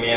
100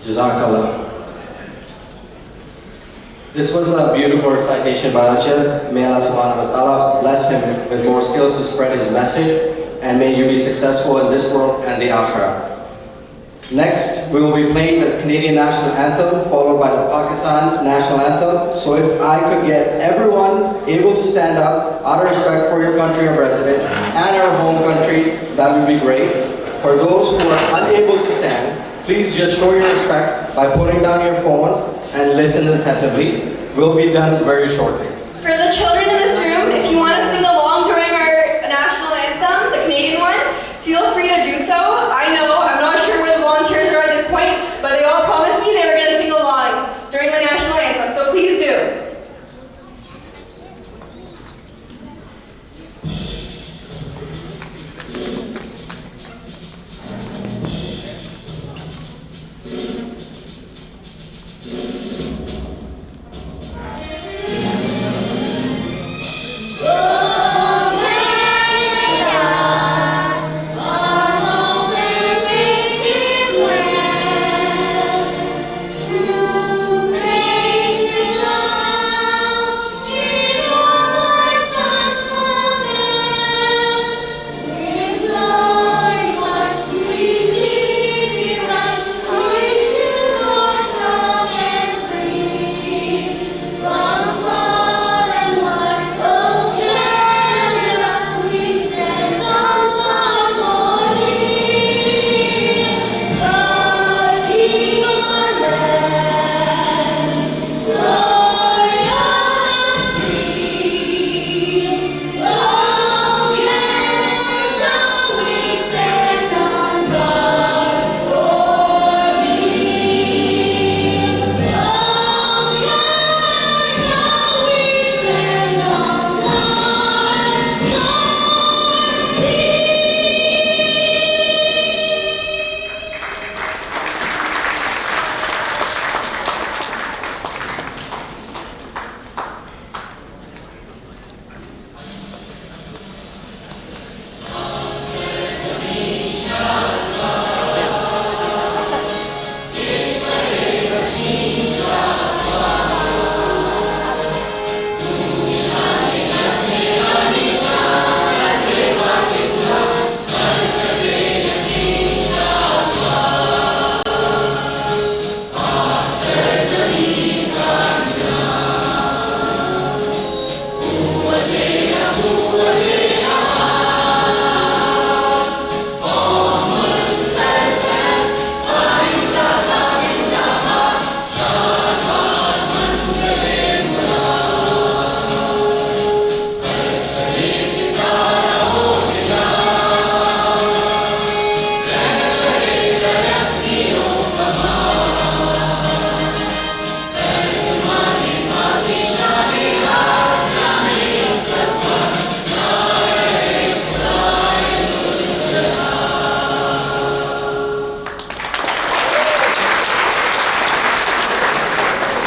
Jazakallah. This was a beautiful recitation by Asjad. May Allah subhanahu wa ta'ala bless him with more skills to spread his message, and may you be successful in this world and the akhirah. Next, we will be playing the Canadian National Anthem, followed by the Pakistan National Anthem. So if I could get everyone able to stand up out of respect for your country of residence and our home country, that would be great. For those who are unable to stand, please just show your respect by putting down your phone and listen attentively. We'll be done very shortly. For the children in this room, if you want to sing along during our national anthem, the Canadian one, feel free to do so. I'm not sure where the volunteers are at this point, but they all promised me they were going to sing along during the national anthem, so please do.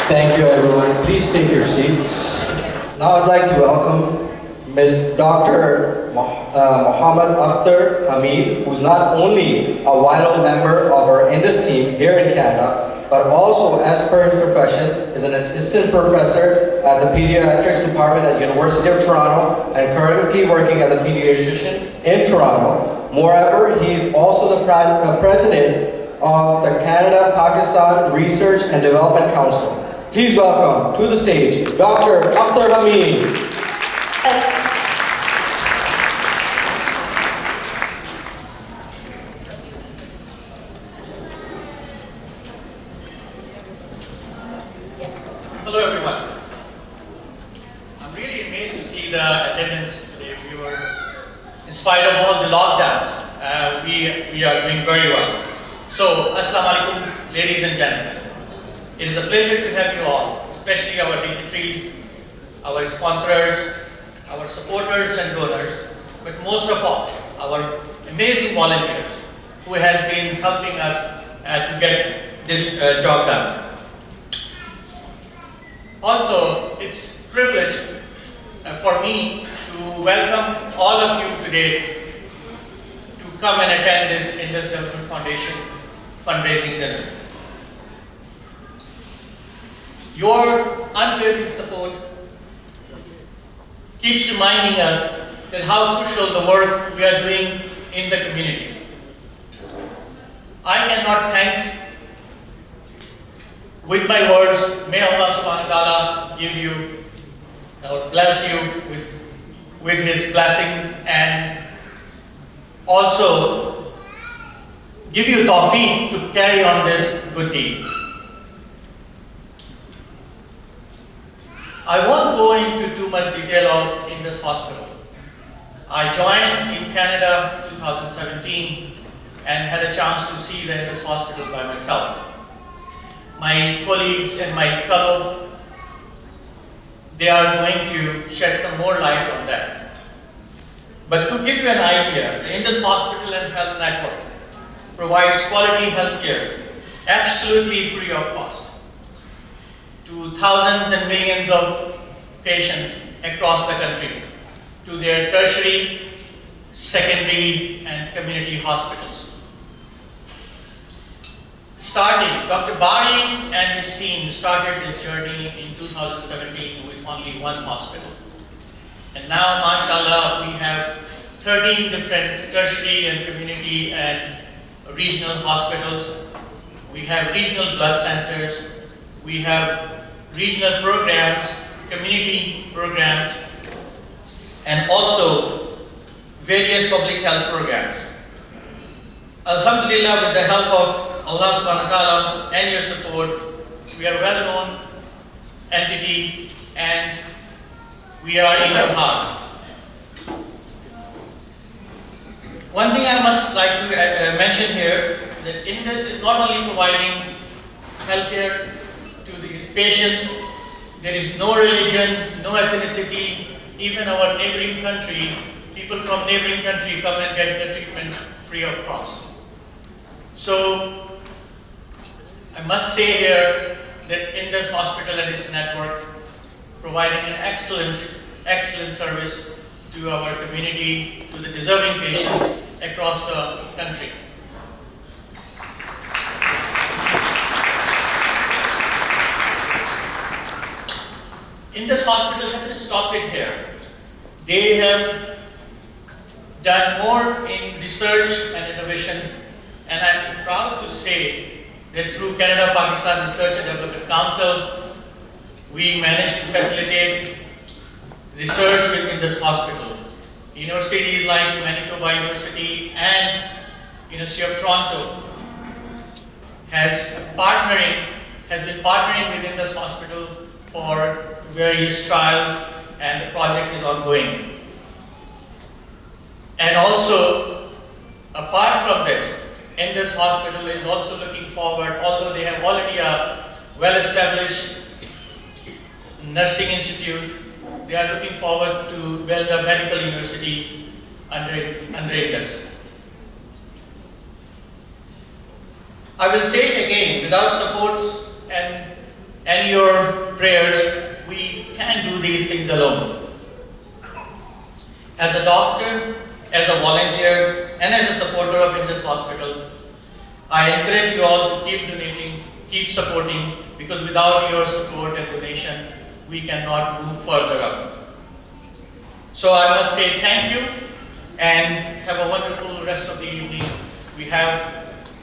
Thank you, everyone. Please take your seats. Now I'd like to welcome Ms. Dr. Muhammad Akhtar Hamid, who's not only a vital member of our Indus team here in Canada, but also, as per his profession, is an assistant professor at the pediatrics department at University of Toronto and currently working as a pediatrician in Toronto. Moreover, he's also the president of the Canada-Pakistan Research and Development Council. Please welcome to the stage, Dr. Akhtar Hamid. Yes. Hello everyone. I'm really amazed to see the attendance today. In spite of all the lockdowns, we are doing very well. So, Assalamu alaikum, ladies and gentlemen. It is a pleasure to have you all, especially our dignitaries, our sponsors, our supporters and donors, but most of all, our amazing volunteers who has been helping us to get this job done. Also, it's a privilege for me to welcome all of you today to come and attend this Indus Development Foundation fundraising dinner. Your unwavering support keeps reminding us that how crucial the work we are doing in the community. I cannot thank with my words. May Allah subhanahu wa ta'ala give you or bless you with his blessings and also give you tawfiq to carry on this good deed. I won't go into too much detail of Indus Hospital. I joined in Canada 2017 and had a chance to see the Indus Hospital by myself. My colleagues and my fellow, they are going to shed some more light on that. But to give you an idea, the Indus Hospital and Health Network provides quality health care absolutely free of cost to thousands and millions of patients across the country, to their tertiary, secondary and community hospitals. Dr. Bari and his team started this journey in 2017 with only one hospital. And now, mashallah, we have 13 different tertiary and community and regional hospitals. We have regional blood centers. We have regional programs, community programs, and also various public health programs. Alhamdulillah, with the help of Allah subhanahu wa ta'ala and your support, we are a well-known entity and we are in your hearts. One thing I must like to mention here, that Indus is not only providing healthcare to these patients, there is no religion, no ethnicity, even our neighboring country, people from neighboring country come and get the treatment free of cost. So, I must say here that Indus Hospital and its network providing an excellent service to our community, to the deserving patients across the country. Indus Hospital hasn't stopped it here. They have done more in research and innovation, and I'm proud to say that through Canada-Pakistan Research and Development Council, we managed to facilitate research within this hospital. Universities like Manitoba University and University of Toronto has been partnering within this hospital for various trials, and the project is ongoing. And also, apart from this, Indus Hospital is also looking forward, although they have already a well-established nursing institute, they are looking forward to build a medical university under Indus. I will say it again, without supports and your prayers, we can't do these things alone. As a doctor, as a volunteer, and as a supporter of Indus Hospital, I encourage you all to keep donating, keep supporting, because without your support and donation, we cannot move further up. So I must say thank you and have a wonderful rest of the evening.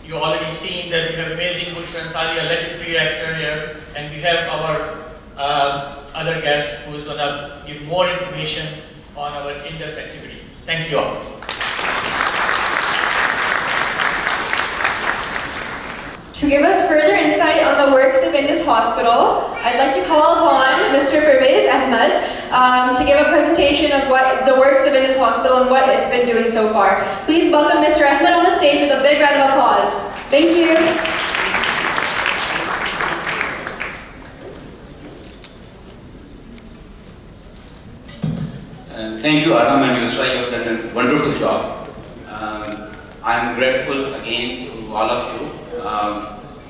You already seen that we have amazing Bushra Ansari, a legendary actor here, and we have our other guest who is going to give more information on our Indus activity. Thank you all. To give us further insight on the works of Indus Hospital, I'd like to call upon Mr. Pervez Ahmed to give a presentation of what the works of Indus Hospital and what it's been doing so far. Please welcome Mr. Ahmed on the stage with a big round of applause. Thank you. Thank you, Aram and Yusra. You have done a wonderful job. I'm grateful again to all of you.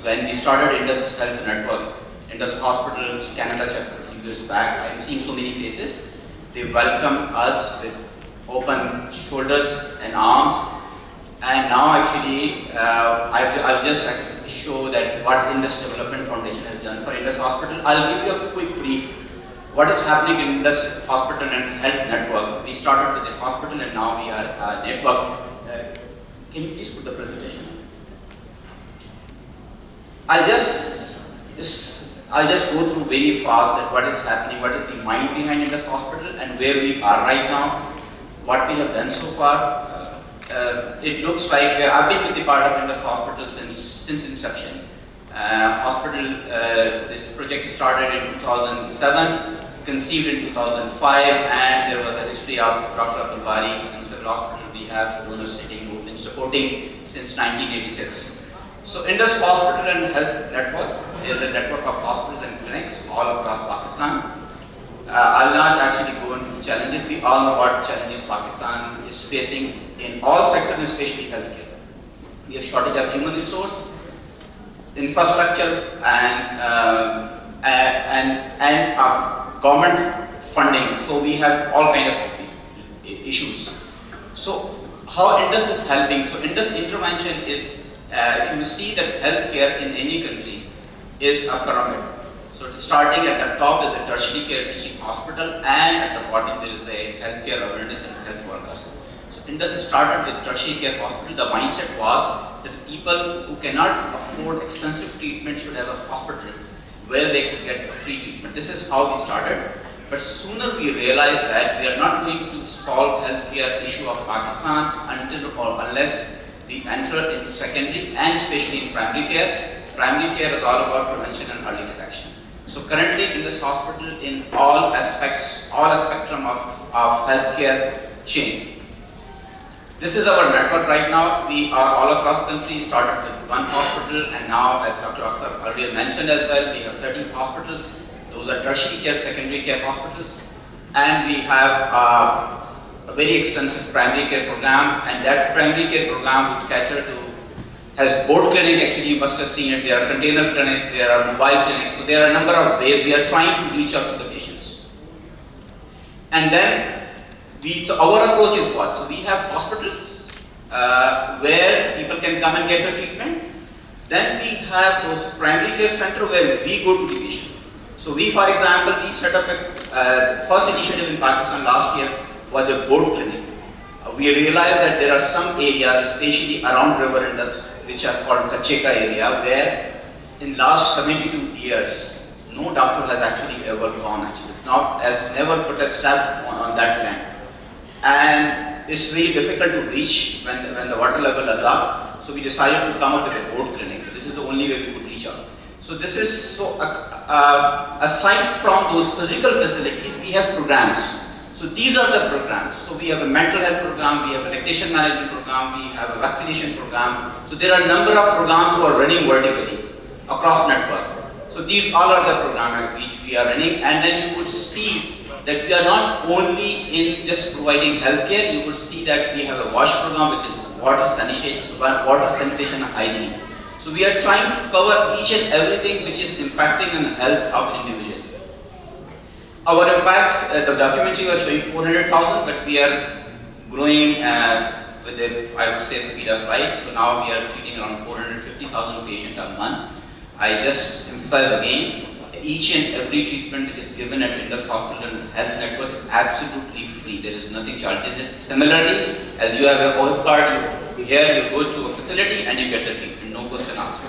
When we started Indus Health Network, Indus Hospital Canada chapter a few years back, I've seen so many faces. They welcomed us with open shoulders and arms. And now actually, I'll just show that what Indus Development Foundation has done for Indus Hospital. I'll give you a quick brief. What is happening in Indus Hospital and Health Network? We started with the hospital and now we are a network. Can you please put the presentation? I'll just go through very fast that what is happening, what is the mind behind Indus Hospital and where we are right now, what we have done so far. It looks like I've been with the part of Indus Hospital since inception. This project started in 2007, conceived in 2005, and there was a history of Dr. Abdul Bari, since the hospital we have donors sitting who have been supporting since 1986. So Indus Hospital and Health Network is a network of hospitals and clinics all across Pakistan. I'll not actually go into the challenges. We all know what challenges Pakistan is facing in all sectors, especially healthcare. We have shortage of human resource, infrastructure, and government funding. So we have all kind of issues. So how Indus is helping? So Indus intervention is, if you see that healthcare in any country is a pyramid. So starting at the top is a tertiary care teaching hospital, and at the bottom there is a healthcare awareness and health workers. So Indus started with tertiary care hospital. The mindset was that people who cannot afford expensive treatment should have a hospital where they could get free treatment. This is how we started. But sooner we realized that we are not going to solve healthcare issue of Pakistan until or unless we enter into secondary and especially in primary care. Primary care is all about prevention and early detection. So currently in this hospital, in all aspects, all spectrum of healthcare chain. This is our network right now. We are all across the country, started with one hospital, and now, as Dr. Akhtar earlier mentioned as well, we have 13 hospitals. Those are tertiary care, secondary care hospitals. And we have a very extensive primary care program, and that primary care program would cater to, has board clinic, actually you must have seen it, there are container clinics, there are mobile clinics, so there are a number of ways we are trying to reach out to the patients. And then, so our approach is what? So we have hospitals where people can come and get the treatment. Then we have those primary care center where we go to the patient. So we, for example, we set up a first initiative in Pakistan last year was a board clinic. We realized that there are some areas, especially around River Indus, which are called Kacheka area, where in last 72 years, no doctor has actually ever gone actually. Has never put a step on that land. And it's really difficult to reach when the water level is up. So we decided to come up with a board clinic. So this is the only way we could reach out. So this is, aside from those physical facilities, we have programs. So these are the programs. So we have a mental health program, we have a lactation management program, we have a vaccination program. So there are a number of programs who are running vertically across network. So these all are the programs which we are running, and then you would see that we are not only in just providing healthcare, you would see that we have a WASH program, which is water sanitation and hygiene. So we are trying to cover each and everything which is impacting on the health of an individual. Our impact, the documentary was showing 400,000, but we are growing with a, I would say, speed of light. So now we are treating around 450,000 patients a month. I just emphasize again, each and every treatment which is given at Indus Hospital and Health Network is absolutely free. There is nothing charged. Similarly, as you have a OHIP card, here you go to a facility and you get the treatment, no question asked.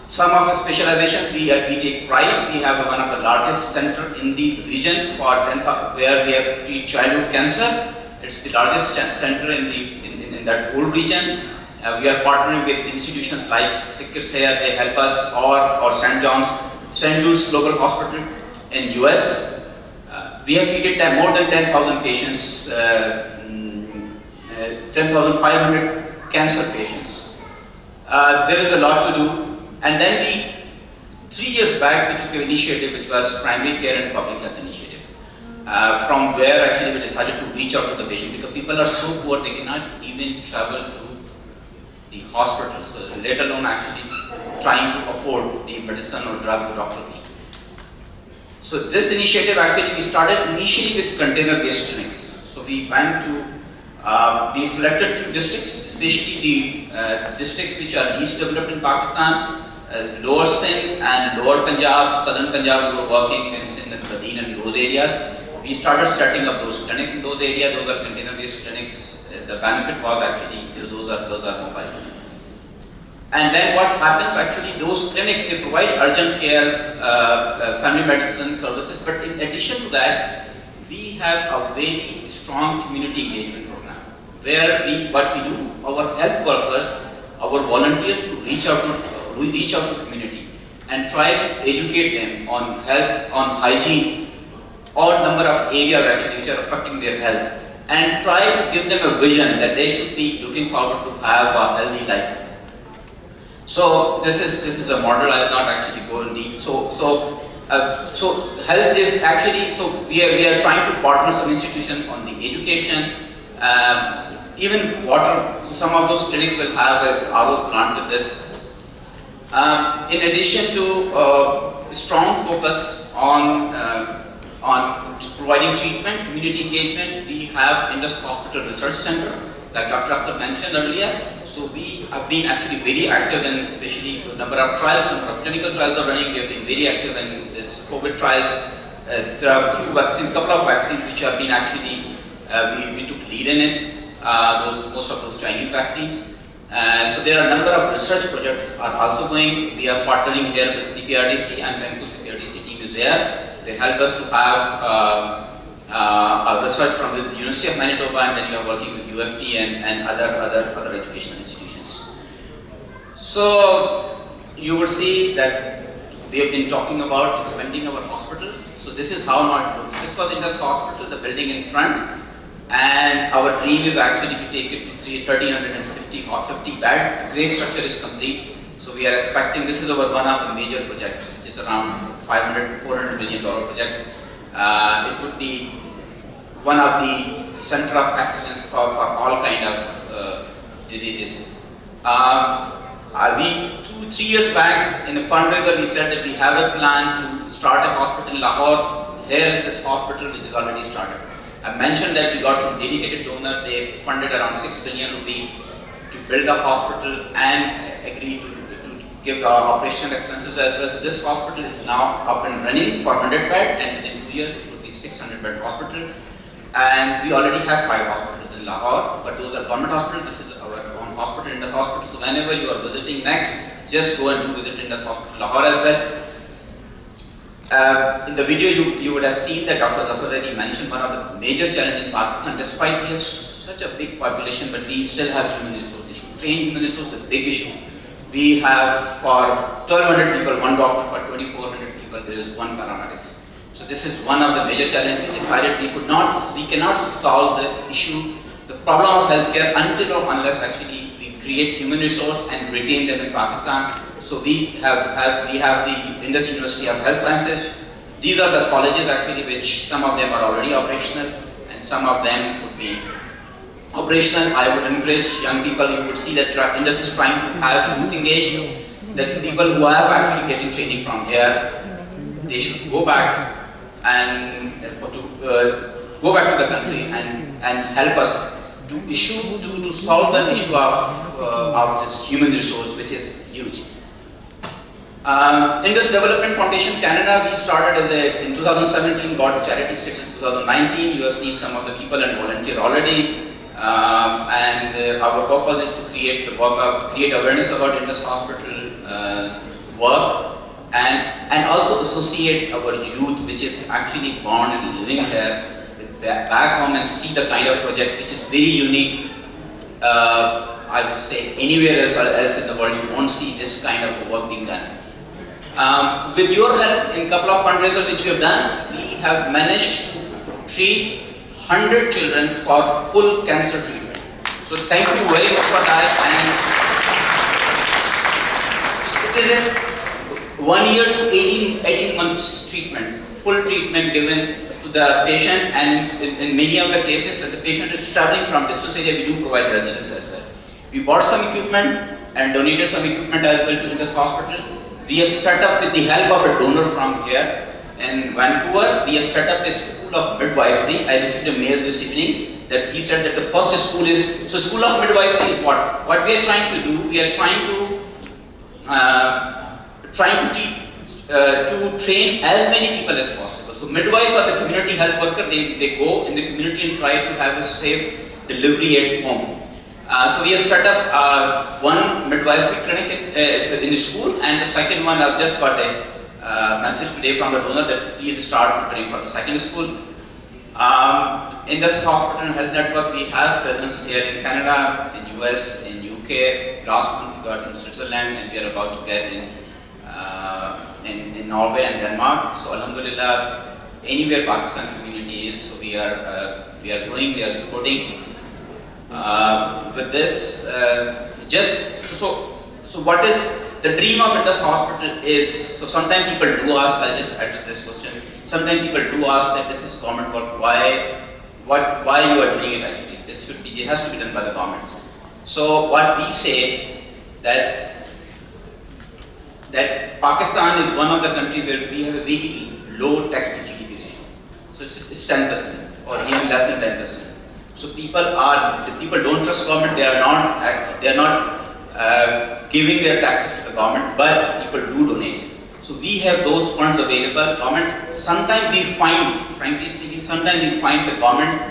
Some of the specializations we take pride. We have one of the largest center in the region for where we have treat childhood cancer. It's the largest center in that whole region. We are partnering with institutions like Sickers here, they help us, or St. Jude's Global Hospital in US. We have treated more than 10,000 patients, 10,500 cancer patients. There is a lot to do. And then 3 years back, we took an initiative which was Primary Care and Public Health Initiative. From where actually we decided to reach out to the patient, because people are so poor they cannot even travel to the hospital, so let alone actually trying to afford the medicine or drug doctor fee. So this initiative actually we started initially with container-based clinics. So we went to, we selected few districts, especially the districts which are least developed in Pakistan, Lower Sindh and Lower Punjab, Southern Punjab. We were working in Sindh and Badin and those areas. We started setting up those clinics in those areas. Those are container-based clinics. The benefit was actually those are mobile. And then what happens actually, those clinics, they provide urgent care, family medicine services, but in addition to that, we have a very strong community engagement program where what we do, our health workers, our volunteers to reach out to community and try to educate them on health, on hygiene, or number of areas actually which are affecting their health, and try to give them a vision that they should be looking forward to have a healthy life. So this is a model. I will not actually go in deep. So health is actually, so we are trying to partner some institution on the education, even water. So some of those clinics will have a RO plant with this. In addition to strong focus on providing treatment, community engagement, we have Indus Hospital Research Center, like Dr. Akhtar mentioned earlier. So we have been actually very active in, especially the number of trials, number of clinical trials are running. We have been very active in this COVID trials. There are a few vaccines, couple of vaccines which have been actually, we took lead in it, most of those Chinese vaccines. So there are a number of research projects are also going. We are partnering here with CPRDC. I'm thankful CPRDC team is there. They help us to have a research from the University of Manitoba, and then you are working with UFT and other educational institutions. So you would see that we have been talking about expanding our hospitals. So this is how now it looks. This was Indus Hospital, the building in front, and our dream is actually to take it to 1,350 bed. The grey structure is complete. So we are expecting, this is our one of the major projects, which is around $400 million project. It would be one of the center of excellence for all kind of diseases. 3 years back in a fundraiser, we said that we have a plan to start a hospital in Lahore. Here is this hospital which is already started. I mentioned that we got some dedicated donor. They funded around 6 billion rupee to build a hospital and agreed to give the operational expenses as well. So this hospital is now up and running for 100 bed, and within 2 years it will be 600 bed hospital. And we already have 5 hospitals in Lahore, but those are government hospitals. This is our own hospital, Indus Hospital. So whenever you are visiting next, just go and do visit Indus Hospital Lahore as well. In the video you would have seen that Dr. Zafar Zaidi mentioned one of the major challenges in Pakistan. Despite we have such a big population, but we still have human resource issue. Trained human resource is a big issue. We have for 1,200 people, 1 doctor, for 2,400 people, there is 1 paramedics. So this is one of the major challenges. We decided we cannot solve the issue, the problem of healthcare until or unless actually we create human resource and retain them in Pakistan. So we have the Indus University of Health Sciences. These are the colleges actually which some of them are already operational and some of them would be operational. I would encourage young people. You would see that Indus is trying to have youth engaged, that people who are actually getting training from here, they should go back and go back to the country and help us to solve the issue of this human resource, which is Indus Development Foundation Canada, we started in 2017, got the charity status 2019. You have seen some of the people and volunteer already. Our purpose is to create awareness about Indus Hospital work and also associate our youth, which is actually born and living here, back home and see the kind of project which is very unique. I would say anywhere else in the world you won't see this kind of work being done. With your help in a couple of fundraisers which you have done, we have managed to treat 100 children for full cancer treatment. So thank you very much for that. And it is a 1 year to 18 months treatment, full treatment given to the patient, and in many of the cases that the patient is traveling from distance area, we do provide residence as well. We bought some equipment and donated some equipment as well to Indus Hospital. We have set up with the help of a donor from here in Vancouver, we have set up a school of midwifery. I received a mail this evening that he said that the first school is, so school of midwifery is what? What we are trying to do, we are trying to train as many people as possible. So midwives are the community health worker, they go in the community and try to have a safe delivery at home. So we have set up one midwifery clinic in the school, and the second one I've just got a message today from the donor that please start preparing for the second school. Indus Hospital and Health Network, we have presence here in Canada, in US, in UK, last month we got in Switzerland, and we are about to get in Norway and Denmark. So Alhamdulillah, anywhere Pakistan community is, so we are growing, we are supporting. With this, so what is the dream of Indus Hospital is, so sometimes people do ask, I'll just address this question, sometimes people do ask that this is government work, why you are doing it actually, it has to be done by the government. So what we say that Pakistan is one of the countries where we have a very low tax to GDP ratio. So it's 10% or even less than 10%. So people don't trust government, they are not giving their taxes to the government, but people do donate. So we have those funds available. Government, sometimes we find, frankly speaking, the government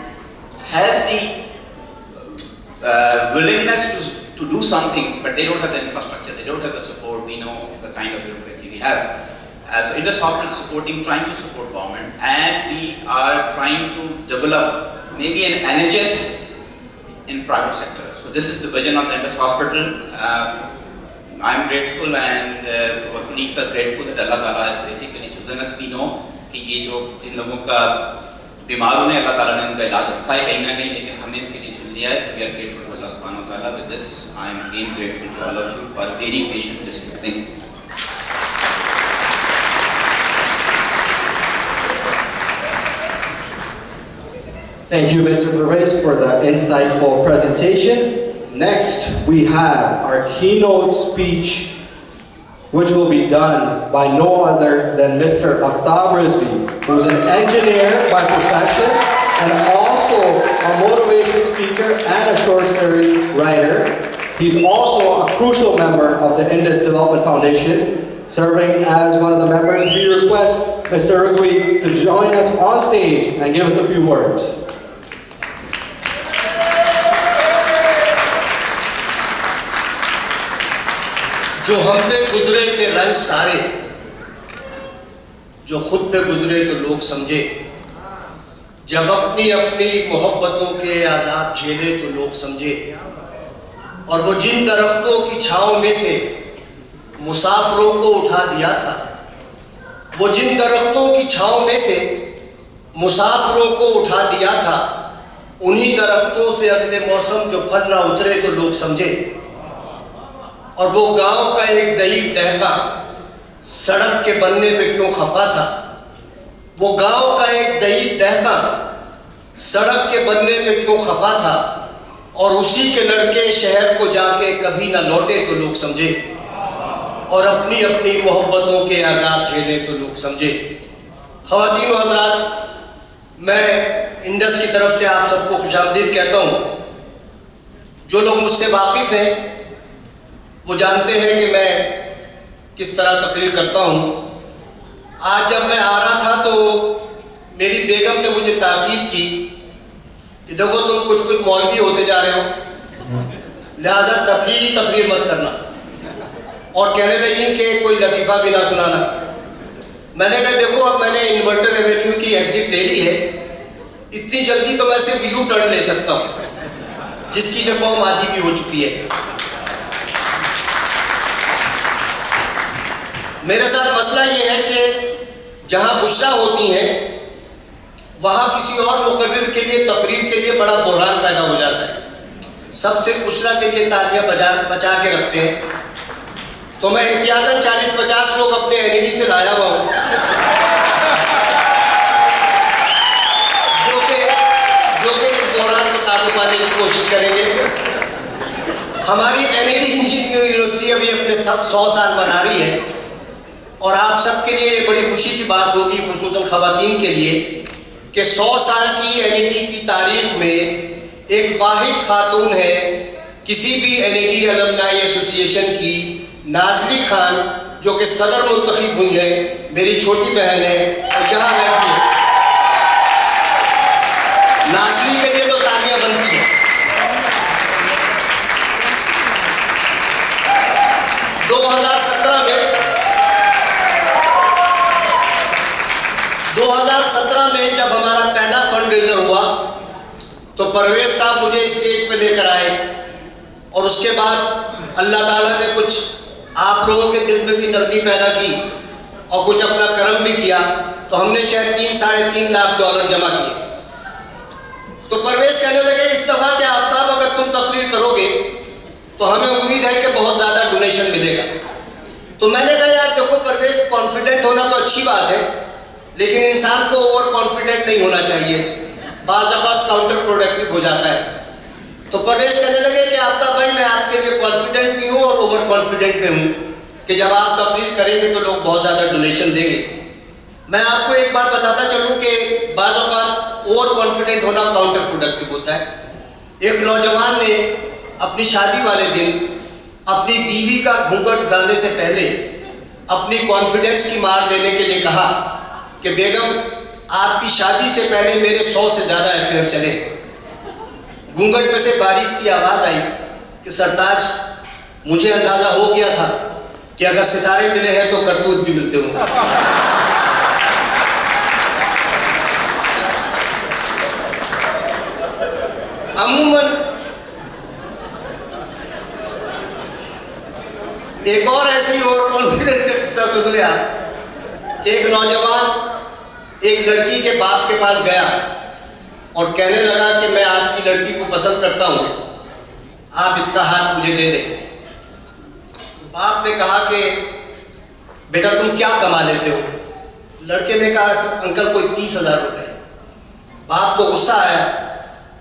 has the willingness to do something, but they don't have the infrastructure, they don't have the support. We know the kind of bureaucracy we have. So Indus Hospital is trying to support government, and we are trying to develop maybe an NHS in private sector. So this is the vision of the Indus Hospital. I'm grateful, and our colleagues are grateful that Allah Ta'ala has basically chosen us. We know कि ये जो जिन लोगों का बीमार होने अल्लाह ताला ने उनका इलाज रखा है कहीं ना कहीं, लेकिन हमें इसके लिए चुन लिया है. So we are grateful to Allah Subhanahu Wa Ta'ala. With this, I am again grateful to all of you for very patient listening. Thank you. Thank you, Mr. Perez, for the insightful presentation. Next, we have our keynote speech, which will be done by no other than Mr. Aftab Rizvi, who is an engineer by profession and also a motivation speaker and a short story writer. He's also a crucial member of the Indus Development Foundation, serving as one of the members. We request Mr. Rizvi to join us on stage and give us a few words. जो हम पे गुजरे थे रंग सारे, जो खुद पे गुजरे तो लोग समझे, जब अपनी अपनी मोहब्बतों के आज़ाब झेले तो लोग समझे, और वो जिन दरख्तों की छाँव में से मुसाफिरों को उठा दिया था, वो जिन दरख्तों की छाँव में से मुसाफिरों को उठा दिया था, उन्हीं दरख्तों से अगले मौसम जो फल ना उतरे तो लोग समझे। और वो गांव का एक ज़ईफ़ दहका सड़क के बनने पे क्यों खफा था, वो गांव का एक ज़ईफ़ दहका सड़क के बनने पे क्यों खफा था, और उसी के लड़के शहर को जाके कभी ना लौटे तो लोग समझे, और अपनी अपनी मोहब्बतों के अज़ाब झेले तो लोग समझे। ख़वातीन व हज़रात, मैं इंडस की तरफ से आप सबको खुशामदीद कहता हूँ। जो लोग मुझसे वाकिफ़ हैं वो जानते हैं कि मैं किस तरह तकरीर करता हूँ। आज जब मैं आ रहा था तो मेरी बेगम ने मुझे ताकीद की कि देखो तुम कुछ कुछ मौलवी होते जा रहे हो, लिहाजा तबलीगी तकरीर मत करना, और कहने लगी कि कोई लतीफ़ा भी ना सुनाना। मैंने कहा देखो अब मैंने इन्वर्टर एवेन्यू की एग्जिट ले ली है, इतनी जल्दी तो मैं सिर्फ यू टर्न ले सकता हूँ, जिसकी कि कौम आदि भी हो चुकी है। मेरे साथ मसला ये है कि जहाँ बुशरा होती हैं वहाँ किसी और मुकर्रिर के लिए तकरीर के लिए बड़ा बहरान पैदा हो जाता है। सब सिर्फ बुशरा के लिए तालियाँ बचा के रखते हैं। तो मैं एहतियातन 40-50 लोग अपने एनईडी से लाया हुआ हूँ, जो कि इस बहरान को काबू पाने की कोशिश करेंगे। हमारी एनईडी इंजीनियरिंग यूनिवर्सिटी अभी अपने 100 साल मना रही है, और आप सबके लिए बड़ी खुशी की बात होगी, खुसूसन ख़वातीन के लिए, कि 100 साल की एनईडी की तारीख में एक वाहिद खातून है किसी भी एनईडी अलमनाई एसोसिएशन की, नाज़ली खान, जो कि सदर मुंतखब हुई है, मेरी छोटी बहन है और यहाँ बैठी है। नाज़ली के लिए तो तालियां बनती हैं। 2017 में जब हमारा पहला फंड रेजर हुआ तो परवेज साहब मुझे स्टेज पे लेकर आए, और उसके बाद अल्लाह ताला ने कुछ आप लोगों के दिल में भी नरमी पैदा की और कुछ अपना करम भी किया, तो हमने शायद 3-3.5 लाख डॉलर जमा किए। तो परवेज कहने लगे इस दफ़ा के आफ्ताब अगर तुम तकरीर करोगे तो हमें उम्मीद है कि बहुत ज़्यादा डोनेशन मिलेगा। तो मैंने कहा यार देखो परवेज, कॉन्फिडेंट होना तो अच्छी बात है, लेकिन इंसान को ओवर कॉन्फिडेंट नहीं होना चाहिए, बाज़ औक़ात काउंटर प्रोडक्टिव हो जाता है। तो परवेज कहने लगे कि आफ्ताब भाई मैं आपके लिए कॉन्फिडेंट भी हूँ और ओवर कॉन्फिडेंट भी हूँ कि जब आप तकरीर करेंगे तो लोग बहुत ज़्यादा डोनेशन देंगे। मैं आपको एक बात बताता चलूँ कि बाज़ औक़ात ओवर कॉन्फिडेंट होना काउंटर प्रोडक्टिव होता है। एक नौजवान ने अपनी शादी वाले दिन अपनी बीवी का घूंघट डालने से पहले अपनी कॉन्फिडेंस की मार देने के लिए कहा कि बेगम आपकी शादी से पहले मेरे 100 से ज़्यादा अफेयर चले। घूंघट में से बारीक सी आवाज़ आई कि सरताज, मुझे अंदाज़ा हो गया था कि अगर सितारे मिले हैं तो करतूत भी मिलते होंगे। अमूमन एक और ऐसे ही ओवर कॉन्फिडेंस का किस्सा सुन लिया। एक नौजवान एक लड़की के बाप के पास गया और कहने लगा कि मैं आपकी लड़की को पसंद करता हूँ, आप इसका हाथ मुझे दे दें। बाप ने कहा कि बेटा तुम क्या कमा लेते हो? लड़के ने कहा अंकल कोई 30,000 रुपये। बाप को गुस्सा आया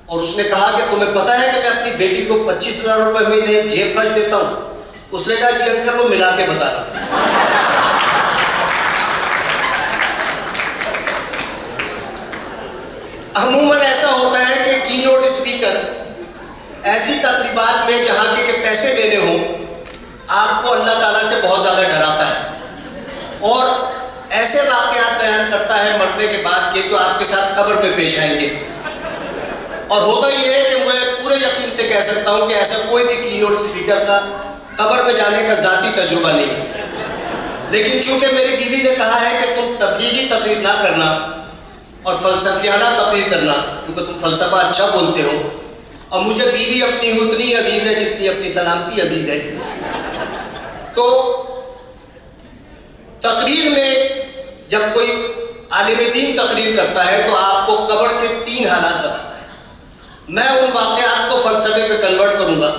और उसने कहा कि तुम्हें पता है कि मैं अपनी बेटी को 25,000 रुपये महीने जेब खर्च देता हूँ? उसने कहा जी अंकल वो मिला के बता रहा। अमूमन ऐसा होता है कि कीनोट स्पीकर ऐसी तकरीबात में जहाँ के पैसे देने हों आपको अल्लाह ताला से बहुत ज़्यादा डराता है और ऐसे वाक़यात बयान करता है मरने के बाद के जो आपके साथ कब्र में पेश आएंगे। और होता ये है कि मैं पूरे यकीन से कह सकता हूँ कि ऐसा कोई भी कीनोट स्पीकर का कब्र में जाने का ज़ाती तजुर्बा नहीं है। लेकिन चूँकि मेरी बीवी ने कहा है कि तुम तबलीगी तकरीर ना करना और फ़लसफियाना तकरीर करना, क्योंकि तुम फ़लसफ़ा अच्छा बोलते हो, और मुझे बीवी अपनी उतनी अजीज़ है जितनी अपनी सलामती अजीज़ है। तो तकरीर में जब कोई आलिम दीन तकरीर करता है तो आपको कब्र के 3 हालात बताता है। मैं उन वाक़यात को फ़लसफ़े पे कन्वर्ट करूँगा।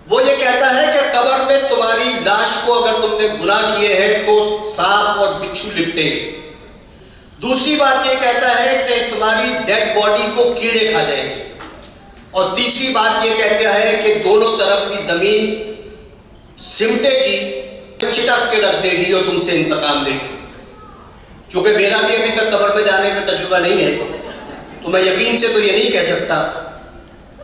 वो ये कहता है कि कब्र में तुम्हारी लाश को अगर तुमने गुनाह किए हैं तो सांप और बिच्छू लिपटेंगे। दूसरी बात ये कहता है कि तुम्हारी डेड बॉडी को कीड़े खा जाएंगे। और तीसरी बात ये कहता है कि दोनों तरफ की ज़मीन सिमटेगी, चिटक के रख देगी और तुमसे इंतकाम लेगी। चूँकि मेरा भी अभी तक कब्र में जाने का तजुर्बा नहीं है तो मैं यकीन से तो ये नहीं कह सकता,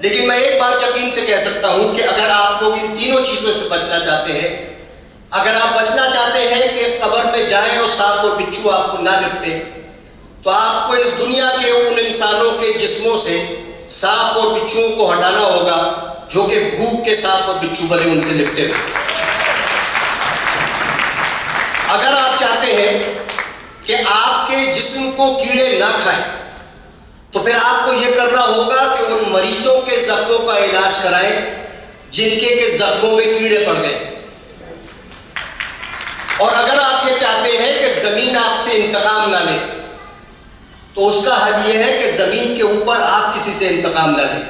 लेकिन मैं एक बात यकीन से कह सकता हूँ कि अगर आप लोग इन तीनों चीज़ों से बचना चाहते हैं, अगर आप बचना चाहते हैं कि कब्र में जाएं और सांप और बिच्छू आपको ना लिपटे, तो आपको इस दुनिया के उन इंसानों के जिस्मों से सांप और बिच्छुओं को हटाना होगा जो कि भूख के सांप और बिच्छू बने उनसे लिपटे हुए। अगर आप चाहते हैं कि आपके जिस्म को कीड़े ना खाएं, तो फिर आपको यह करना होगा कि उन मरीजों के जख्मों का इलाज कराएं जिनके के जख्मों में कीड़े पड़ गए। और अगर आप ये चाहते हैं कि जमीन आपसे इंतकाम ना ले, तो उसका हल यह है कि जमीन के ऊपर आप किसी से इंतकाम ना लें,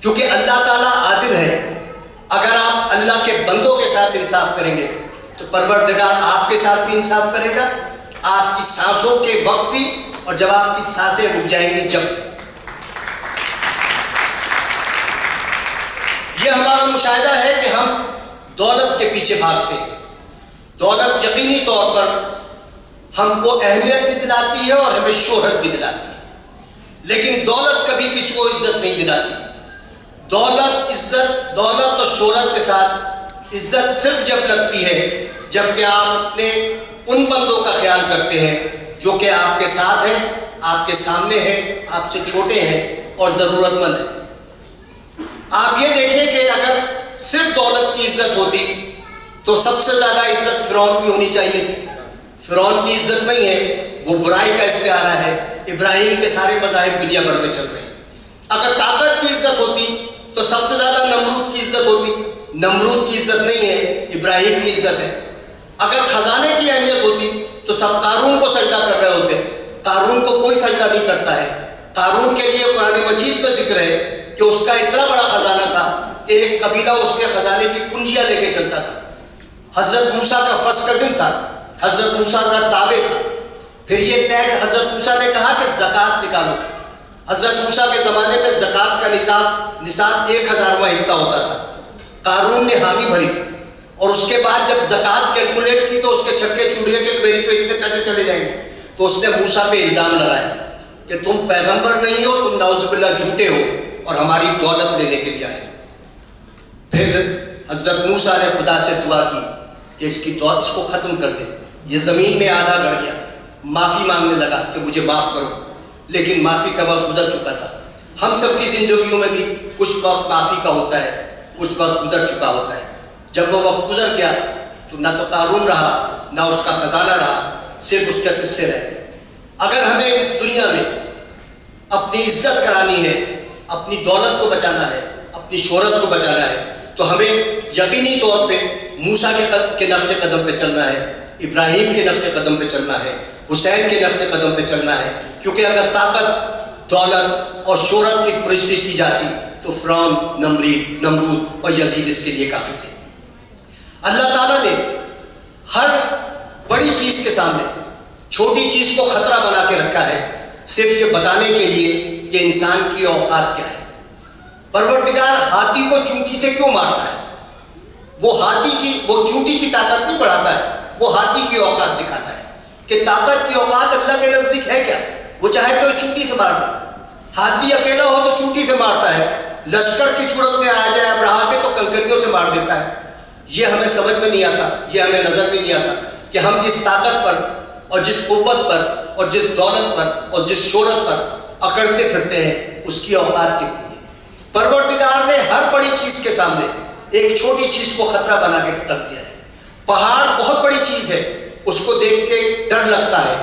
क्योंकि अल्लाह ताला आदिल है। अगर आप अल्लाह के बंदों के साथ इंसाफ करेंगे तो परवरदिगार आपके साथ भी इंसाफ करेगा, आपकी सांसों के वक्त भी, और जब आपकी सांसें रुक जाएंगी जब भी। ये हमारा मुशाहिदा है कि हम दौलत के पीछे भागते हैं। दौलत यकीनी तौर पर हमको अहमियत भी दिलाती है और हमें शोहरत भी दिलाती है, लेकिन दौलत कभी किसी को इज्जत नहीं दिलाती। दौलत और शोहरत के साथ इज्जत सिर्फ जब लगती है जबकि आप अपने उन बंदों का ख्याल करते हैं जो कि आपके साथ हैं, आपके सामने हैं, आपसे छोटे हैं और ज़रूरतमंद हैं। आप ये देखें कि अगर सिर्फ दौलत की इज्जत होती तो सबसे ज़्यादा इज्जत फिरौन की होनी चाहिए थी। फिरौन की इज्जत नहीं है, वो बुराई का इस्तिआरा है। इब्राहिम के सारे मज़ाहिब दुनिया भर में चल रहे हैं। अगर ताकत की इज्जत होती तो सबसे ज़्यादा नमरूद की इज्जत होती। नमरूद की इज्जत नहीं है, इब्राहिम की इज्जत है। अगर खजाने की अहमियत होती तो सब कारून को सजदा कर रहे होते। कारून को कोई सजदा नहीं करता है। कारून के लिए कुरान मजीद में जिक्र है कि उसका इतना बड़ा खजाना था कि एक कबीला उसके खजाने की कुंजियां लेके चलता था। हजरत मूसा का फर्स्ट कजिन था, हजरत मूसा का ताबे था। फिर ये तय हजरत मूसा ने कहा कि ज़कात निकालो। हजरत मूसा के ज़माने में ज़कात का निसाब 1000वां हिस्सा होता था। कारून ने हामी भरी और उसके बाद जब ज़कात कैलकुलेट की तो उसके छक्के छूट गए कि मेरी तो इतने पैसे चले जाएंगे। तो उसने मूसा पे इल्ज़ाम लगाया कि तुम पैगंबर नहीं हो, तुम नाउज़ुबिल्लाह झूठे हो और हमारी दौलत लेने के लिए आए। फिर हजरत मूसा ने खुदा से दुआ की कि इसको ख़त्म कर दे। ये ज़मीन में आधा गड़ गया। माफ़ी मांगने लगा कि मुझे माफ़ करो, लेकिन माफ़ी का वक्त गुजर चुका था। हम सबकी ज़िंदगियों में भी कुछ वक्त माफ़ी का होता है, कुछ वक्त गुजर चुका होता है। जब वो वक्त गुजर गया तो ना तो कारून रहा, ना उसका खजाना रहा, सिर्फ उसके किस्से रह गए। अगर हमें इस दुनिया में अपनी इज्जत करानी है, अपनी दौलत को बचाना है, अपनी शोहरत को बचाना है, तो हमें यकीनी तौर पे मूसा के नक्शे कदम पे चलना है, इब्राहिम के नक्शे कदम पे चलना है, हुसैन के नक्शे कदम पे चलना है। क्योंकि अगर ताकत, दौलत और शोहरत की पुरस्तिश की जाती तो फिरौन, नमरूद और यजीद इसके लिए काफ़ी थे। अल्लाह ताला ने हर बड़ी चीज़ के सामने छोटी चीज़ को ख़तरा बना के रखा है, सिर्फ ये बताने के लिए कि इंसान की औकात क्या है। परवरदिगार हाथी को चूंटी से क्यों मारता है? वो चूंटी की ताकत नहीं बढ़ाता है, वो हाथी की औकात दिखाता है कि ताकत की औकात अल्लाह के नज़दीक है क्या। वो चाहे तो चूंटी से मार दे। हाथी अकेला हो तो चूंटी से मारता है, लश्कर की सूरत में आ जाए अब्राहा के तो कंकरियों से मार देता है। ये हमें समझ में नहीं आता, ये हमें नज़र में नहीं आता कि हम जिस ताकत पर और जिस कुव्वत पर और जिस दौलत पर और जिस शोहरत पर अकड़ते फिरते हैं उसकी औकात कितनी है। परवरदिगार ने हर बड़ी चीज़ के सामने एक छोटी चीज़ को खतरा बना के रख दिया है। पहाड़ बहुत बड़ी चीज़ है, उसको देख के डर लगता है,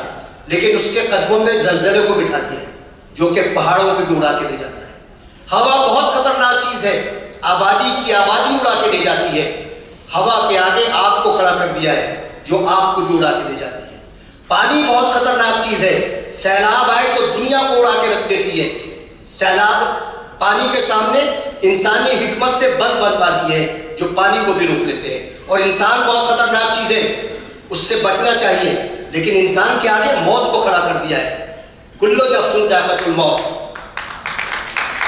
लेकिन उसके कदमों में जलजले को बिठा दिया है जो कि पहाड़ों को भी उड़ा के ले जाता है। हवा बहुत खतरनाक चीज़ है, आबादी की आबादी उड़ा के ले जाती है। हवा के आगे आग को खड़ा कर दिया है जो आग को भी उड़ा के ले जाती है। पानी बहुत खतरनाक चीज़ है, सैलाब आए तो दुनिया को उड़ा के रख देती है। सैलाब पानी के सामने इंसानी हिकमत से बंद बनवा दिए हैं जो पानी को भी रोक लेते हैं। और इंसान बहुत खतरनाक चीज़ है, उससे बचना चाहिए, लेकिन इंसान के आगे मौत को खड़ा कर दिया है। कुल्लु नफ्सिन ज़ाइक़ातुल मौत,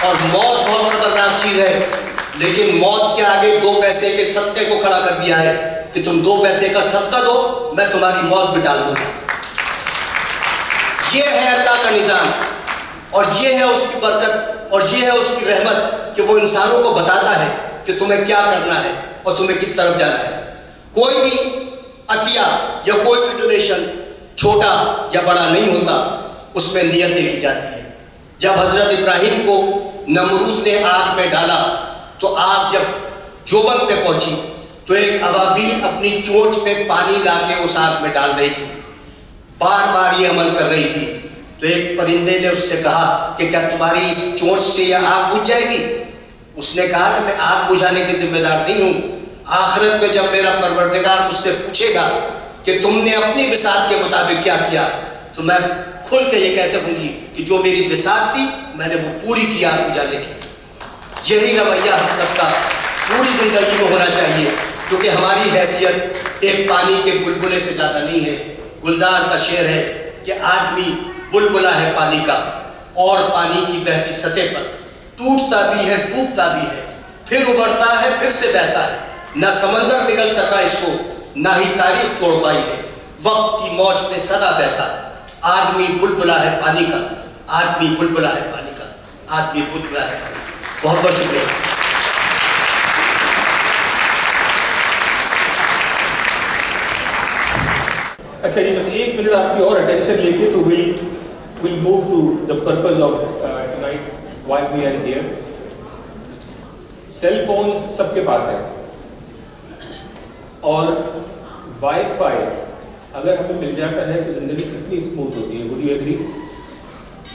और मौत बहुत खतरनाक चीज़ है, लेकिन मौत के आगे 2 पैसे के सदक़े को खड़ा कर दिया है कि तुम 2 पैसे का सदका दो, मैं तुम्हारी मौत भी डाल दूंगा। ये है अल्लाह का निज़ाम, और ये है उसकी बरकत, और ये है उसकी रहमत कि वो इंसानों को बताता है कि तुम्हें क्या करना है और तुम्हें किस तरफ जाना है। कोई भी अतिया या कोई भी डोनेशन छोटा या बड़ा नहीं होता, उसमें नियत देखी जाती है। जब हजरत इब्राहिम को नमरूद ने आग में डाला तो आग जब जोबन पे पहुंची तो एक अबाबील अपनी चोंच में पानी लाके उस आग में डाल रही थी, बार बार ये अमल कर रही थी। तो एक परिंदे ने उससे कहा कि क्या तुम्हारी इस चोंच से यह आग बुझ जाएगी? उसने कहा कि मैं आग बुझाने की जिम्मेदार नहीं हूँ। आखिरत में जब मेरा परवरदिगार मुझसे पूछेगा कि तुमने अपनी बिसात के मुताबिक क्या किया, तो मैं खुल के ये कह सकूंगी कि जो मेरी बिसात थी मैंने वो पूरी की आग बुझाने की। यही रवैया हम सबका पूरी जिंदगी में होना चाहिए, क्योंकि हमारी हैसियत एक पानी के बुलबुले से ज़्यादा नहीं है। गुलजार का शेर है कि आदमी बुलबुला है पानी का और पानी की बहती सतह पर टूटता भी है, डूबता भी है, फिर उबरता है, फिर से बहता है। न समंदर निकल सका इसको, ना ही तारीख तोड़ पाई है, वक्त की मौज में सदा बहता। आदमी बुलबुला है पानी का, आदमी बुलबुला है पानी का, आदमी बुलबुला है पानी का। बहुत बहुत शुक्रिया। अच्छा जी, बस एक मिनट आपकी और अटेंशन लेके तो we'll move to the purpose of tonight, why we are here. Cell phones सबके पास है और वाईफाई अगर हमें मिल जाता है तो ज़िंदगी कितनी स्मूथ होती है। Would you agree?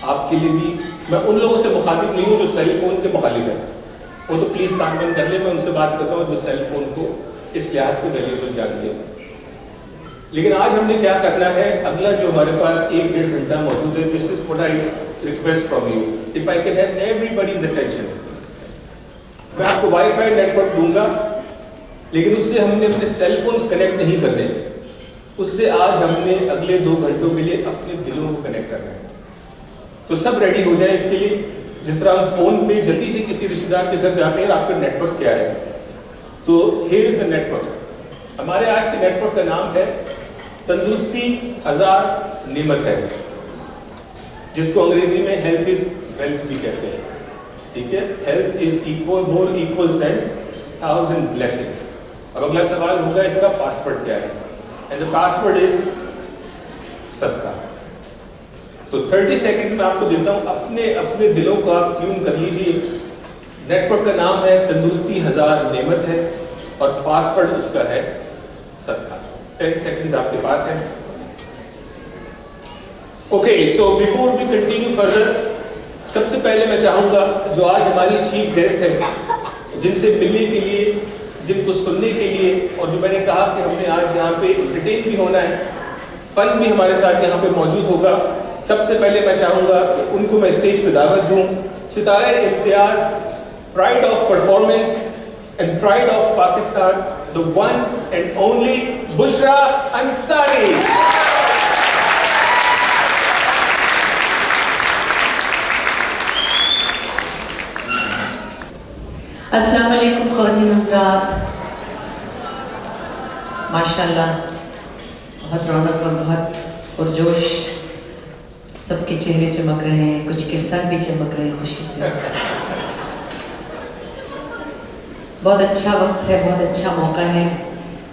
आपके लिए भी मैं उन लोगों से मुखातिब नहीं हूँ जो सेल फोन के मुखालिफ हैं, वो तो प्लीज़ काम बंद कर ले। मैं उनसे बात करता हूँ जो सेल फोन को इस लिहाज से वैल्यूएबल जानते हैं। लेकिन आज हमने क्या करना है, अगला जो हमारे पास 1-1.5 घंटा मौजूद है, this is what I request from you, if I can have everybody's attention. मैं आपको वाईफाई नेटवर्क दूंगा, लेकिन उससे हमने अपने सेल फोन्स कनेक्ट नहीं करने, उससे आज हमने अगले 2 घंटों के लिए अपने दिलों को कनेक्ट करना है। तो सब रेडी हो जाए इसके लिए। जिस तरह हम फोन पे जल्दी से किसी रिश्तेदार के घर जाते हैं, आपका नेटवर्क क्या है, तो हियर इज द नेटवर्क। हमारे आज के नेटवर्क का नाम है तंदुरुस्ती 1000 नेमत है, जिसको अंग्रेजी में हेल्थ इज वेल्थ भी कहते हैं। ठीक है, health is equal more equals than 1000 blessings. अब अगला सवाल होगा इसका पासवर्ड क्या है, एंड द पासवर्ड इज सदका। तो 30 सेकंड्स में आपको देता हूं, अपने अपने दिलों को आप ट्यून कर लीजिए। नेटवर्क का नाम है तंदुरुस्ती 1000 नेमत है और पासवर्ड उसका है सदका। 10 सेकंड्स आपके पास है। Okay, so before we continue further, सबसे पहले मैं चाहूंगा जो आज हमारी चीफ गेस्ट है, जिनसे मिलने के लिए, जिनको सुनने के लिए, और जो मैंने कहा कि हमने आज यहाँ पे एंटरटेन भी होना है, फन भी हमारे साथ यहाँ पे मौजूद होगा। सबसे पहले मैं चाहूंगा कि उनको मैं स्टेज पे दावत दूं। सितारे Imtiaz, pride of performance and pride of Pakistan, the one and only Bushra Ansari. अस्सलाम वालेकुम ख़वातीन हज़रात। माशाल्लाह बहुत रौनक और बहुत पुरजोश, सबके चेहरे चमक रहे हैं, कुछ के सर भी चमक रहे हैं खुशी से। बहुत अच्छा वक्त है, बहुत अच्छा मौका है।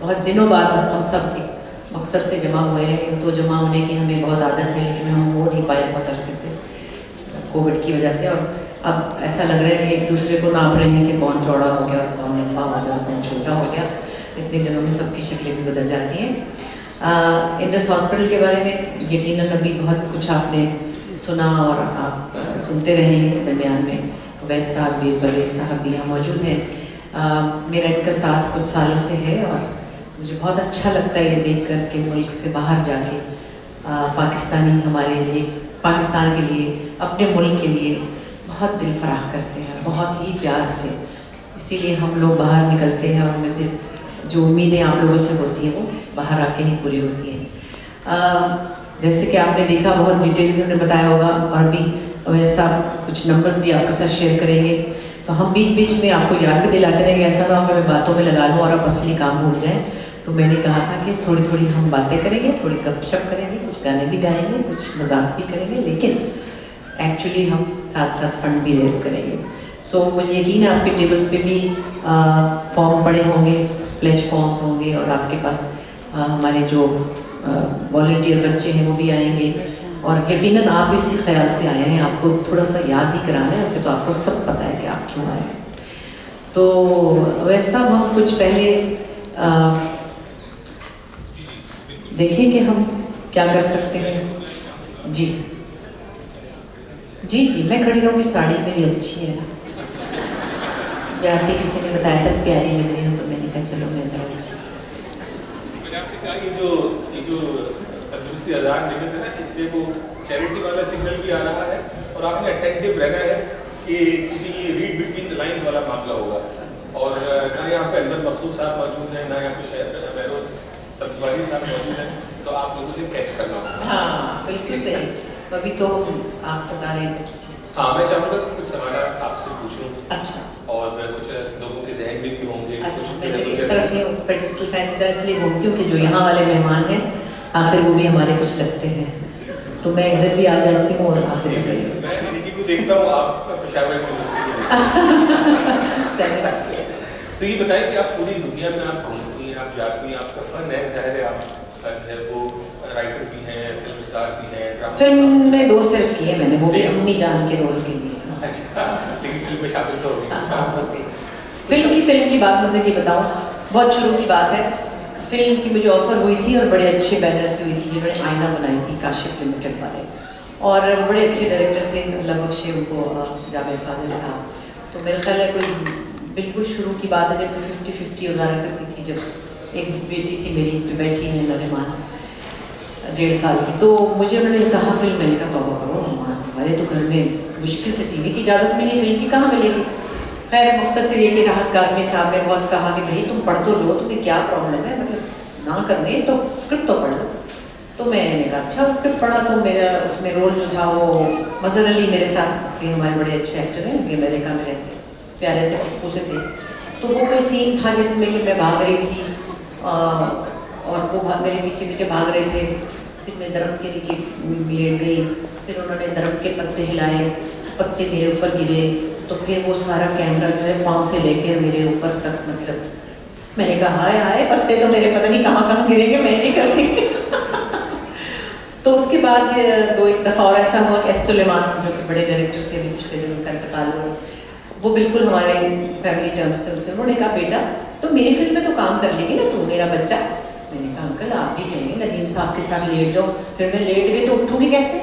बहुत दिनों बाद हम सब एक मकसद से जमा हुए हैं। तो जमा होने की हमें बहुत आदत है, लेकिन हम हो नहीं पाए बहुत अरसे से कोविड की वजह से। और अब ऐसा लग रहा है कि एक दूसरे को नाप रहे हैं कि कौन चौड़ा हो गया, कौन लंबा हो गया, कौन छोटा हो गया। इतने दिनों में सबकी शक्लें भी बदल जाती हैं। इंडस हॉस्पिटल के बारे में यकीनन अभी बहुत कुछ आपने सुना और आप सुनते रहेंगे। दरमियान में वैस साहब भी, परवेज साहब भी यहाँ मौजूद हैं। मेरा इनका साथ कुछ सालों से है और मुझे बहुत अच्छा लगता है ये देख कर के मुल्क से बाहर जाके पाकिस्तानी हमारे लिए, पाकिस्तान के लिए, अपने मुल्क के लिए बहुत दिल फराह करते हैं, बहुत ही प्यार से। इसीलिए हम लोग बाहर निकलते हैं और हमें फिर जो उम्मीदें आप लोगों से होती हैं वो बाहर आके ही पूरी होती हैं। जैसे कि आपने देखा, बहुत डिटेल से उन्होंने बताया होगा, और भी वैसा कुछ नंबर्स भी आपके साथ शेयर करेंगे। तो हम बीच बीच में आपको याद भी दिलाते रहेंगे, ऐसा ना हो कि मैं बातों में लगा लूँ और आप असली काम भूल जाएं। तो मैंने कहा था कि थोड़ी थोड़ी हम बातें करेंगे, थोड़ी गपशप करेंगे, कुछ गाने भी गाएंगे, कुछ मजाक भी करेंगे, लेकिन एक्चुअली हम साथ साथ फंड भी रेज करेंगे। सो मुझे यकीन है आपके टेबल्स पे भी फॉर्म पड़े होंगे, प्लेज फॉर्म्स होंगे और आपके पास हमारे जो वॉलंटियर बच्चे हैं वो भी आएंगे और यकीनन आप इसी ख्याल से आए हैं, आपको थोड़ा सा याद ही कराना है, वैसे तो आपको सब पता है कि आप क्यों आए हैं। तो वैसा हम कुछ पहले देखिए कि हम क्या कर सकते हैं। जी जी जी, मैं खड़ी रहूँगी, साड़ी मेरी अच्छी है ना। जाते किसी ने बताया था प्यारी लग रही हो, तो मैंने कहा चलो मैं ज़रा अच्छी। मैंने आपसे कहा ये जो तंदुरुस्ती आज़ाद नियमित है ना, इससे वो चैरिटी वाला सिग्नल भी आ रहा है और आपने अटेंटिव रहना है कि किसी रीड बिटवीन द लाइंस वाला मामला होगा। और ना यहाँ पे अंदर मकसूद साहब मौजूद हैं, ना यहाँ पे शहर महरोज सब्जवारी साहब मौजूद हैं, तो आप लोगों ने कैच करना होगा। हाँ बिल्कुल सही, अभी तो आप बता रहे हैं। हाँ, मैं चाहूँगा कि कुछ सवाल आपसे पूछूं। अच्छा। और कुछ लोगों के जहन में भी होंगे। अच्छा, मैं इस तरफ ही पेडिस्टल फैन की तरह इसलिए घूमती हूँ कि जो यहाँ वाले मेहमान हैं आखिर वो भी हमारे कुछ लगते हैं, तो मैं इधर भी आ जाती हूँ और आप इधर रही हूँ। मैं निकी को देखता हूँ, आप पेशावर यूनिवर्सिटी को देखते हैं। तो ये बताएं कि आप पूरी दुनिया में आप घूमती हैं, आप जाती हैं, आपका फन है, ज़ाहिर है आप जो है वो राइटर भी हैं, फिल्म स्टार भी हैं। फिल्म में 2 सिर्फ किए मैंने, वो भी अम्मी जान के रोल के लिए। अच्छा, लेकिन फिल्म में शामिल तो हो गई। फिल्म की बात मुझे की बताऊँ, बहुत शुरू की बात है। फिल्म की मुझे ऑफर हुई थी और बड़े अच्छे बैनर से हुई थी, जिन्होंने आईना बनाई थी, काशिफ लिमिटेड वाले, और बड़े अच्छे डायरेक्टर थे, अल्लाह बख्शे उनको, जावेद फाजिल साहब। तो मेरे ख्याल है कोई बिल्कुल शुरू की बात है, जब मैं 50-50 उगारा करती थी, जब एक बेटी थी मेरी जो बैठी है नरिमान 1.5 साल की, तो मुझे उन्होंने कहा फिल्म, मैंने कहा तौबा करो हमारे तो घर में मुश्किल से टीवी की इजाज़त मिली, फिल्म की कहाँ मिलेगी। खैर मुख्तसर ये कि राहत काज़मी साहब ने बहुत कहा कि भाई तुम पढ़ तो लो, तुम्हें क्या प्रॉब्लम है, मतलब ना करने तो स्क्रिप्ट तो पढ़ लो। तो मैंने कहा अच्छा स्क्रिप्ट पढ़ा, तो मेरा उसमें रोल जो था वो मज़हर अली मेरे साथ थे, हमारे बड़े अच्छे एक्टर हैं, ये अमेरिका में रहते, प्यारे से पप्पू से थे। तो वो कोई सीन था जिसमें कि मैं भाग रही थी और वो मेरे पीछे पीछे भाग रहे थे, फिर मैं दरख्त के नीचे लेट गई, फिर उन्होंने दरख्त के पत्ते हिलाए, पत्ते मेरे ऊपर गिरे, तो फिर वो सारा कैमरा जो है पाँव से लेकर मेरे ऊपर तक, मतलब मैंने कहा हाय हाय पत्ते तो मेरे पता नहीं कहाँ गिरेंगे, मैं नहीं करती। तो उसके बाद 2-1 दफ़ा और ऐसा हुआ कि एस सुलेमान जो कि बड़े डायरेक्टर थे, अभी पिछले दिन उनका इंतकाल हुआ, वो बिल्कुल हमारे फैमिली टर्म्स थे उससे, उन्होंने कहा बेटा तो मेरी फिल्म में तो काम कर लेगी ना तू, मेरा बच्चा। मैंने कहा अंकल आप भी कहेंगे नदीम साहब के साथ लेट जाओ, फिर मैं लेट गई तो उठूँगी कैसे,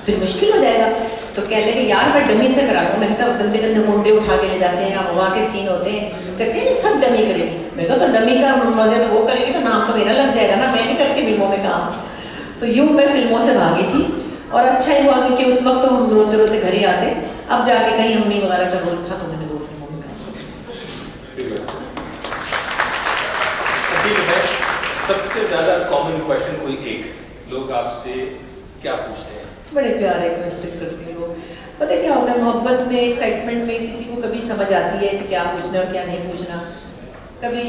फिर मुश्किल हो जाएगा। तो कह लगे यार मैं डमी से करा दूँ। मैंने कहा गंदे गंदे मुंडे उठा के ले जाते हैं, हवा के सीन होते हैं, कहते हैं सब डमी करेगी। मैं कहा तो डमी का मजे तो वो करेगी तो नाम तो मेरा लग जाएगा ना, मैं नहीं करती फिल्मों में काम। तो यूँ मैं फिल्मों से भागी थी और अच्छा ही हुआ क्योंकि उस वक्त तो हम रोते रोते घर ही आते, अब जाके कहीं अम्मी वगैरह का रोल था तो मैंने 2 फिल्मों में काम किया। सबसे ज़्यादा कॉमन क्वेश्चन कोई एक लोग आपसे क्या पूछते हैं? बड़े प्यारे क्वेश्चन करते हैं लोग। पता है क्या होता है, मोहब्बत में एक्साइटमेंट में किसी को कभी समझ आती है कि क्या पूछना और क्या नहीं पूछना। कभी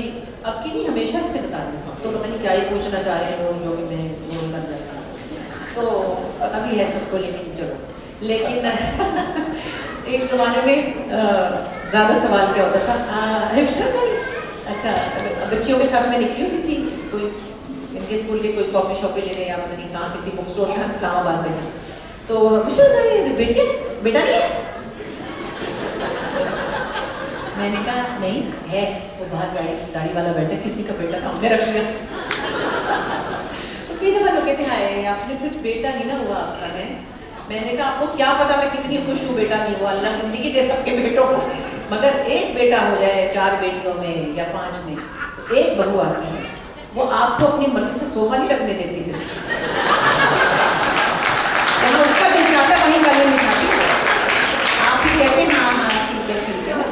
अब की नहीं, हमेशा इससे बता रही हूँ, तो पता नहीं क्या ही पूछना चाह रहे हैं लोग, जो कि मैं वो कर जाता तो पता भी है सबको, लेकिन चलो। लेकिन एक ज़माने में ज़्यादा सवाल क्या होता था, हिमशा सर अच्छा बच्चियों के साथ मैं निकली होती थी, कोई इनके स्कूल के कोई कॉफ़ी शॉप पे लेने या पता नहीं कहाँ किसी बुक स्टोर में, इस्लामाबाद में थी, तो बेटा नहीं है? मैंने कहा नहीं है, वो बाहर गाड़ी वाला बैठा, किसी का बेटा काम में रख लिया। तो कई दफ़ा लोग कहते हैं हाय आपने फिर बेटा नहीं ना हुआ आपका है। मैंने कहा आपको क्या पता मैं कितनी खुश हूँ बेटा नहीं हुआ, अल्लाह ज़िंदगी दे सबके बेटों को, मगर एक बेटा हो जाए 4 बेटियों में या 5 में, तो एक बहू आती है, वो आपको अपनी मर्जी से सोफा नहीं रखने देती, फिर जहाँ उसका दिल चाहता है वहीं गले में खाती है, आप ही कहते हैं हाँ हाँ ठीक है ना।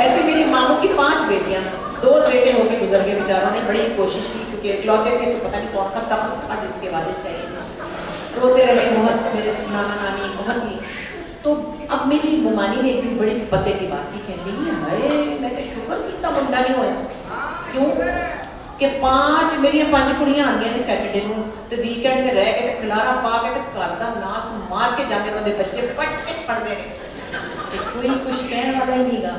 ऐसे मेरी मामू की 5 बेटियाँ, 2 बेटे होके गुजर गए बेचारों ने, बड़ी कोशिश की क्योंकि इकलौते थे तो पता नहीं कौन सा तख्त था जिसके वारिस चाहिए था, रोते रहे बहुत मेरे नाना नानी बहुत ही। तो अब मेरी मुमानी ने एक दिन बड़ी पते की बात की, कह रही हाय मैं तो शुक्र कि इतना मुंडा नहीं होया, क्यों कि 5 मेरिया 5 कुड़ियां आंदियां ने सैटरडे नूं ते वीकेंड ते रह के ते खलारा पा के ते घर दा नास मार के जांदे उन्हां दे बच्चे फट के छड़ दे रहे, कोई कुछ कहने वाला ही नहींगा।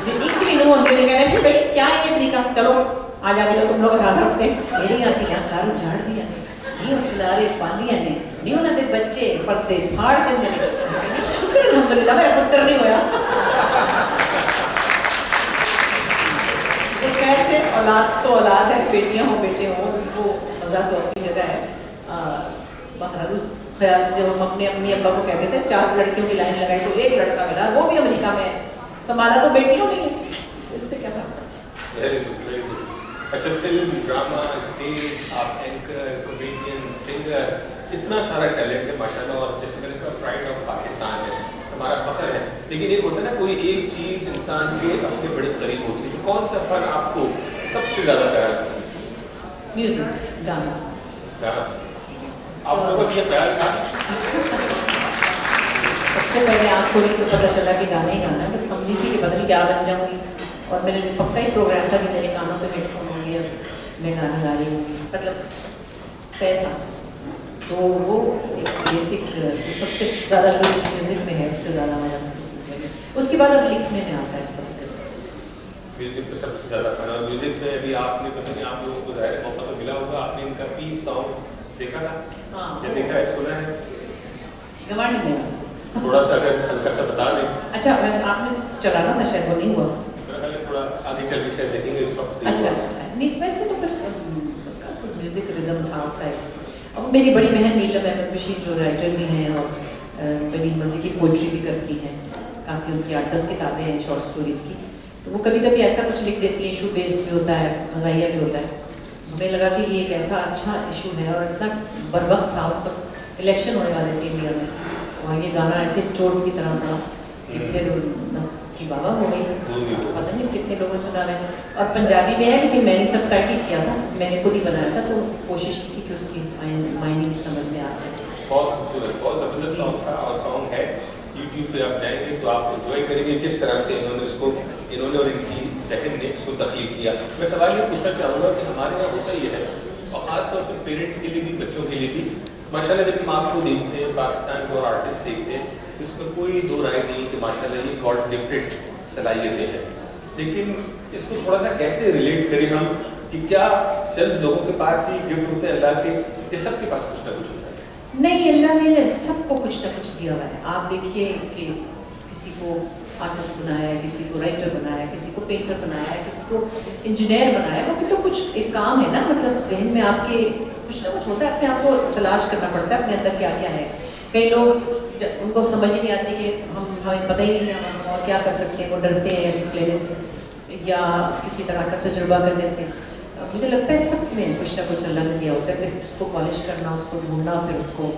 इतनी नो होती है कहने से भाई क्या है ये तरीका, चलो आ जाती हो तुम लोग हर हफ्ते मेरी आती क्या कार झाड़ दिया नहीं खिलारे पालिया ने नहीं उन्होंने बच्चे पढ़ते फाड़ देंगे नहीं शुक्र अल्हम्दुलिल्लाह मेरा पुत्र नहीं होया। तो कैसे औलाद तो औलाद है, बेटियां हो बेटे हो, उनको मजा तो अपनी जगह है। बहरहाल उस ख्याल से जब हम अपने अम्मी अब्बा को कहते थे 4 लड़कियों की लाइन लगाई तो 1 लड़का मिला, वो भी अमेरिका में है, संभाला तो बेटियों ने है, इससे क्या फर्क पड़ता। Very good very good. अच्छा, फिल्म, ड्रामा, स्टेज, आप एंकर, कॉमेडियन, सिंगर, इतना सारा टैलेंट है माशाल्लाह। और जैसे मैंने कहा प्राइड ऑफ पाकिस्तान है, हमारा फख्र है। लेकिन एक होता है ना कोई एक चीज़ इंसान के अपने बड़े करीब होती है, तो कौन सा फन आपको सबसे ज़्यादा प्यारा लगता है? म्यूजिक, गाना। गाना। आप लोगों को ये प्यार था? सबसे पहले आँख खोली तो पता चला कि गाना ही गाना है, बस समझी थी कि पता नहीं क्या बन जाऊंगी, और मेरे पक्का ही प्रोग्राम था कि मेरे कानों पे हेडफोन होंगे और मैं गाना गा रही हूँ, मतलब तय था। तो वो एक बेसिक जो सबसे ज़्यादा म्यूजिक में है, उससे ज़्यादा मजा किसी चीज़ में, उसके बाद अब लिखने में आता है। म्यूजिक में सबसे ज़्यादा फन, और म्यूजिक में अभी आपने पता नहीं आप लोगों को ज़ाहिर मौका तो मिला होगा, आपने इनका पीस सॉन्ग देखा था? हाँ, या देखा है, सुना है? गवांड में थोड़ा सा अगर हल्का सा बता दें। अच्छा, आपने चलाना था शायद, वो नहीं हुआ। थोड़ा आगे चल के शायद देखेंगे इस वक्त। अच्छा, नहीं वैसे तो फिर उसका कुछ म्यूजिक रिदम था उसका। अब मेरी बड़ी बहन नीलम अहमद बशीर जो राइटर भी हैं और बड़ी मज़े की पोइट्री भी करती हैं, काफ़ी उनकी 8-10 किताबें हैं शॉर्ट स्टोरीज़ की, तो वो कभी कभी ऐसा कुछ लिख देती हैं, इशू बेस्ड भी होता है, मज़ाहिया भी होता है। हमें लगा कि ये एक ऐसा अच्छा इशू है और इतना बरवक्त था, उस वक्त इलेक्शन होने वाले थे इंडिया में, और ये गाना ऐसे चोट की तरह पड़ा कि फिर बस की बाबा हो गई, पता नहीं कितने लोगों ने सुना है। और पंजाबी में है, लेकिन मैंने सब टाइटल किया था, मैंने खुद ही बनाया था, तो कोशिश की थी कि उसकी मायने भी समझ में आ जाए। बहुत खूबसूरत, बहुत ज़बरदस्त सॉन्ग था, और सॉन्ग है यूट्यूब पे आप जाएंगे तो आप एंजॉय करेंगे किस तरह से इन्होंने और इनकी बहन ने इसको तख्लीक किया। मैं सवाल ये पूछना चाहूँगा कि हमारे यहाँ होता ये है, और ख़ासतौर पर पेरेंट्स के लिए भी, बच्चों के लिए भी, माशाल्लाह जब हम आपको देखते हैं, पाकिस्तान के और आर्टिस्ट देखते हैं, इसमें कोई दो राय नहीं कि माशाल्लाह ये गॉड गिफ्टेड सलाहियतें हैं, लेकिन इसको थोड़ा सा कैसे रिलेट करें हम कि क्या चंद लोगों के पास ही गिफ्ट होते हैं अल्लाह के, ये सबके पास कुछ ना कुछ होता है? नहीं, अल्लाह ने सबको कुछ ना कुछ दिया हुआ है। आप देखिए कि किसी को आर्टिस्ट बनाया है, किसी को राइटर बनाया है, किसी को पेंटर बनाया है, किसी को इंजीनियर बनाया है, वो भी तो कुछ एक काम है ना, मतलब जहन में आपके कुछ ना कुछ होता है, अपने आप को तलाश करना पड़ता है अपने अंदर क्या क्या है। कई लोग उनको समझ ही नहीं आती कि हमें पता ही नहीं है हम और क्या कर सकते हैं, वो डरते हैं रिस्क लेने से या किसी तरह का तजुर्बा करने से। मुझे लगता है सब में कुछ ना कुछ अल्लाह ने दिया होता है, फिर उसको पॉलिश करना, उसको ढूंढना, फिर उसको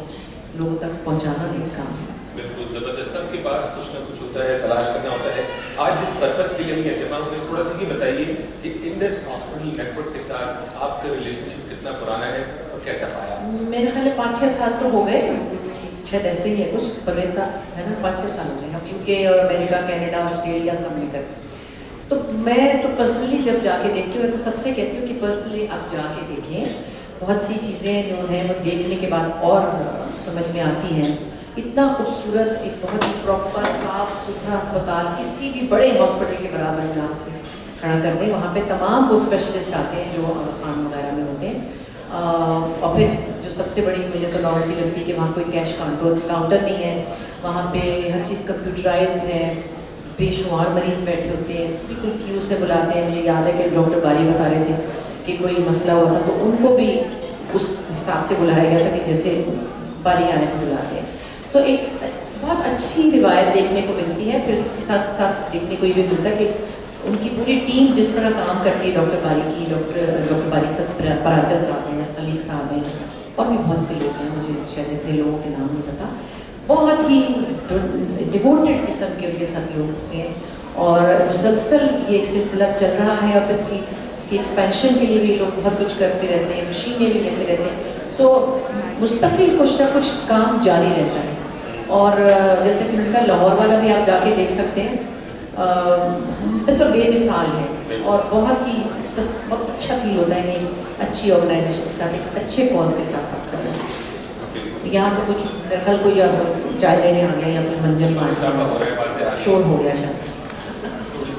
लोगों तक पहुंचाना एक काम है। बिल्कुल ज़बरदस्त, सबके पास कुछ ना कुछ होता है, तलाश करना होता है। आज जिस पर्पस के लिए हम जमा हुए, थोड़ा सा ही बताइए कि इंडस हॉस्पिटल नेटवर्क के साथ आपका रिलेशनशिप कितना पुराना है और कैसा पाया? मेरे ख्याल 5-6 साल तो हो गए, शायद ऐसे ही है कुछ, परवेसा है ना, 5-6 साल हो गए हम यूके और अमेरिका, कनाडा, ऑस्ट्रेलिया सब मिलकर। तो मैं तो पर्सनली जब जाके देखती हूँ, मैं तो सबसे कहती हूँ कि पर्सनली आप जाके देखें, बहुत सी चीज़ें जो हैं वो देखने के बाद और समझ में आती हैं। इतना खूबसूरत, एक बहुत ही प्रॉपर साफ सुथरा अस्पताल, किसी भी बड़े हॉस्पिटल के बराबर में आप उसे खड़ा कर दें। वहाँ पे तमाम वो स्पेशलिस्ट आते हैं जो खान वगैरह में होते हैं। और फिर जो सबसे बड़ी मुझे तो नॉवेल्टी लगती है कि वहाँ कोई कैश काउंटर नहीं है, वहाँ पे हर चीज़ कंप्यूटराइज्ड है, बेशुमार मरीज बैठे होते हैं, बिल्कुल क्यू से बुलाते हैं। मुझे याद है कि डॉक्टर बारी बता रहे थे कि कोई मसला हुआ था तो उनको भी उस हिसाब से बुलाया गया था कि जैसे बारी आने को बुलाते हैं। सो एक बहुत अच्छी रिवायत देखने को मिलती है। फिर इसके साथ साथ देखने को ये भी मिलता है कि उनकी पूरी टीम जिस तरह काम करती है, डॉक्टर बारी की, डॉक्टर बारी के साथ पराजा साहब हैं, अलीक साहब हैं, और भी बहुत से लोग हैं, मुझे शायद इतने लोगों के नाम नहीं पता। बहुत ही डिवोटेड किस्म के उनके साथ लोग हैं और मुसलसल ये एक सिलसिला चल रहा है। और इसकी एक्सपेंशन के लिए भी लोग बहुत कुछ करते रहते हैं, मशीनें भी लेते रहते हैं। सो मुस्तकिल कुछ ना कुछ काम जारी रहता है। और जैसे कि उनका लाहौर वाला भी आप जाके देख सकते हैं, मतलब बेमिसाल है और बहुत अच्छा फील होता है कि अच्छी ऑर्गेनाइजेशन के साथ, एक अच्छे कॉज के साथ आप कर रहे हैं। यहाँ तो कुछ दरअसल कोई चाय देने आ गया या कोई मंजर मार शोर हो गया शायद।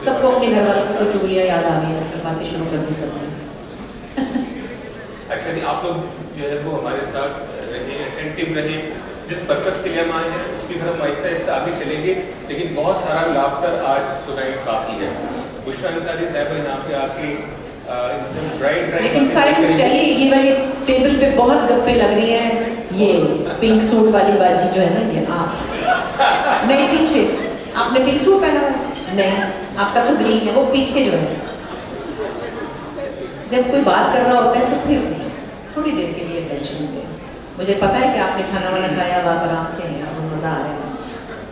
सबको अपने घर वालों की कुछ चुगलियाँ याद आ गई, फिर बातें शुरू कर दी सबने। अच्छा जी, आप लोग जो है वो हमारे साथ रहे, अटेंटिव रहे, जिस पर्पस के लिए हम आए हैं उसकी तरफ आहिस्ता आहिस्ता आगे चलेंगे, लेकिन बहुत सारा लाफ्टर आज टुनाइट बाकी है। बुशरा अंसारी साहब यहाँ पे आके लेकिन साइलेंस चाहिए, ये वाली टेबल पे बहुत गप्पे लग रही हैं। ये पिंक सूट वाली बाजी जो है ना, ये आप नहीं, पीछे आपने पिंक सूट पहना है नहीं, आपका तो ग्रीन है, वो पीछे जो है। जब कोई बात कर रहा होता है तो फिर थोड़ी देर के लिए टेंशन पे। मुझे पता है कि आपने खाना वाना खाया, आप आराम से हैं, आपको मज़ा आ रहा है।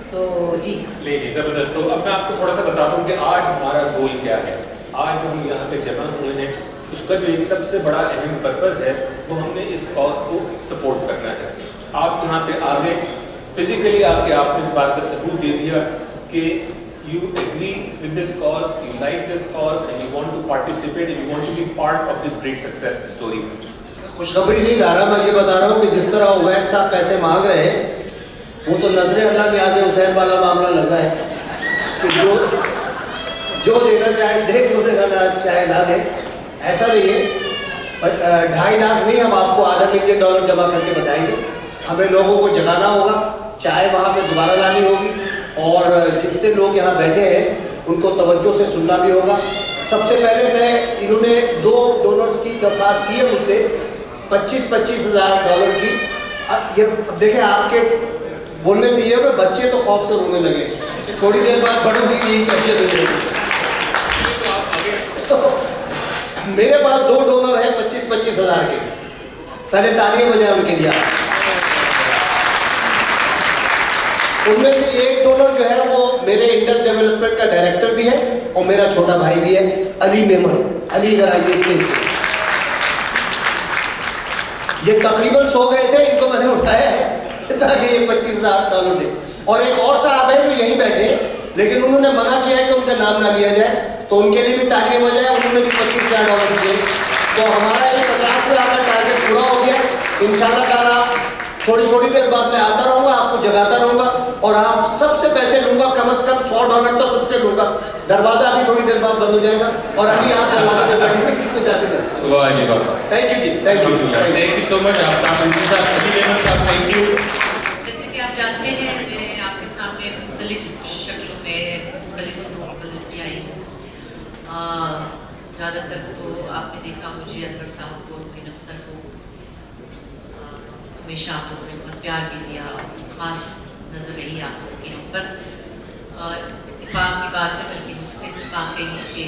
सो जी ले जी, ज़बरदस्त। तो अब मैं आपको थोड़ा सा बताता हूँ कि आज हमारा गोल क्या है। आज जो हम यहाँ पे जमा हुए हैं उसका जो एक सबसे बड़ा अहम पर्पस है वो हमने इस कॉज को सपोर्ट करना है। आप यहाँ पे आ गए, फिजिकली आके आपने इस बात का सबूत दे दिया कि you agree with this cause, you like this cause and you want to participate and you want to be part of this great success story. खुशखबरी नहीं ला रहा, मैं ये बता रहा हूँ कि जिस तरह उवैस साहब पैसे मांग रहे हैं, वो तो नजरे अल्लाह न्याज़ हुसैन वाला मामला लगा है कि जो देना चाहे दे, जो देना चाहे ना दे। ऐसा नहीं है, बट 2.5 लाख नहीं, हम आपको $0.5 मिलियन जमा करके बताएंगे। हमें लोगों को जगाना होगा, चाय वहाँ पे दोबारा लानी होगी, और जितने लोग यहाँ बैठे हैं उनको तवज्जो से सुनना भी होगा। सबसे पहले इन्होंने 2 डोनर्स की दरख्वास्त की है मुझसे, $25,000 की। ये देखें, आपके बोलने से ये होगा, बच्चे तो खौफ से रोने लगे, थोड़ी देर बाद बड़ों की यही कैफियत हो जाएगी। तो मेरे पास 2 डोनर हैं 25,000 के, पहले तालियां बजाएं उनके लिए। उनमें से एक डोनर जो है वो मेरे इंडस डेवलपमेंट का डायरेक्टर भी है और मेरा छोटा भाई भी है, अली मेमन। अली इधर आइए स्टेज पे। ये तकरीबन सो गए थे, इनको मैंने उठाया है ताकि ये $25,000 दे। और एक और साहब है जो यहीं बैठे हैं, लेकिन उन्होंने मना किया है कि उनका नाम ना लिया जाए, तो उनके लिए भी तालियां बजाएं, उन्होंने भी $25,000 दिए। तो हमारा ये $50,000 का टारगेट पूरा हो गया। इंशाल्लाह ताला थोड़ी देर बाद मैं आता रहूँगा, आपको जगाता रहूँगा, और आप सबसे पैसे लूँगा, कम से कम $100 तो सबसे लूँगा। दरवाज़ा अभी थोड़ी देर बाद बंद हो जाएगा, और अभी आप दरवाजे पे बैठेंगे, किस पे जाते हैं। वाह जी वाह, थैंक यू जी, thank you so much. Thank you. जैसे कि आप जानते हैं, मैं आपके सामने मुख्तलिफ शक्लों में मुख्तलिफ रूप बदल के आई हूँ। ज़्यादातर तो आपने देखा मुझे अनवर साहब को, उनके दफ्तर को हमेशा आप लोगों ने बहुत प्यार भी दिया, ख़ास नज़र रही आप लोगों के हम पर। इत्तेफाक की बात है, बल्कि उसके इत्तेफाक है कि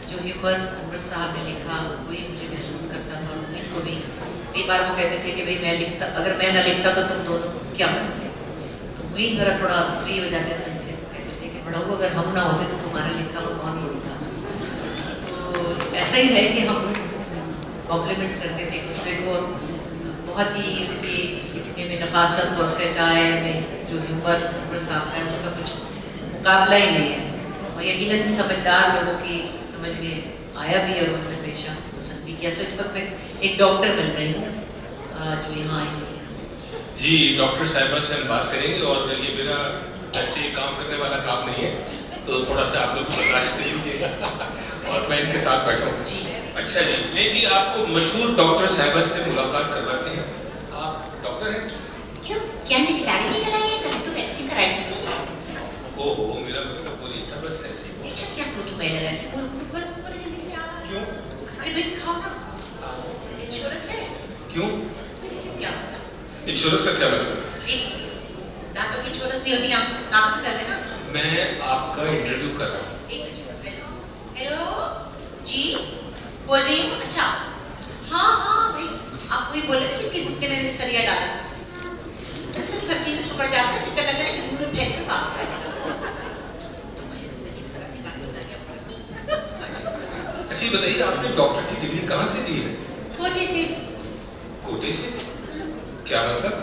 जो ह्यूमर अनवर साहब ने लिखा वही मुझे भी सूट करता था, और इनको भी कई बार वो कहते थे कि भाई मैं लिखता, अगर मैं ना लिखता तो तुम दोनों क्या करते, तो वही ज़रा थोड़ा फ्री हो जाते थे उनसे। कहते थे कि बड़ाऊ अगर हम ना होते तो तुम्हारा लिखा वो कौन लिखा। तो ऐसा ही है कि हम कॉम्प्लीमेंट करते थे एक दूसरे को। बहुत ही उनके लिखने में नफासत और सेटायर में जो ह्यूमर अनवर साहब का है उसका कुछ मुकाबला ही नहीं है, और यकीनन समझदार लोगों की समझ में आया भी और उन्होंने हमेशा पसंद भी किया। सो इस वक्त मैं एक डॉक्टर बन रही हूँ जो यहाँ आई हुई है। जी, डॉक्टर साहिबा से हम बात करेंगे, और ये मेरा ऐसे काम करने वाला काम नहीं है, तो थोड़ा सा आप लोग बर्दाश्त कर लीजिएगा और मैं इनके साथ बैठा हूँ। जी अच्छा जी, नहीं जी, आपको मशहूर डॉक्टर साहिबा से मुलाकात करवाते हैं। आप डॉक्टर हैं? क्यों, क्या मेरी दाढ़ी निकल आई है? कल तो वैक्सीन कराई थी मैंने। ओहो, मेरा मतलब वो नहीं था, बस ऐसे ही। अच्छा, क्या तो तुम्हें लगा कि बोल जल्दी से आओ। क्यों? अरे भाई दिखाओ ना, इंश्योरेंस है? क्यों? क्या मतलब? इंश्योरेंस का क्या मतलब? दांतों की इंश्योरेंस नहीं होती, हम दांतों की करते ना। मैं आपका इंटरव्यू कर रहा हूँ। हेलो जी, बोल रही हूँ। अच्छा, हाँ भाई, आप वही बोले ना कि घुटने में मैंने सरिया डाला था। दरअसल सर्दी में सुबह जाता है, फिक्र न करें कि मुंह में फेंक कर वापस आ जाएगा। तो मैं इस तरह से बात कर रही। अच्छा ये बताइए, आपने डॉक्टर की डिग्री कहाँ से ली है? कोटे से। कोटे से? क्या मतलब?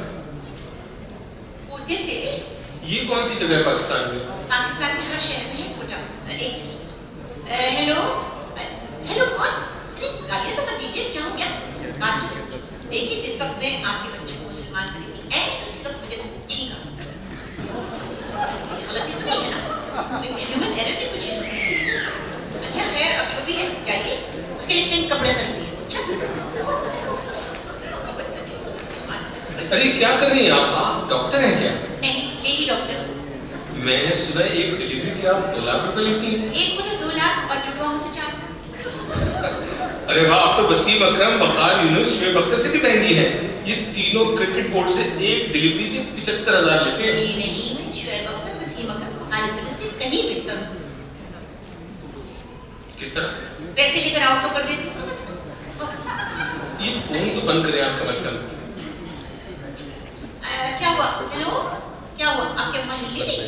कोटे से? ये कौन सी जगह है पाकिस्तान में? पाकिस्तान के हर शहर में है कोटा। हेलो कौन? अरे गालियाँ तो मत दीजिए, क्या हो गया? बात सुनिए, देखिए जिस वक्त मैं आपके बच्चे को मुसलमान करी थी, उस वक्त मुझे छींका। गलती तो नहीं है ना? ह्यूमन एरर की कुछ चीज़ होती है। अरे क्या कर रही हैं आप डॉक्टर हैं क्या? नहीं, लेडी डॉक्टर। मैंने सुना एक डिलीवरी की आप 2 लाख रुपए लेती हैं। एक को तो 2 लाख और जुड़वा हो तो 4 लाख। अरे वाह, आप तो वसीम अकरम, वकार यूनुस, शोएब अख्तर से भी महंगी हैं। ये तीनों क्रिकेट बोर्ड से एक डिलीवरी के 75,000 लेते हैं। जी नहीं, मैं शोएब अख्तर, वसीम अकरम, वकार यूनुस से कहीं बेहतर हूँ। किस तरह? पैसे लेकर आउट तो कर देती हूँ बस। ये फोन तो बंद करें आप कम से कम। क्या हुआ? हेलो, क्या हुआ? आपके अम्मा हिली नहीं?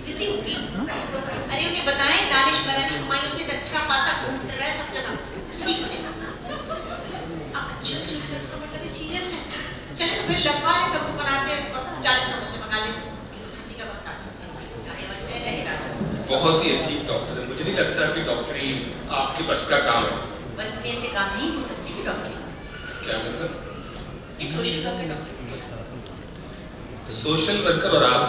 जिद्दी होगी? अरे उन्हें बताएं दानिश मरानी हुमायूं से अच्छा खासा घूम फिर रहा है सब जगह, ठीक हो जाएगा। अच्छा, इसका मतलब ये सीरियस है। चले तो फिर लगवा ले, तब बनाते हैं और 40 समोसे मंगा ले। सब्जी का वक्त आ गया। बहुत ही अजीब डॉक्टर है। मुझे नहीं लगता कि डॉक्टरी आपके बस का काम है। बस में ऐसे काम नहीं हो सकते कि डॉक्टर। क्या मतलब? ये social worker doctor. Social worker और आप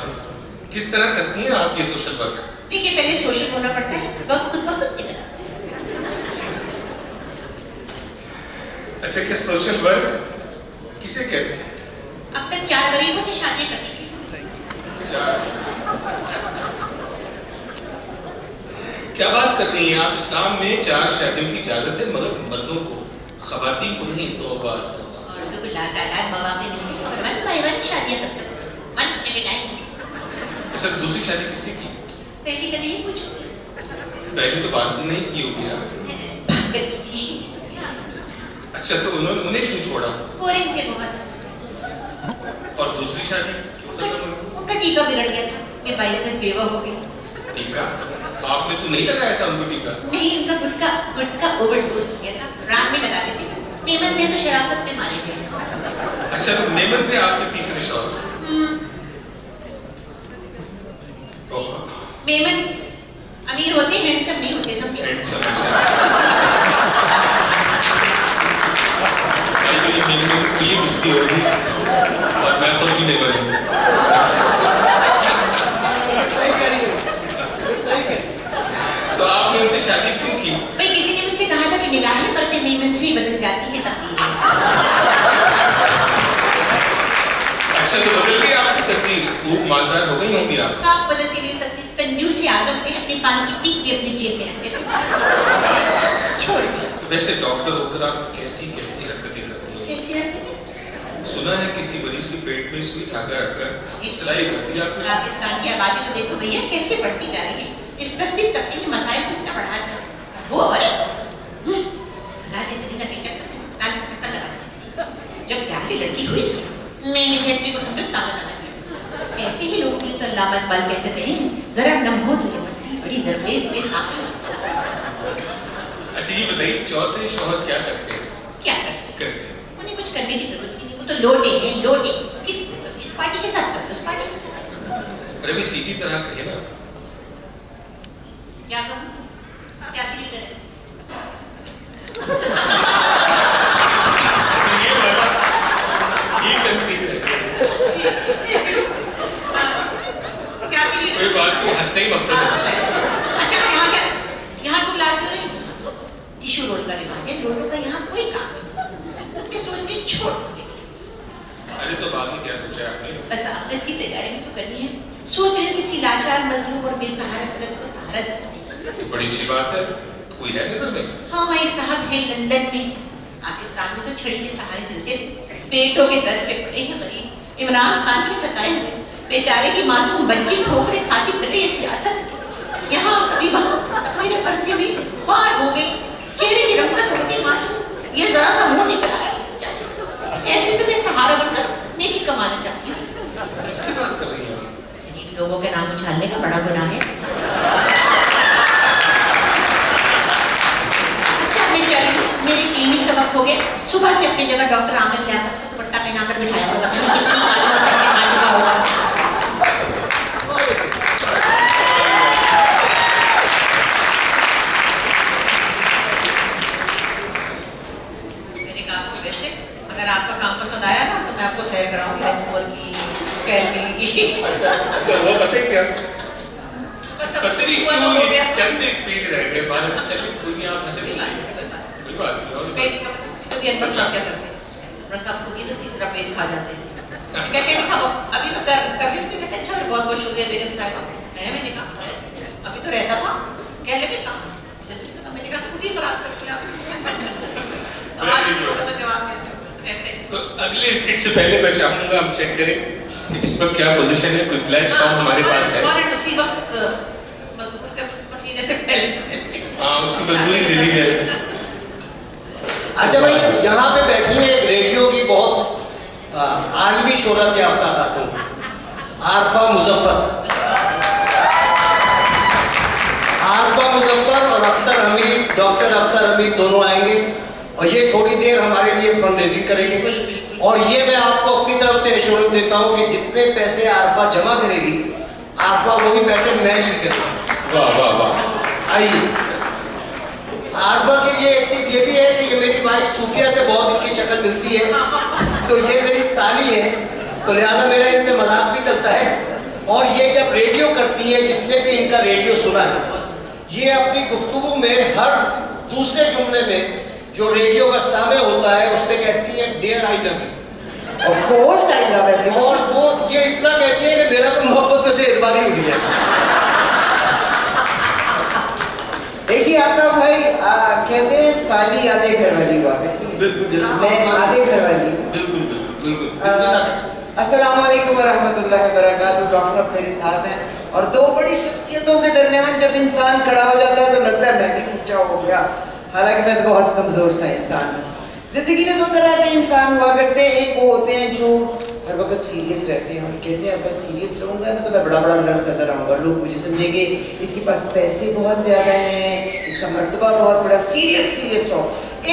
किस तरह करती हैं आप ये सोशल वर्क? देखिए, पहले सोशल होना पड़ता है, वर्क खुद ब खुद निकल आता है। अच्छा, क्या सोशल वर्क किसे कहते हैं? अब तक 4 गरीबों से शादी कर चुकी हूँ। क्या बात कर रही हैं आप? इस्लाम में 4 शादियों की इजाजत है, मगर मर्दों को, खवातीन को नहीं। तो बात और तो लातादार मौके मिलते हैं और 1 by 1 शादियां कर सकते हैं, 1 at a time। अच्छा, दूसरी शादी किससे की? पहली का नहीं पूछो, पहले तो बात नहीं की होगी ना? करती थी। अच्छा, तो उन्हें क्यों छोड़ा? बोरिंग थे बहुत। और दूसरी शादी? उनका टीका बिगड़ गया था, मैं 22 से बेवा हो गई। टीका? आपने तो नहीं लगाया था उनको टीका? नहीं, उनका गुटका ओवरडोज हो गया था, रात में लगा देते थे। मेमन थे तो शराफत में मारे गए। अच्छा, तो मेमन थे आपके तीसरे शौहर? मेमन अमीर होते, हैंडसम नहीं होते, समझे? हैंडसम। ये बिस्ती होगी और मैं खुद भी नहीं बनूंगा। तो आपने उनसे शादी क्यों की? भाई, किसी ने मुझसे कहा था कि निगाहें पड़ते मेमन से ही बदल जाती है तकदीरें। अच्छा, तो बदल गई आपकी तकदीर? खूब मालदार हो गई होंगी आप। आप बदल के लिए तकदीर कंजूस आजम थे, अपनी पान की पीक भी अपनी जेब में रखते थे, छोड़ दिया। वैसे डॉक्टर होकर आप कैसी कैसी हरकतें करती हैं? कैसी हरकतें? सुना है किसी मरीज के पेट में सुई धागा रखकर सिलाई कर दी आपने। पाकिस्तान की आबादी तो देखो भैया कैसे बढ़ती जा रही है। इस सस्ती तकलीफ में मसाइल को इतना बढ़ा दिया। वो और चक्कर लगा देती थी। जब 11वीं लड़की हुई सी, मैंने फैक्ट्री को समझो ताला लगा दिया। ऐसे ही लोगों के लिए तो अल्लाह बल कहते हैं, जरा नम हो तो ये मट्टी बड़ी जरबेज पेश आती है। अच्छा, ये बताइए चौथे शौहर क्या करते हैं? क्या करते हैं? उन्हें कुछ करने की जरूरत नहीं, वो तो लोटे हैं, लोटे। इस पार्टी के साथ करते, उस पार्टी के साथ। अरे भी सीधी तरह कहे ना। क्या कहूँ? सियासी लीडर है। ये कंफ्यूज है। सियासी लीडर। कोई बात नहीं, हंसने ही मकसद है। अच्छा, यहाँ क्या? यहाँ क्यों लाते हो? तो टिश्यू रोल का रिवाज है, लोटो का यहाँ कोई काम नहीं। मैं सोच के छोड़ दूंगी। अरे तो बाकी क्या सोचा है आपने? बस आखिरत की तैयारी भी तो करनी है। सोच रहे किसी लाचार मजलूम और बेसहारा औरत को सहारा देना। बड़ी अच्छी बात है। कोई है नजर में? हाँ, एक साहब है लंदन में। पाकिस्तान में तो छड़ी के सहारे चलते थे, पेटों के दर पे पड़े हैं गरीब। इमरान खान के सताए हुए बेचारे की मासूम बच्ची ठोकरे खाती फिर रही है सियासत। यहाँ कभी वहाँ तकमीरें पढ़ती हुई ख्वार हो गई, चेहरे की रंगत हो गई मासूम, ये जरा सा मुंह निकल आया। ऐसे में मैं सहारा बनकर नेकी कमाना चाहती हूँ। किसकी बात कर रही हैं? लोगों के नाम उछालने का बड़ा गुनाह है। अच्छा, मैं चल रही हूँ, मेरी क्लिनिक का वक्त हो गया। सुबह से अपनी जगह डॉक्टर आमिर लियाकत को दुपट्टा पहनाकर बिठाया होगा। कितनी गालियाँ और पैसे खा चुका होगा। मेरे काम को वैसे अगर आपका काम पसंद आया ना तो मैं आपको सैर कराऊंगी हजूर की, कैलकली की। अच्छा, वो पता है क्या? पता नहीं क्यों ये चंद एक पेज रह गए बारे में। चलिए कोई नहीं, आप हंसे नहीं, कोई बात नहीं। कभी अनवर साहब क्या करते हैं? अनवर साहब खुद ही ना तीसरा पेज खा जाते हैं। कहते हैं अच्छा अभी मैं कर रही हूँ, तो कहते हैं अच्छा बहुत बहुत शुक्रिया बेगम साहिबा। मैंने कहा अभी तो रहता था, कह लगे कहाँ, मैंने कहा खुद ही बरात कर लिया। सवाल तो जवाब कैसे रहते हैं। तो अगले स्किट से पहले मैं चाहूंगा हम चेक करें कि इस वक्त क्या पोजीशन है, कोई प्लेज फॉर्म हमारे पास है। उसी वक्त मजदूर के पसीने से पहले हाँ, उसकी मजदूरी दे दी जाए। अच्छा भाई, यहाँ पे बैठी है एक रेडियो की बहुत आलमी शोहरत याफ्ता खातून आरफा मुजफ्फर। आरफा मुजफ्फर और अख्तर हमीद, डॉक्टर अख्तर हमीद दोनों आएंगे और ये थोड़ी देर हमारे लिए फंड रेजिंग करेंगे। और ये मैं आपको अपनी तरफ से एश्योरेंस देता हूँ कि जितने पैसे आरफा जमा करेगी, आरफा वही पैसे मैच भी करेगी। वाह वाह वाह। आइए, आरफा के लिए एक चीज़ ये भी है कि ये मेरी वाइफ सूफिया से बहुत इनकी शक्ल मिलती है, तो ये मेरी साली है, तो लिहाजा मेरा इनसे मजाक भी चलता है। और ये जब रेडियो करती है, जिसने भी इनका रेडियो सुना है, ये अपनी गुफ्तगू में हर दूसरे जुमले में जो रेडियो का सामे होता है उससे कहती है dear I love you. Of course I love you. और वो ये इतना कहती है कि मेरा तो मोहब्बत में से एतबार ही उठ गया। देखिए आपका भाई कहते हैं साली आधे घर वाली हुआ करती है, मैं आधे घर वाली हूँ। बिल्कुल बिल्कुल बिल्कुल। अस्सलाम वालेकुम वरहमतुल्लाहि वबरकातुहू। डॉक्टर साहब मेरे साथ हैं और दो बड़ी शख्सियतों के दरमियान जब इंसान खड़ा हो जाता है तो लगता है मैं भी ऊंचा हो गया, हालांकि मैं तो बहुत कमज़ोर सा इंसान हूँ। ज़िंदगी में दो तरह के इंसान हुआ करते हैं, एक वो होते हैं जो हर वक्त सीरियस रहते हैं और कहते हैं अगर सीरियस रहूँगा ना तो मैं बड़ा बड़ा नज़र आऊँगा, लोग मुझे समझेंगे इसके पास पैसे बहुत ज़्यादा हैं, इसका मर्तबा बहुत बड़ा, सीरियस रहो।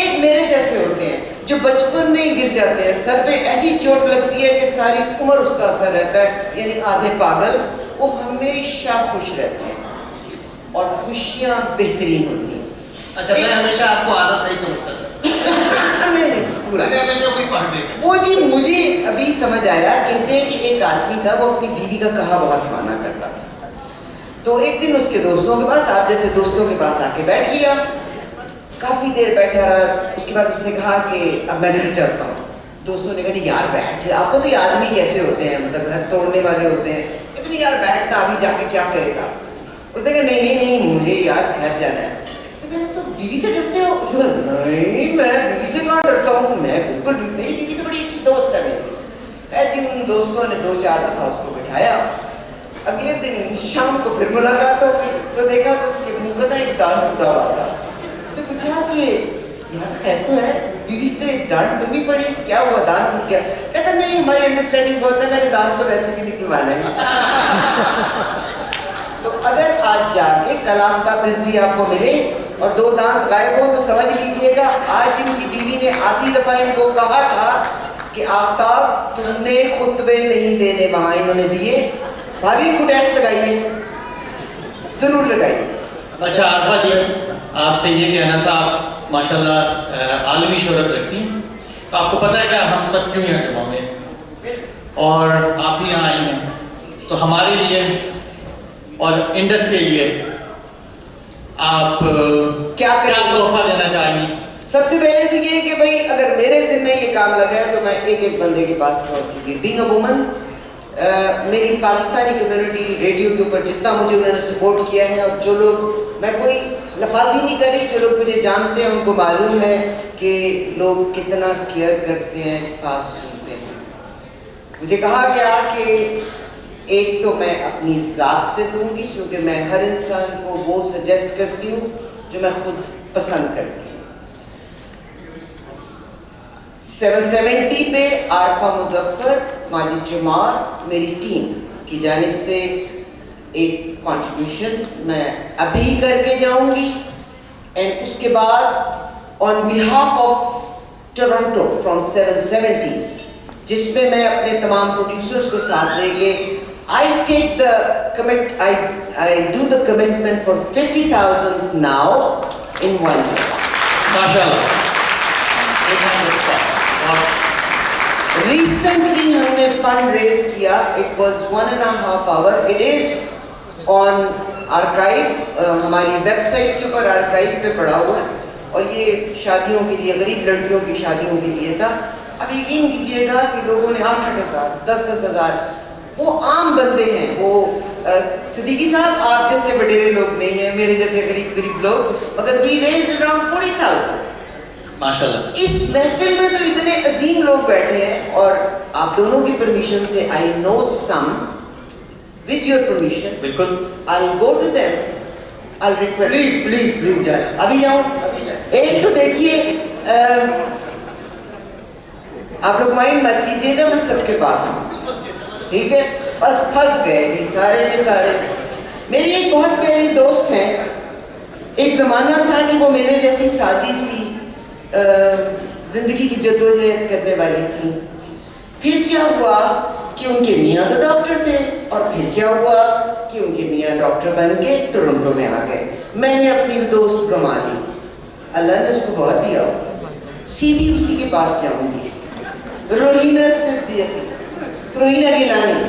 एक मेरे जैसे होते हैं जो बचपन में ही गिर जाते हैं, सर पे ऐसी चोट लगती है कि सारी उम्र उसका असर रहता है, यानी आधे पागल। वो हमेशा खुश रहते हैं और खुशियाँ बेहतरीन होती हैं। अच्छा, मैं हमेशा आपको आधा सही समझता था। मैंने हमेशा वही पढ़ देखा। वो जी मुझे अभी समझ आया, कहते हैं कि एक आदमी था, वो अपनी बीवी का कहा बहुत माना करता था। तो एक दिन उसके दोस्तों के पास, आप जैसे दोस्तों के पास आके बैठ लिया, काफ़ी देर बैठा रहा। उसके बाद उसने कहा कि अब मैं घर चलता हूँ। दोस्तों ने कहा यार बैठ, आपको तो ये आदमी कैसे होते हैं, मतलब घर तोड़ने वाले होते हैं, इतनी यार बैठना, अभी जाके क्या करेगा। उसने कहा नहीं मुझे यार घर जाना है। तो बीवी से डरते हो? उसने कहा नहीं मैं बीवी से कहाँ डरता हूँ, मैं बिल्कुल, मेरी बीवी तो बड़ी अच्छी दोस्त है मेरी। खैर जी, उन दोस्तों ने 2-4 दफ़ा उसको बिठाया। अगले दिन शाम को फिर मुलाकात हो गई तो देखा तो उसके मुँह का ना एक दांत टूटा हुआ था। उसने पूछा कि यार खैर तो है, बीवी से डांट तो नहीं पड़ी, क्या हुआ, दांत टूट गया? कहता नहीं हमारी अंडरस्टैंडिंग बहुत है, मैंने दांत तो वैसे भी निकलवाना है। तो अगर आज जाके कल आफ्ताब रिजवी आपको मिले और 2 दांत गायब हो तो समझ लीजिएगा आज इनकी बीवी ने आधी दफा इनको कहा था कि आफ्ताब तुमने खुतबे नहीं देने, वहां इन्होंने दिए। भाभी को टेस्ट लगाइए, जरूर लगाइए। अच्छा आरफा जी, आपसे ये कहना था, आप माशाल्लाह आलमी शोहरत रखती हैं, तो आपको पता है क्या हम सब क्यों यहाँ जमा हुए और आप भी यहाँ आई हैं, तो हमारे लिए और इंडस के लिए आप क्या तोहफा देना चाहेंगी? सबसे पहले तो ये कि भाई अगर मेरे जिम्मे ये काम लगा है तो मैं एक बंदे के पास पहुंच चुकी। बीइंग अ वुमन, मेरी पाकिस्तानी कम्युनिटी रेडियो के ऊपर जितना मुझे उन्होंने सपोर्ट किया है, और जो लोग, मैं कोई लफाजी नहीं कर रही, जो लोग मुझे जानते हैं उनको मालूम है कि लोग कितना केयर करते हैं, अल्फाज सुनते हैं। मुझे कहा गया कि एक तो मैं अपनी ज़ात से दूंगी, क्योंकि मैं हर इंसान को वो सजेस्ट करती हूँ जो मैं खुद पसंद करती हूँ। 770 पे आरफा मुजफ्फर, माजिद जमाल, मेरी टीम की जानिब से एक कंट्रीब्यूशन मैं अभी करके जाऊंगी। एंड उसके बाद on behalf of Toronto from 770, जिसमें मैं अपने तमाम प्रोड्यूसर्स को साथ लेके I take the commit. I do the commitment for 50,000 now in 1 year. माशाल्लाह। Recently हमने fund raise किया. It was 1.5 hour. It is on archive. हमारी वेबसाइट के ऊपर archive पे पड़ा हुआ है और ये शादियों के लिए, गरीब लड़कियों की शादियों के लिए था। अब यकीन कीजिएगा कि लोगों ने 8-8 हज़ार, 10-10 हज़ार, वो आम बंदे हैं, वो सिद्दीकी साहब आप जैसे वडेरे लोग नहीं हैं, मेरे जैसे गरीब लोग, मगर we raised around 40,000। माशाल्लाह। इस महफिल में तो इतने अजीम लोग बैठे हैं, और आप दोनों की परमिशन से I know some, with your permission, बिल्कुल। I'll go to them, I'll request। Please जाए। अभी जाऊं? एक तो देखिए, आप लोग माइंड मत कीजिएगा, मैं सबके पास हूँ, ठीक है? बस फंस गए ये सारे के सारे। मेरी एक बहुत प्यारी दोस्त है, एक जमाना था कि वो मेरे जैसी सादी सी जिंदगी की जद्दोजहद करने वाली थी। फिर क्या हुआ कि उनके मियाँ तो डॉक्टर थे, और फिर क्या हुआ कि उनके मियाँ डॉक्टर बन के टोरंटो में आ गए। मैंने अपनी दोस्त गंवा ली, अल्लाह ने उसको बहुत दिया होगा। सीधी उसी के पास जाऊंगी, रोहीना सिद्दीकी, रोहीना गिलानी।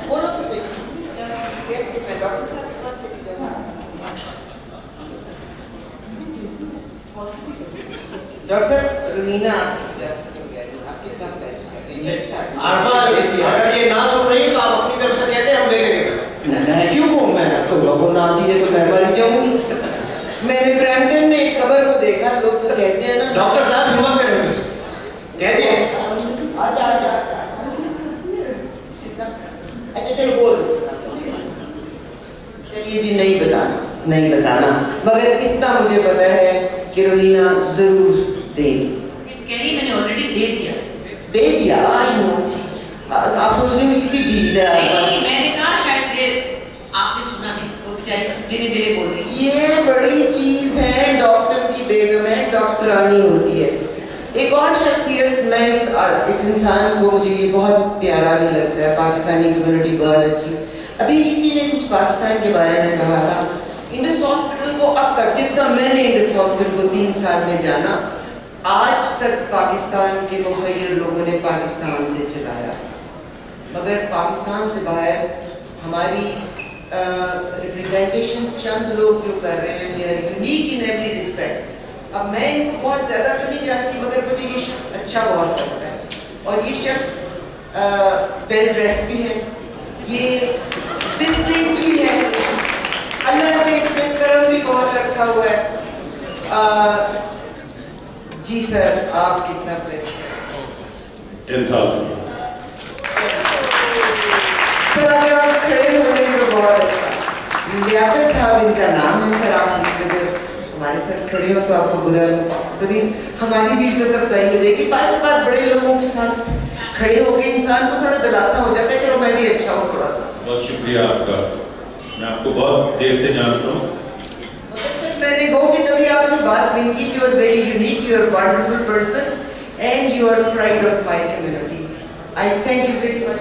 बोलो तो सही, कैसे मैं डॉक्टर साहब के पास चली जाऊँ? डॉक्टर साहब, रोहीना आप कितना प्लेज कर रही हैं? आरफा, अगर ये ना सुन रही तो आप अपनी तरफ से कहते हम ले लेंगे बस। मैं क्यों कहूँ? मैं तो लोगों ना दिए तो मैं मर जाऊंगी। मैंने ब्रैम्पटन में एक कब्र को देखा, लोग तो कहते हैं ना। डॉक्टर साहब हिम्मत करें मुझसे, कहते हैं। आजा। अच्छा चलो बोल। चलिए जी, नहीं बताना, मगर इतना मुझे पता है कि रोहीना जरूर देगी। कह रही मैंने ऑलरेडी दे दिया। दे दिया? I know. आप सोचने में कितनी ढील है आपका। नहीं, मैंने कहा शायद आपने सुना नहीं, वो बेचारी धीरे धीरे बोल रही है। ये बड़ी चीज है, डॉक्टर की बेगम है, डॉक्टरानी होती है। एक और शख्सियत, मैं इस इंसान को, मुझे ये बहुत प्यारा भी लगता है, पाकिस्तानी कम्युनिटी बहुत अच्छी। अभी किसी ने कुछ पाकिस्तान के बारे में कहा था, इंडस हॉस्पिटल को अब तक, जितना मैंने इंडस हॉस्पिटल को 3 साल में जाना, आज तक पाकिस्तान के मुखय्यर लोगों ने पाकिस्तान से चलाया, मगर पाकिस्तान से बाहर हमारी रिप्रेजेंटेशन चंद लोग जो कर रहे हैं, they are unique in every respect. अब मैं इनको बहुत ज़्यादा तो नहीं जानती, मगर मुझे ये शख्स अच्छा बहुत लगता है, और ये शख्स वेल ड्रेस्ड भी है, ये डिस्टिंक्ट भी है, अल्लाह ने इसमें करम भी बहुत रखा हुआ है। जी सर, आप कितना प्लेज? 10,000। सर अगर आप खड़े हो गए तो बहुत अच्छा। लियाकत साहब इनका नाम है सर, आप अगर हमारे साथ खड़े हो तो आपको बुरा तो नहीं, हमारी भी इज्जत अफजाई हो जाएगी। बात बड़े लोगों के साथ खड़े होके इंसान को थोड़ा दिलासा हो जाता है, चलो मैं भी अच्छा हूँ थोड़ा सा। बहुत शुक्रिया आपका, मैं आपको बहुत देर से जानता हूँ। मैंने कहा कि कभी आपसे बात नहीं की। You are very unique, you are wonderful person and you are pride of my community. I thank you very much.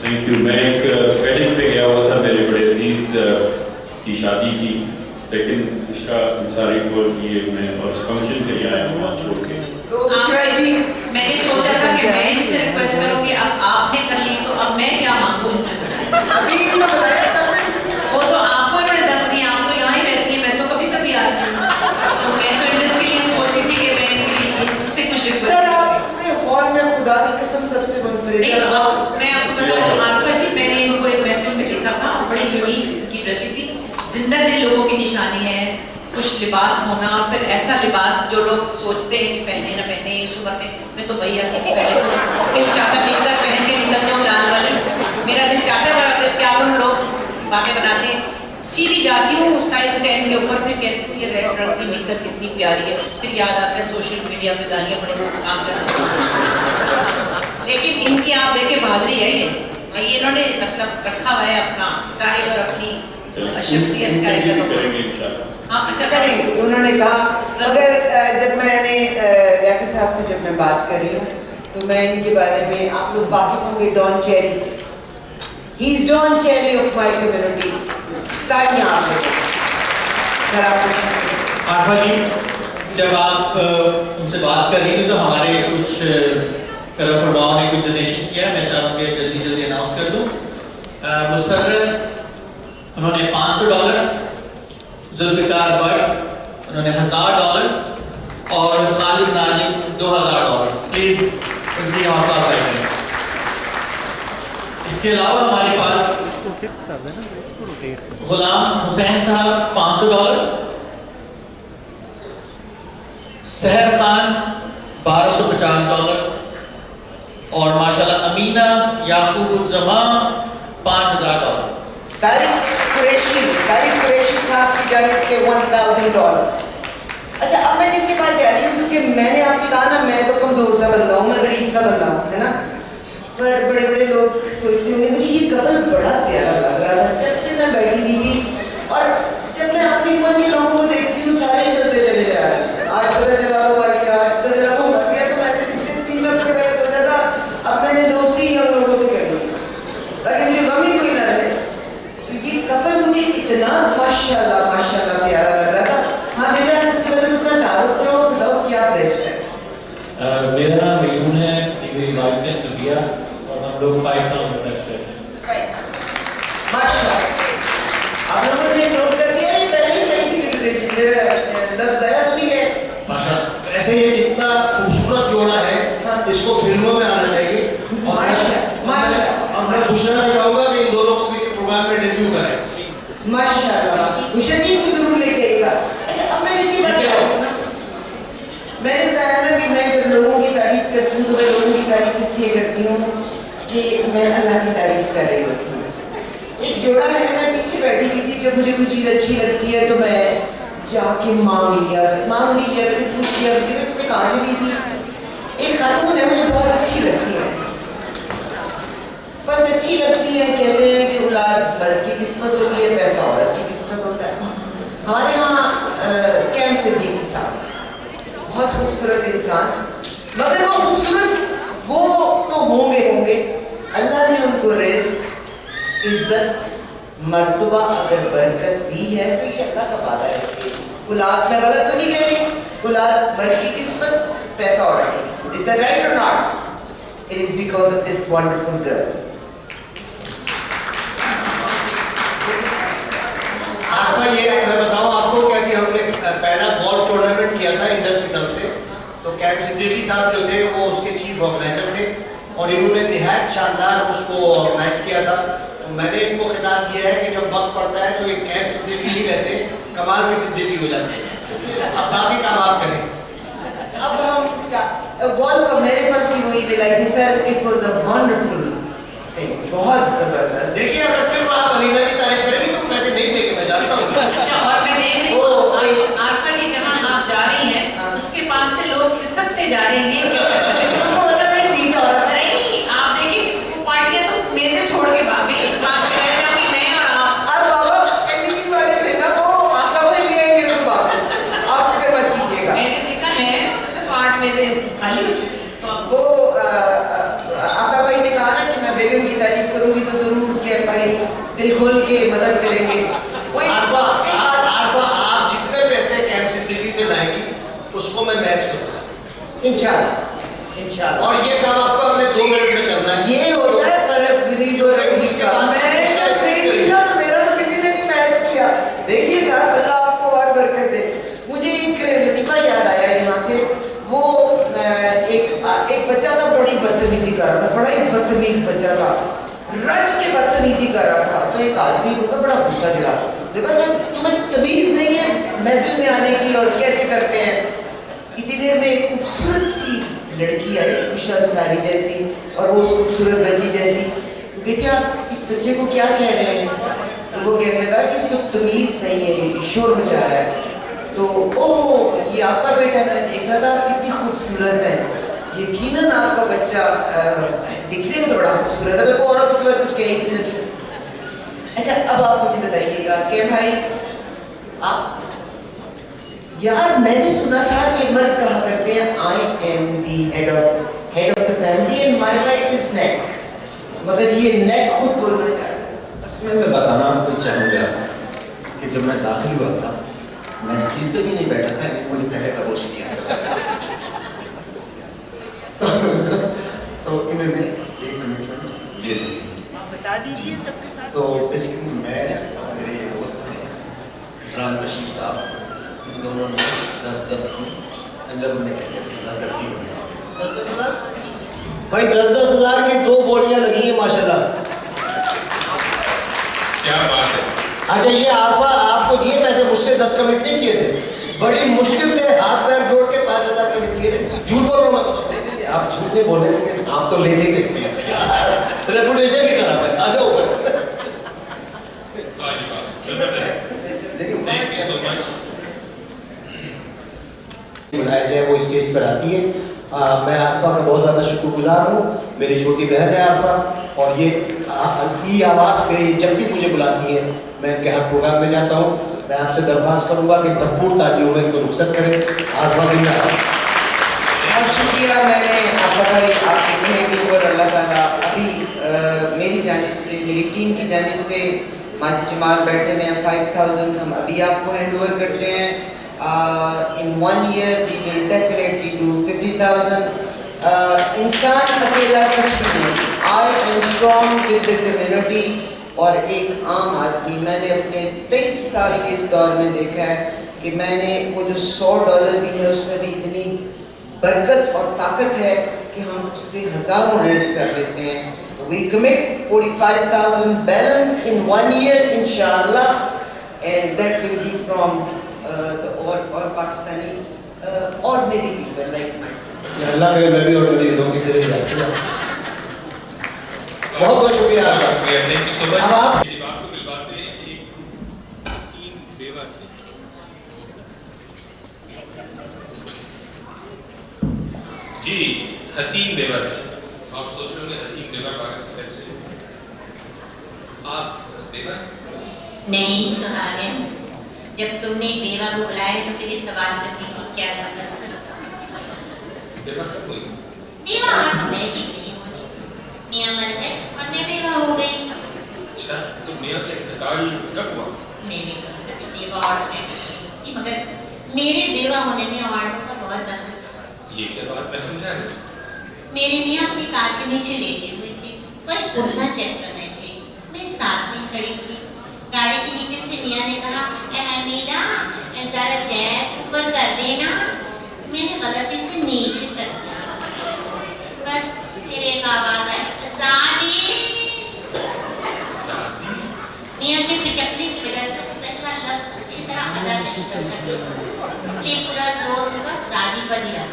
Thank you. मैं एक वेडिंग पे गया हुआ था, मेरे बड़े अजीज की शादी थी, लेकिन बुशरा अंसारी को लिए मैं और इस फंक्शन के लिए आया हूँ छोड़ के। तो बुशरा जी, मैंने सोचा था कि मैं इनसे रिक्वेस्ट करूंगी, अब आपने कर ली तो अब मैं क्या मांगू इनसे? अभी इतना बताया वो तो आपको इन्होंने 10 दिए, आप तो यहाँ ही रहती है, मैं तो कभी कभी आती हूँ। तो मैं तो इंडस के लिए सोची थी कि मैं इनसे कुछ रिक्वेस्ट सर, आप पूरे हॉल में खुदा की कसम सबसे मुनफरिद नहीं, तो मैं आपको बता दूं, आरफा जी, मैंने इनको एक महफिल में देखा था, बड़ी यूनिक की ड्रेसिंग थी, जिंदा दिल लोगों की निशानी है, कुछ लिबास होना, फिर ऐसा लिबास जो लोग सोचते हैं कि पहने ना पहने इस उम्र में। मैं तो भैया पहले तो दिल चाहता निकल पहन के निकल जाऊँ लाल वाली, मेरा दिल चाहता है, क्या करूँ, लोग बातें बनाते हैं। सीधी जाती हूँ साइज 10 के ऊपर, फिर कहती हूँ ये रेड रंग की निकल कितनी प्यारी है, फिर याद आता है सोशल मीडिया पे गालियाँ बड़े काम करते हैं। लेकिन इनकी आप देखें बहादुरी है, ये इन्होंने मतलब रखा हुआ है अपना स्टाइल और अपनी शख्सियत का। करेंगे इंशाल्लाह। हाँ, अच्छा करेंगे। उन्होंने कहा, मगर जब मैंने लियाकत साहब से जब मैं बात कर रही हूँ तो मैं इनके बारे में, आप लोग वाकिफ होंगे डॉन चेरी से, he is Don Cherry of my community. तालियां आप लोगों को। आरफा जी, जब आप उनसे बात कर रही थी तो हमारे कुछ तरफ ने कुछ डोनेशन किया, मैं चाहूँगा जल्दी जल्दी अनाउंस कर दूँ। मुसर्रत उन्होंने $500, जुल्फ़िकार भट्ट उन्होंने $1000 और खालिद नाजिम $2000। प्लीज उनकी हौसला अफजाई करें। इसके अलावा हमारे पास गुलाम हुसैन साहब $500, सहर खान $1250 और माशाल्लाह अमीना याकूब उज़्ज़मा $5000। तारिक कुरैशी साहब की जानिब से $1000। अच्छा, अब मैं जिसके पास जा रही हूँ, क्योंकि मैंने आपसे कहा ना मैं तो कमजोर सा बंदा हूँ, मैं गरीब सा बंदा हूँ, है ना। पर बड़े बड़े लोग सोचते होंगे। मुझे ये कपल बड़ा प्यारा लग रहा था जब से मैं बैठी हुई थी, और जब मैं अपनी उम्र के लोगों को देखती हूँ सारे चलते चले जा रहे हैं। आज पता चला वो मर गया, आज पता चला वो मर गया, तो मैंने पिछले 3 हफ्ते पहले सोचा था अब मैंने दोस्ती हम लोगों से करनी है ताकि मुझे गम ही कोई ना रहे। तो ये कपल मुझे इतना माशाल्लाह प्यारा लग रहा था। हाँ बेटा, सबसे पहले तो अपना तारुफ करो, बताओ क्या बेस्ट है। मेरा नाम मयून है, मेरी वाइफ ने सुनिया और हम लोग 5000 खर्च करते हैं। माशाल्लाह, आप लोगों ने नोट कर दिया, ये पहले ही सही थी लिटरेचर, मेरा लफ्ज़ आया तो नहीं है। माशाल्लाह, ऐसे ये जितना खूबसूरत जोड़ा है इसको फिल्मों में आना चाहिए। और मैं बुशरा से कहूँगा कि इन दोनों को किसी प्रोग्राम में डेब्यू करें। माशाल्लाह, बुशरा जी को जरूर लेके आइएगा। अच्छा, अब मैं इसकी बात करूँ ना, मैंने बताया ना कि मैं जब लोगों की तारीफ करती हूँ तो मैं लोगों की तारीफ इसलिए करती हूँ कि मैं अल्लाह की तारीफ कर रही होती हूँ। एक जोड़ा है, मैं पीछे बैठी हुई थी, जब मुझे कोई चीज़ अच्छी लगती है तो मैं जाके मांग नहीं लिया करती, पूछ लिया करती, मैं तुम्हें कहाँ से ली थी। एक खातून है, मुझे बहुत अच्छी लगती है, बस अच्छी लगती है। कहते हैं कि औलाद मर्द की किस्मत होती है, पैसा औरत की किस्मत होता है। हमारे यहाँ कैम सिद्दीकी साहब बहुत खूबसूरत इंसान, मगर वो खूबसूरत वो तो होंगे अल्लाह ने उनको रिस्क, इज्जत, मर्तबा अगर बरकत दी है तो ये अल्लाह का वादा है। औलाद, मैं गलत तो नहीं कह रही, औलाद मर्द की किस्मत, पैसा औरत की किस्मत। इज दैट राइट और not? It is because of this wonderful girl. Arfa, ये मैं बताऊं आपको कि अभी हमने पहला गोल्फ टूर्नामेंट किया था इंडस की तरफ से, तो कैम सिद्दीकी साहब जो थे वो उसके चीफ ऑर्गेनाइजर थे और इन्होंने निहायत शानदार उसको ऑर्गेनाइज किया था। तो मैंने इनको खिताब किया है कि जब वक्त पड़ता है तो ये कैम सिद्दीकी नहीं रहते, कमाल के सिद्दीकी हो जाते हैं। अब बाकी काम आप करें। अब हम गोल्फ का मेरे पास भी वही मिला कि sir it was a wonderful thing, बहुत जबरदस्त। देखिए, अगर सिर्फ आप अनीना की तारीफ करेंगी तो पैसे नहीं देंगे, मैं जानता हूँ। अच्छा, और मैं देख रही हूँ आरफा जी जहाँ आप जा रही हैं उसके पास से लोग खिसकते जा रहे हैं। उनको मतलब मैं ठीक औरत है। नहीं, आप देखिए वो पार्टियां तो मेज़ें छोड़ के भागी, बात कर रह जाऊंगी मैं और आप। अब बाबा एमपी वाले थे ना, वो आपका भाई ले आएंगे उनको वापस, आप फिक्र मत कीजिएगा। मैंने देखा है तो 8 मेज़ें खाली हो चुकी हैं। तो अब वो आफ्ताब भाई ने कहा ना कि मैं बेगम की तारीफ करूंगी तो जरूर के भाई दिल खोल के मदद करेंगे। आरफा, आप जितने पैसे कैम सिद्दीकी से लाएंगी उसको मैं मैच करूंगा इंशाल्लाह। और ये काम आपको अपने 2 मिनट में करना है। ये होता है फर्क गरीब और अमीर का। मैं जब गई थी ना तो मेरा तो किसी ने नहीं मैच किया। देखिए साहब, अल्लाह आपको और बरकत दे। मुझे एक लतीफा याद आया यहाँ से। वो एक बच्चा था, बड़ी बदतमीजी कर रहा था, बड़ा ही बदतमीज बच्चा था, रज के बदतमीजी कर रहा था। तो एक आदमी को ना बड़ा गुस्सा चढ़ा, लेकिन तुम्हें तमीज नहीं है महफिल में आने की और कैसे करते हैं। इतनी देर में एक खूबसूरत सी लड़की आई, उषा अंसारी जैसी, और वो उस खूबसूरत बच्ची जैसी। तो कहती आप इस बच्चे को क्या कह रहे हैं? तो वो कहने लगा कि इसको तमीज नहीं है, ये शोर मचा रहा है। तो ओह, ये आपका बेटा है, मैं देख रहा था आप कितनी खूबसूरत है। यकीनन आपका बच्चा दिखने में तो बड़ा खूबसूरत है। मैं वो औरत उसके बाद कुछ कह ही नहीं सकी। अच्छा, अब आप मुझे बताइएगा कि भाई आप, यार मैंने सुना था कि मर्द कहा करते हैं I am the head of the family and my wife is neck, मगर ये नेक खुद बोलना चाह रहा है। इसमें मैं बताना आपको चाहूँगा कि जब मैं दाखिल हुआ था, मैं सीट पे भी नहीं बैठा था, मुझे पहले तबोश किया तो इन्हें मैं एक कमिटमेंट दे दी थी। आप बता दीजिए सबके साथ। तो बेसिकली मैं और मेरे ये दोस्त हैं राम रशीद साहब, इन दोनों ने 10-10 की 15 मिनट 10-10 की 10-10 हज़ार भाई 10-10 हज़ार की 2 बोलियां लगी हैं माशाल्लाह। क्या बात है। अच्छा ये आरफा आपको दिए पैसे, मुझसे 10 कमिट नहीं किए थे, बड़ी मुश्किल से हाथ पैर जोड़ के 5,000 कमिट किए थे। झूठ बोल रहा हूँ मैं, आप झूठ नहीं बोल रहे लेकिन आप तो लेते ही रहते हैं। रेपुटेशन की खराब है। आ जाओ बुलाया जाए वो स्टेज पर आती है। मैं आरफा का बहुत ज़्यादा शुक्रगुजार हूँ, मेरी छोटी बहन है आरफा, और ये की आवाज़ पे जब भी मुझे बुलाती है मैं इनके हर प्रोग्राम में जाता हूँ। मैं आपसे दरख्वास्त करूँगा कि भरपूर तालियों में इनको रुखसत करें। आरफा जिंदाबाद। बहुत शुक्रिया। मैंने आपका भाई आपके कहे के ऊपर अल्लाह ताला अभी मेरी जानिब से, मेरी टीम की जानिब से माजिद जमाल बैठे में 5,000 हम अभी आपको हैंड ओवर करते हैं। In 1 year we will definitely do 50,000. इंसान अकेला कुछ भी नहीं। I am strong with the community। और एक आम आदमी, मैंने अपने 23 साल के इस दौर में देखा है कि मैंने वो जो $100 भी है उसमें भी इतनी बरकत और ताकत है कि हम उससे हज़ारों रेस कर लेते हैं। तो we commit 45,000 balance in 1 year inshallah, and that will be from the all Pakistani ordinary people like myself. अल्लाह करे मैं भी ऑर्डिनरी हूँ, किसी से नहीं। बहुत बहुत शुक्रिया आपका। Thank you so much. अब आप आपको मिलवाते हैं एक हसीन बेवा से। जी हसीन बेवा से। आप सोच रहे होंगे हसीन बेवा पाकिस्तान से। आप बेवा? नहीं सुहागन, जब तुमने बेवा को बुलाया तो फिर सवाल करने की क्या जरूरत थी? बेवा कब हुई? बेवा ऑटोमेटिक नहीं होती, मियां मर गए और मैं बेवा हो गई। अच्छा, तो मियां का इंतकाल कब हुआ? मेरे घर में बेवा ऑटोमेटिक नहीं होती, मगर मेरे बेवा होने में औरतों का बहुत दखल था। ये क्या बात मैं समझा नहीं। मेरे मियां अपनी कार के नीचे लेटे हुए थे, वही पुर्जा चेक कर रहे थे, मैं साथ में खड़ी थी। गाड़ी के नीचे से मियां ने कहा, ए हमीदा जरा जैक ऊपर कर देना। मैंने गलती से नीचे कर दिया, बस फिर एक आवाज आई, शादी। मियां के पिचकने की वजह से पहला लफ्ज अच्छी तरह अदा नहीं कर सके, इसलिए पूरा जोर उनका शादी पर ही रहा।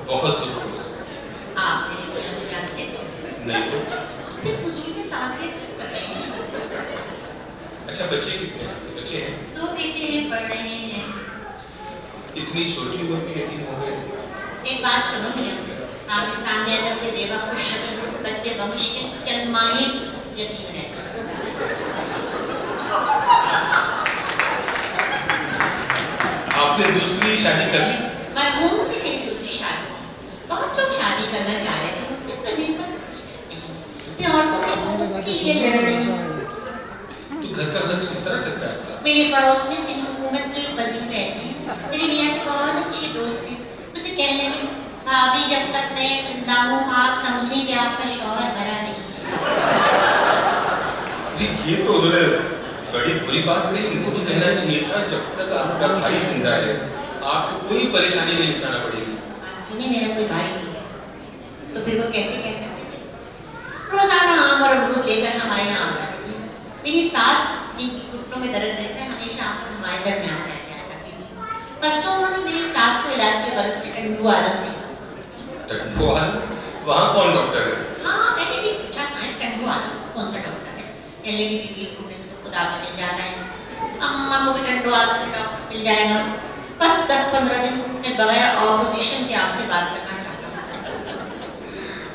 बहुत दुख हुआ। आप मेरे मियां को जानते थे? नहीं तो। फिर फजूल में ताज़ियत कर रहे हैं। अच्छा बच्चे कितने हैं? बच्चे हैं? 2 बेटे हैं, पढ़ रहे हैं। इतनी छोटी उम्र में यतीम हो गए। एक बात सुनो मियां, पाकिस्तान में अगर कोई बेवा खुश शक्ल हो तो बच्चे बमुश्किल चंद माह यतीम रहते हैं। आपने दूसरी शादी कर ली? मरहूम से मेरी दूसरी शादी थी। बहुत लोग शादी करना चाह रहे थे मुझसे, पर मेरे पास फुर्सत नहीं है। मैं औरतों के हुकूक के लिए लड़ती हूँ। तो घर का खर्च किस तरह चलता है? मेरे पड़ोस में सिंध हुकूमत के एक वजीर रहते हैं, मेरे मियां के बहुत अच्छे दोस्त हैं। उसे कहने लगे, भाभी जब तक मैं जिंदा हूँ आप समझें कि आपका शौहर भरा नहीं है। जी ये तो उन्होंने बड़ी बुरी बात कही। इनको तो कहना चाहिए था जब तक आपका भाई जिंदा है आपको कोई परेशानी नहीं उठाना पड़ेगी। सुनिए, मेरा कोई भाई नहीं है तो फिर वो कैसे कह सकते थे? रोजाना आम और अमरूद लेकर हमारे यहाँ आ जाते थे। मेरी सास जिनकी घुटनों में दर्द रहता है हमेशा आकर हमारे दरमियान बैठ जाया करती थी। परसों उन्होंने मेरी सास को इलाज के गरज से टंडू आदम दिया। टंडू आदम? वहाँ कौन डॉक्टर है? हाँ मैंने भी पूछा, साहब टंडू आदम कौन सा डॉक्टर है? कहने की बीवी ढूंढने से तो खुदा भी मिल जाता है, अम्मा को भी टंडू आदम डॉक्टर मिल जाएगा। बस 10-15 दिन मैं बगैर ऑपोजिशन के आपसे बात करना चाहता हूँ।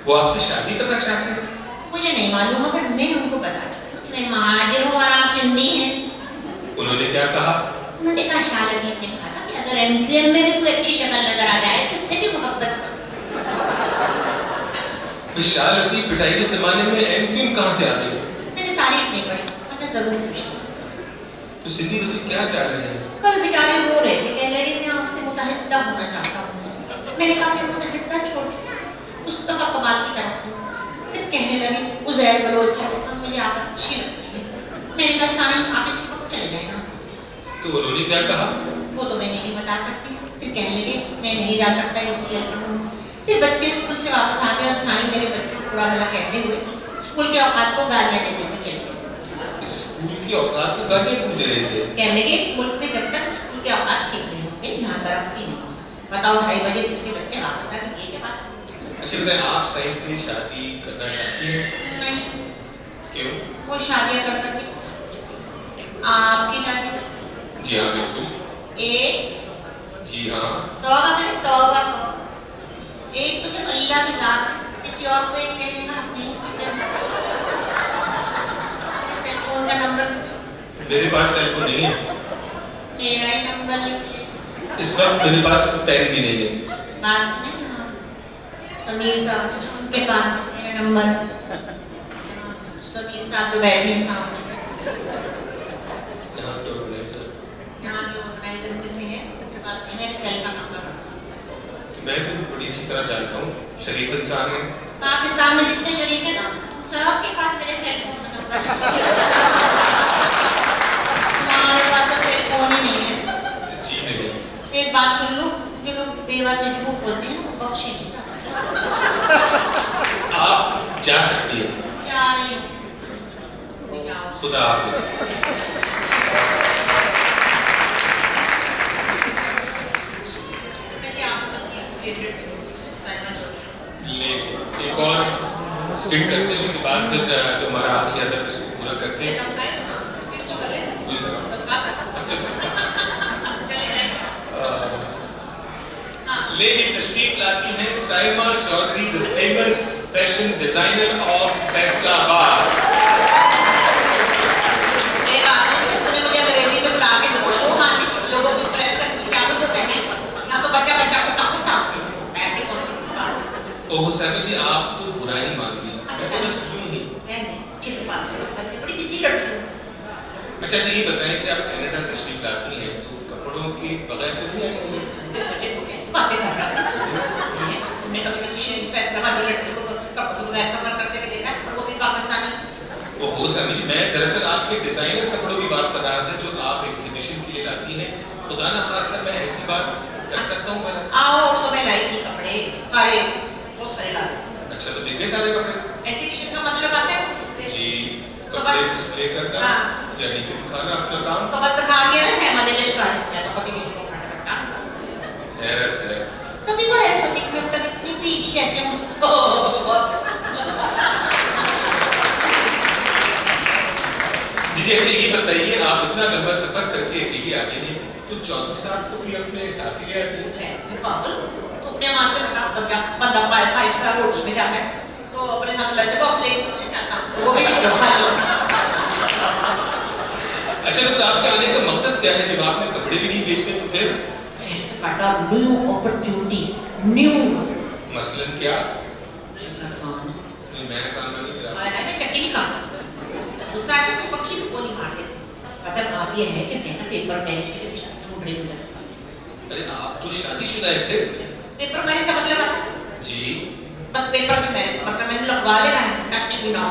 वो आपसे शादी करना चाहते हैं? मुझे नहीं मालूम, मगर मैं उनको बता चुकी हूँ कि मैं महाजिर हूँ और आप सिंधी हैं। उन्होंने क्या कहा? उन्होंने कहा, शाह लतीफ ने कहा था कि अगर एमक्यूएम में भी कोई अच्छी शक्ल नजर आ जाए तो उससे भी मोहब्बत करो। शाह लतीफ पिटाई के जमाने में एमक्यूएम कहाँ से आ गई? मैंने तारीफ नहीं पढ़ी, मैं जरूर पूछती। तो सिंधी वजीर क्या चाह रहे हैं? कल बेचारे रो रहे थे, कह रहे मैं आपसे मुतहद्दा होना चाहता हूँ। मैंने कहा मैं मुतहद्दा छोड़ चुका, मुस्तफा कमाल की तरफ हूँ। फिर कहने लगे, उज़ैर बलोच की कसम मुझे आप अच्छी लगती है। मैंने कहा साईं आप इस वक्त चले जाए यहाँ से। तो उन्होंने क्या कहा? वो तो मैं नहीं बता सकती, कहने लगे मैं नहीं जा सकता इस ईयर पर। फिर बच्चे स्कूल से वापस आ गए और साईं मेरे बच्चों को बुरा भला कहते हुए स्कूल के औकात को गालियाँ देते हुए चले गए। स्कूल की औकात को गालियाँ क्यों दे रहे थे? कहने लगे स्कूल में जब तक स्कूल के औकात ठीक नहीं होते यहाँ तरक्की नहीं हो सकती। बताओ 2:30 बजे दिन के बच्चे वापस आ गए के बाद। अच्छा बताएं, आप साईं से शादी करना चाहती हैं? नहीं, क्यों? वो शादियाँ कर करके थक चुकी। आपकी शादी? जी हाँ बिल्कुल। एक जी हाँ। तौबा करें, तौबा तो एक तो सिर्फ अल्लाह के साथ है, किसी और को एक कहने का हक नहीं। सेल फोन का नंबर मेरे पास सेल फोन नहीं है। मेरा ही नंबर लिख ले। इस वक्त मेरे पास पेन भी नहीं है। बात सुने ना, समीर साहब उनके पास है मेरा नंबर। समीर साहब जो बैठे हैं सामने, यहाँ तो नहीं सर। यहाँ के ऑर्गेनाइजर में से है, उनके पास है मेरे सेल का नंबर। मैं तो बड़ी अच्छी तरह जानता हूँ, शरीफ इंसान है। पाकिस्तान में जितने शरीफ है ना, सबके पास मेरे सेल फोन का नंबर है। हमारे पास तो सेल फोन ही नहीं है। जी नहीं। एक बात सुन लो, जो लोग बेवा से झूठ बोलते हैं ना, वो बख्शे नहीं जाते। आप जा सकती हैं। जा रही हूँ। जाओ। खुदा हाफिज। चलिए आप सबकी फेवरेट साइमा चौधरी। ले एक और स्किट करते हैं, उसके बाद फिर जो हमारा आखिरी हदफ है उसको पूरा करते हैं। ले जी तशरीफ लाती हैं Saima Chaudhary, the famous fashion designer of Faisalabad. तूने मुझे अंग्रेजी में बुला के जब शो मारने की, लोगों को इंप्रेस करने की क्या जरूरत है? यहाँ तो बच्चा बच्चा कुत्ता कुत्ता ऐसे कौन सी बात? ओह साइमा जी, आप तो बुराई मान ली। अच्छा तो बस यूं ही। अच्छी बात है, बड़ी बिजी लड़की हूँ। अच्छा ये बताएं कि आप कनाडा तशरीफ लाती हैं तो कपड़ों के बगैर तो नहीं आएंगे? कैसी बातें कर रहा है? तुमने कभी किसी शरीफ फैसलाबादी लड़की को कपड़ों के बगैर सफर करते हुए देखा है? वो भी पाकिस्तानी। ओहो सामी जी, मैं दरअसल आपके डिजाइनर कपड़ों की बात कर रहा था जो आप एग्जीबिशन के लिए लाती हैं। खुदा ना खास्ता मैं ऐसी बात कर सकता हूँ मैं? आओ, तो मैं लाई थी कपड़े सारे, बहुत सारे ला रही थी। अच्छा तो बिके सारे कपड़े? एग्जीबिशन का मतलब आता है जी, तो कपड़े बस डिस्प्ले करना, हाँ। यानी कि दिखाना अपना काम। तो बस दिखा दिया ना सहमद लिश्कारी। मैं तो कभी किसी को खड़ा रखा। हैरत है। सभी को हैरत होती है कि मैं तक इतनी प्रीटी कैसे हूँ। जी अच्छा ये बताइए, आप इतना लंबा सफर करके अकेली आ गई हैं तो चौधरी साहब को भी अपने साथ ही ले आती हैं? पागल, तो अपने मान से बता, बंदा 5 स्टार होटल में जाता है तो अपने साथ लंच बॉक्स लेके जाता, वो भी जो खाली। अच्छा तो फिर आपके आने का मकसद क्या है? जब आपने कपड़े भी नहीं बेचने तो फिर? सेल सपाटा, न्यू अपॉर्चुनिटीज, न्यू। मसलन क्या? कान। मैं कान नहीं रहा। मैं चक्की नहीं काटता। दूसरा आते से पक्षी भी गोली मार देते। मतलब बात ये है कि मैं ना पेपर मैरिज के लिए ढूंढ रही हूँ। अरे आप तो शादीशुदा हैं फिर? पेपर मैरिज का मतलब आता है? जी। बस पेपर में मैरिज, मतलब मैंने लिखवा लेना है, नच भी ना।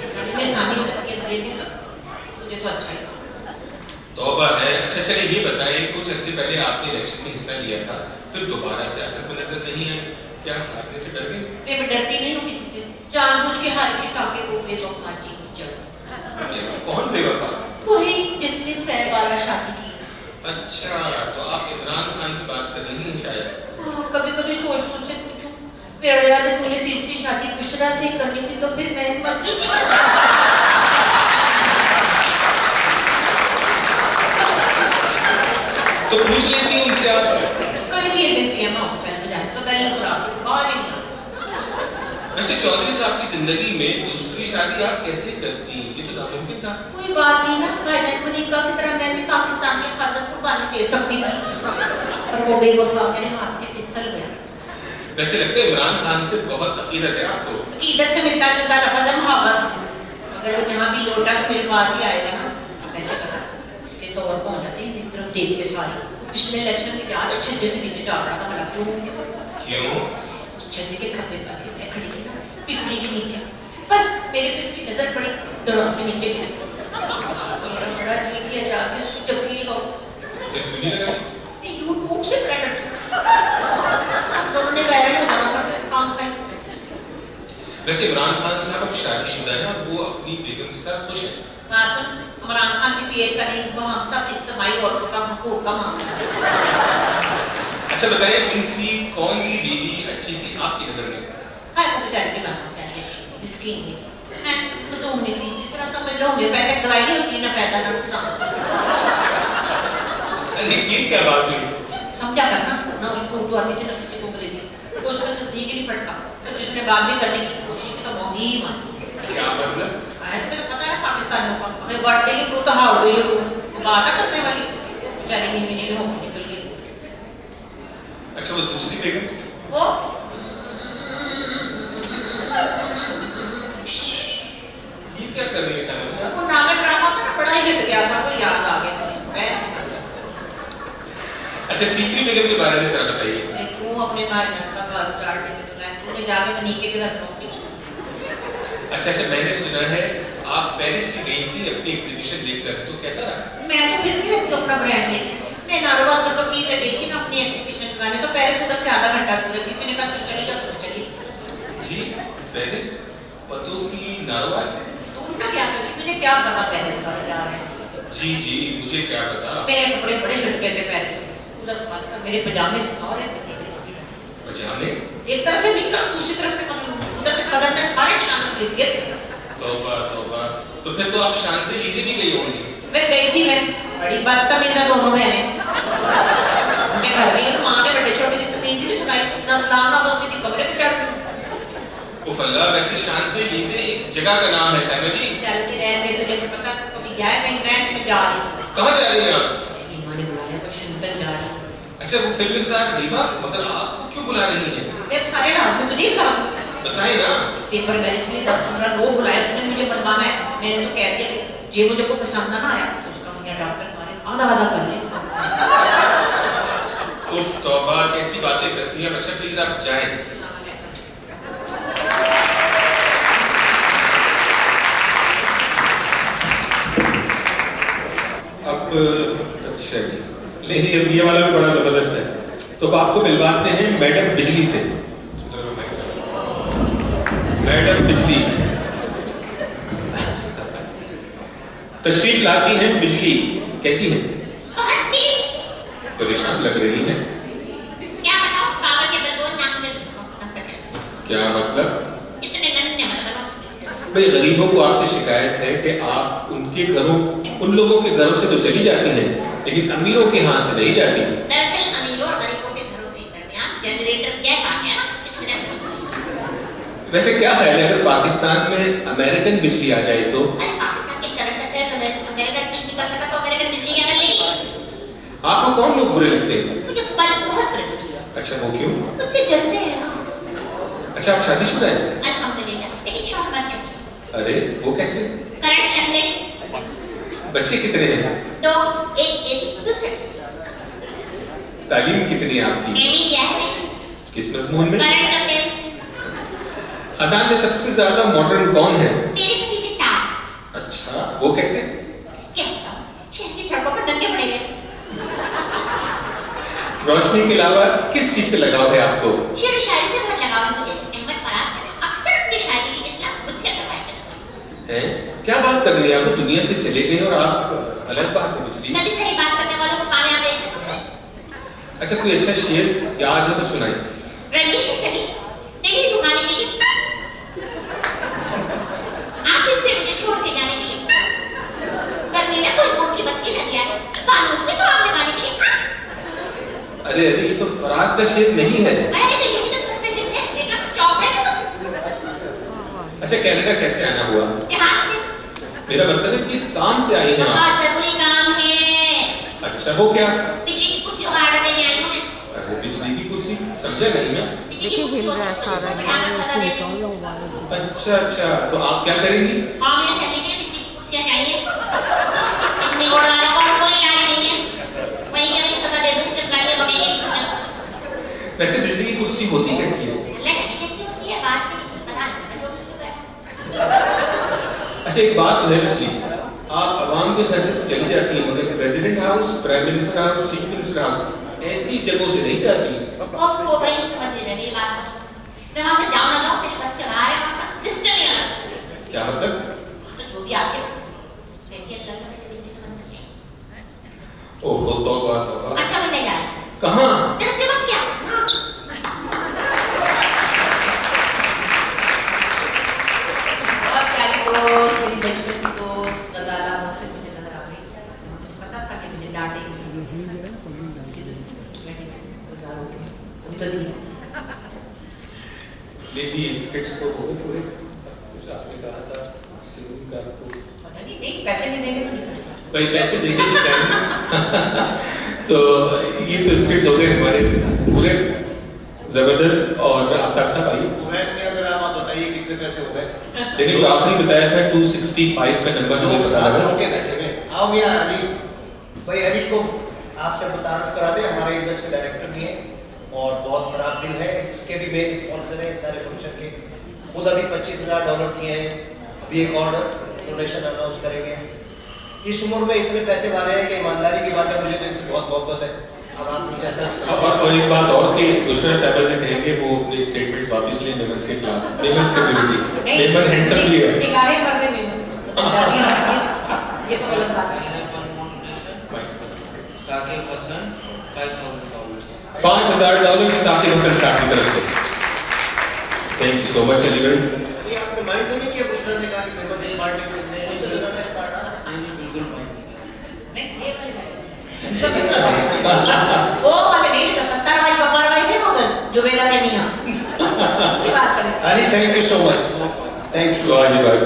ये आसानी होती है अंग्रेजी तो तुझे तो अच्छा ही। तौबा है। अच्छा चलिए ये बताएं, कुछ अर्से पहले आपने इलेक्शन में हिस्सा लिया था, फिर दोबारा सियासत में नजर नहीं आए, क्या हारने से डर गए? मैं डरती नहीं हूँ किसी से, जानबूझ के हार की ताकि वो बेवफा जी चल। कौन बेवफा? वही जिसने 6 बार शादी की। अच्छा तो आप इमरान खान की बात कर रही हैं शायद? कभी कभी सोचती हूँ, उससे पूछूं पेड़ याद तूने तीसरी शादी बुशरा से करनी थी तो फिर मैं मरती थी। तो पूछ लेती हूँ उनसे आप। कई थी एक दिन पीएम हॉस्पिटल में जाने तो पहले खराब थी, बाहर ही नहीं वैसे चौधरी साहब की जिंदगी में दूसरी शादी आप कैसे करती? ये तो नामुमकिन था। कोई बात नहीं ना, भाईजान मनिका की तरह मैं भी पाकिस्तान की खातिर कुर्बानी दे सकती थी, पर वो बेवफा मेरे हाथ से फिसल गया। वैसे लगता है इमरान खान से बहुत अकीदत है आपको। अकीदत से मिलता जुलता लफ्ज़ है मोहब्बत। अगर वो जहाँ भी लौटा तो मेरे पास ही आएगा ना, वैसे कहा उसके तौर पर हो जाते हैं तरफ देखते सारे। पिछले इलेक्शन में याद है छज्जे से नीचे जा रहा था, भला क्यों? उस छज्जे के खब्बे पास ही मैं खड़ी थी ना, पिपली के नीचे। बस मेरे पे इसकी नजर पड़ी, दड़म के नीचे गिरी। मेरा बड़ा जी किया जाके उसकी चक्की लगाऊं। फिर क्यों नहीं लगा? नहीं यूट्यूब से बड़ा डरती हूँ। दोनों ने वायरल हो जाना पर काम का। वैसे इमरान खान साहब अब शादीशुदा हैं और वो अपनी बेगम के साथ खुश हैं। हाँ सुन, इमरान खान किसी एक का नहीं, वो हम सब इज्तिमाई औरतों का हुकूक का मामला है। अच्छा बताइए, उनकी कौन सी बीवी अच्छी थी आपकी नजर में? हाँ वो बेचारी की बात बेचारी अच्छी थी, मिस्कीन नहीं सी, हैं मासूम नहीं सी, जिस तरह समझ लो होम्योपैथिक दवाई नहीं होती ना फायदा ना नुकसान। अरे ये क्या बात हुई? समझा करना ना, उसको उर्दू आती थी ना किसी को अंग्रेजी, तो उसका नजदीक ही नहीं फटका, तो जिसने बात भी करने की कोशिश की तो मोंगी ही मान। क्या मतलब? आया तो मुझे पता है पाकिस्तानियों को, अगर व्हाट डू यू डू तो हाउ डू यू डू, बात करने वाली बेचारी नीवी नीवी होकर निकल गई। अच्छा वो दूसरी बेगम? वो ये क्या कर रही है समझ? वो नागा ड्रामा था ना, बड़ा ही हिट गया था, वो याद आ गया मुझे। अच्छा तीसरी बेगम के बारे में जरा बताइए। तू अपने भाईजान का घर उजाड़ने पे तुला है, तूने जाके बनीके के घर नौकरी की। अच्छा मैंने सुना है आप पेरिस भी गई थी अपनी एग्जीबिशन देखकर, तो कैसा रहा? मैं तो फिरती रहती हूँ अपना ब्रांड लेके। मैं नारोवाल तक तो की पे गई थी ना अपनी एग्जीबिशन लगाने, तो पेरिस उधर से आधा घंटा दूर है, किसी ने कहा तू चली जा तो चली। जी पेरिस पतों की नारोवाल से? तू ना क्या करी, तुझे क्या पता पेरिस का जा रहे हैं? जी मुझे क्या पता। मेरे कपड़े बड़े हिट गए थे पेरिस में, उधर खासकर मेरे पजामे सारे पजामे? एक तरफ से निकल दूसरी तरफ से मतलब उधर के सदर में सारे पजामे खरीद गए थे। तौबा तो फिर तो आप शान से लीजिए भी गई होंगी। मैं गई थी, मैं बड़ी बदतमीज है दोनों बहनें। उनके घर गई तो माँ ने बड़े छोटे की तमीज ही सुनाई, ना सलाम ना दो, सीधी कमरे पे चढ़ गई। उफ अल्लाह, वैसे शान से लीजिए एक जगह का नाम है साइमा जी। चल के रहने दे, तुझे पता कभी गया है कहीं रहने में जा रही हूँ। कहाँ जा रही हैं आप? रीमा ने बुलाया, वाशिंगटन जा रही हूँ। अच्छा वो फिल्म स्टार रीमा, मगर आपको क्यों बुला रही है? मैं सारे राज में तुझे बता दूँ। बताइए ना। पेपर मैरिज के लिए 10-15 लोग बुलाए, उसने मुझे बनवाना है। मैंने तो कह दिया जे मुझे को पसंद ना आया तो उसका मुझे डॉक्टर मारे आधा कर लेगा। उफ तौबा, कैसी बातें करती हैं। अच्छा प्लीज आप जाएं। अब अच्छा जी, लीजिए अब ये वाला भी बड़ा जबरदस्त है, तो आपको मिलवाते हैं मैडम बिजली से। मैडम बिजली तशरीफ लाती हैं बिजली, कैसी हैं? परेशान लग रही हैं। क्या बताऊं, पावर के बलबोन नाक में क्या मतलब? इतने नन्हे मत बनो। भाई गरीबों को आपसे शिकायत है कि आप उनके घरों, उन लोगों के घरों से तो चली जाती हैं लेकिन अमीरों के यहाँ से नहीं जाती। दरअसल अमीरों और गरीबों के घरों के दरमियान जनरेटर गैप आ गया ना, इस वजह से मजबूर। वैसे क्या ख्याल है अगर पाकिस्तान में अमेरिकन बिजली आ जाए तो? अरे पाकिस्तान के करंट अफेयर्स अमेरिका ठीक नहीं कर सका तो अमेरिकन बिजली क्या कर लेगी? आपको कौन लोग बुरे लगते हैं? मुझे बल्ब बहुत बुरे लगते हैं। अच्छा वो क्यों? तुझसे जलते हैं ना। अच्छा आप शादीशुदा हैं? अल्हम्दुलिल्लाह, लेकिन शौक मर चुकी। अरे वो कैसे? करंट लगने से। बच्चे कितने हैं? 2, एक एसी दूसरा एसी। तालीम कितनी है आपकी? एमी क्या है? किस मजमून में? Current affairs. खानदान में सबसे ज्यादा मॉडर्न कौन है? मेरे भतीजे तार। अच्छा वो कैसे? क्या बताऊं, शहर की सड़कों पर नंगे पड़े गए। रोशनी के अलावा किस चीज से लगाव है आपको? शेर शायरी से बहुत लगाव है मुझे। अहमद फराज ने अक्सर अपनी शायरी की इस्लाह मुझसे करवाया करते हैं। क्या बात कर रही हैं? आप तो दुनिया से चले गए और आप अलग बात है बिजली। मैं भी सही बात करने वालों को कामयाब देखता। अच्छा कोई अच्छा शेर याद हो तो सुनाई। रंजिश सभी तेरी दुकान के लिए आप फिर से मुझे छोड़ के जाने के लिए करनी ना कोई मोटी बत्ती न दिया फानूस में तो आग लगाने के लिए। अरे ये तो फराज का शेर नहीं है। अरे यही तो सबसे हिट है, देखना चौक है ना तो। अच्छा कनाडा कैसे आना हुआ? जहाज से। मेरा मतलब है किस काम से आई हैं आप? बहुत जरूरी काम है। अच्छा वो क्या? बिजली की कुर्सी का ऑर्डर देने आई हूं मैं। अरे बिजली की कुर्सी समझा नहीं मैं। बिजली की कुर्सी होती है तो इसको बैठाकर सजा देते हैं। अच्छा तो आप क्या करेंगी? कौमी असेंबली के लिए बिजली की कुर्सियां चाहिए। इतनी गोड़ वालों को और कोई इलाज नहीं है, वहीं के वहीं सजा दे दूं, फिर गालियां बकेंगी। वैसे बिजली की कुर्सी होती कैसी है? अल्लाह जाने कैसी होती है, बात नहीं पता नहीं समझ जो उसको बैठा। अच्छा एक बात तो है बिजली, आप आवाम के घर से तो चली जाती हैं मगर president house, prime minister house, chief minister house ऐसी जगहों से नहीं जाती। ऑफ वो भाई समझ नहीं रही मेरी बात को। मैं वहाँ से जाऊँ ना जाऊँ तेरे बस से बाहर है, वहाँ का सिस्टम ही अलग है। क्या मतलब? तो जो भी आपके देखिए लड़ने से भी तो बनती है। ओहो तौबा तौबा। अच्छा मैं नहीं जा रही। कहाँ? तेरा चमक क्या? हाँ। और प्यारी दोस्त, मेरी बचपन की दोस्त रदाला मुझसे मुझे नजर आ गई। मुझे पता था कि मुझे डांटेगी। तो दी। ले जी स्किट्स को हो गए पूरे। कुछ आपने कहा था सिंगिंग का को। पता नहीं पैसे नहीं देंगे तो नहीं करेगा। भाई पैसे देके जिताएंगे। तो ये तो स्किट्स हो गए हमारे पूरे जबरदस्त। और आफ्ताब साहब आइए। उमैश ने अगर आप बताइए कितने पैसे हो गए? लेकिन जो आपने बताया था 265 का नंबर हमें पता था। के बैठे हुए आओ यहाँ अली भाई, अली को आपसे तारुफ करा दे, हमारे इंडस्ट्री के डायरेक्टर भी हैं और बहुत खराब दिल है। इसके भी मेन स्पॉन्सर है इस सारे फंक्शन के। खुद अभी $25,000 दिए हैं, अभी एक और डोनेशन अनाउंस करेंगे। इस उम्र में इतने पैसे वाले हैं कि ईमानदारी की बात है, मुझे तो इनसे बहुत मोहब्बत है। अब आप जैसा और एक बात और कि दूसरे साहब से कहेंगे वो अपने स्टेटमेंट्स वापस ले मेमन्स के खिलाफ। मेमन कम्युनिटी मेमन हैंडसम भी है। निगाहें कर दे मेमन से। ये तो गलत बात है। साकिब हसन $5,000 $5,000 साकिब हसन साहब की तरफ से। Thank you so much Aligarh. अभी आपने माइंड तो नहीं किया? बुशरा ने कहा कि मेमन स्मार्ट है, कितने उससे ज़्यादा स्मार्ट आ रहा है। बिल्कुल नहीं ये वाले वो वाले नहीं थे जो 70 वाई कपार वाई थे ना उधर जो वेदा के मियां की बात करें। Ali thank you so much, thank you.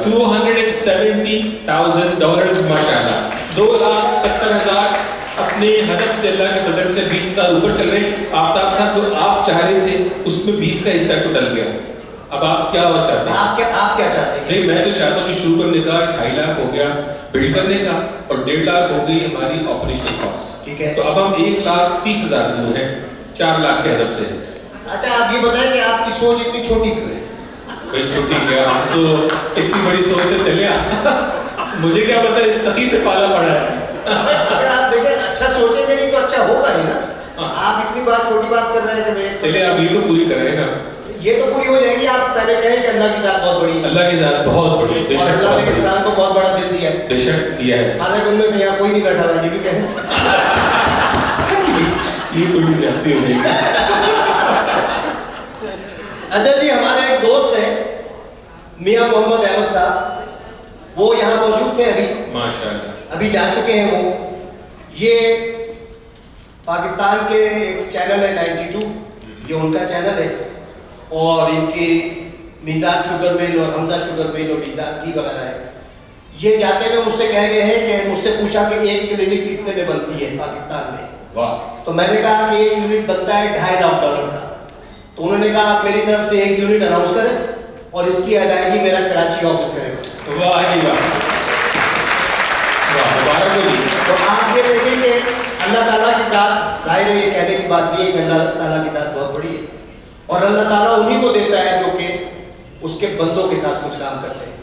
$270,000 माशाल्लाह। 2,70,000 अपने हदफ से अल्लाह के फजल से 20,000 ऊपर चल रहे। आफ्ताब साहब जो आप चाह रहे थे उसमें 20 का हिस्सा तो डल गया। अब आप क्या और चाहते हैं? आप क्या चाहते हैं? नहीं मैं तो चाहता हूँ कि शुरू करने का 2.5 लाख हो गया बिल्ड करने का और 1.5 लाख हो गई हमारी ऑपरेशनल कॉस्ट। ठीक है। तो अब हम 1,30,000 दूर हैं 4 लाख के हदफ से। अच्छा आप ये बताएं कि आपकी सोच इतनी छोटी क्यों है? भाई छोटी क्या, हम तो इतनी बड़ी सोच से चले मुझे क्या पता इस सखी से पाला पड़ा है। अगर आप देखें अच्छा सोचेंगे नहीं तो अच्छा होगा नहीं ना। आप इतनी बात छोटी बात कर रहे हैं कि मैं चलिए आप ये तो पूरी कराए ना। ये तो पूरी हो जाएगी। आप पहले कहें कि अल्लाह की ज़ात बहुत बड़ी है। अल्लाह की ज़ात बहुत बड़ी है, बेशक अल्लाह ने इंसान को बहुत बड़ा दिल दिया है। बेशक दिया है। हालांकि उनमें से यहाँ कोई नहीं बैठा हुआ, ये भी कहें। ये थोड़ी ज्यादती हो गई। अच्छा जी हमारे एक दोस्त हैं मियां मोहम्मद अहमद साहब, वो यहाँ मौजूद थे अभी माशाल्लाह, अभी जा चुके हैं वो। ये पाकिस्तान के एक चैनल है 92, ये उनका चैनल है और इनकी मीज़ान शुगर मिल और हमजा शुगर मिल और मीज़ान घी वगैरह है। ये जाते हुए मुझसे कह गए हैं कि मुझसे पूछा कि एक क्लिनिक कितने में बनती है पाकिस्तान में। वाह। तो मैंने कहा कि एक यूनिट बनता है $2.5 लाख का। तो उन्होंने कहा आप मेरी तरफ से एक यूनिट अनाउंस करें और इसकी अदायगी मेरा कराची ऑफिस करेगा। वाह जी वाह, मुबारक हो जी। तो आप ये देखें कि अल्लाह ताला की ज़ात, जाहिर है ये कहने की बात नहीं है कि अल्लाह ताला की ज़ात बहुत बड़ी है और अल्लाह ताला उन्हीं को देता है जो कि उसके बंदों के साथ कुछ काम करते हैं।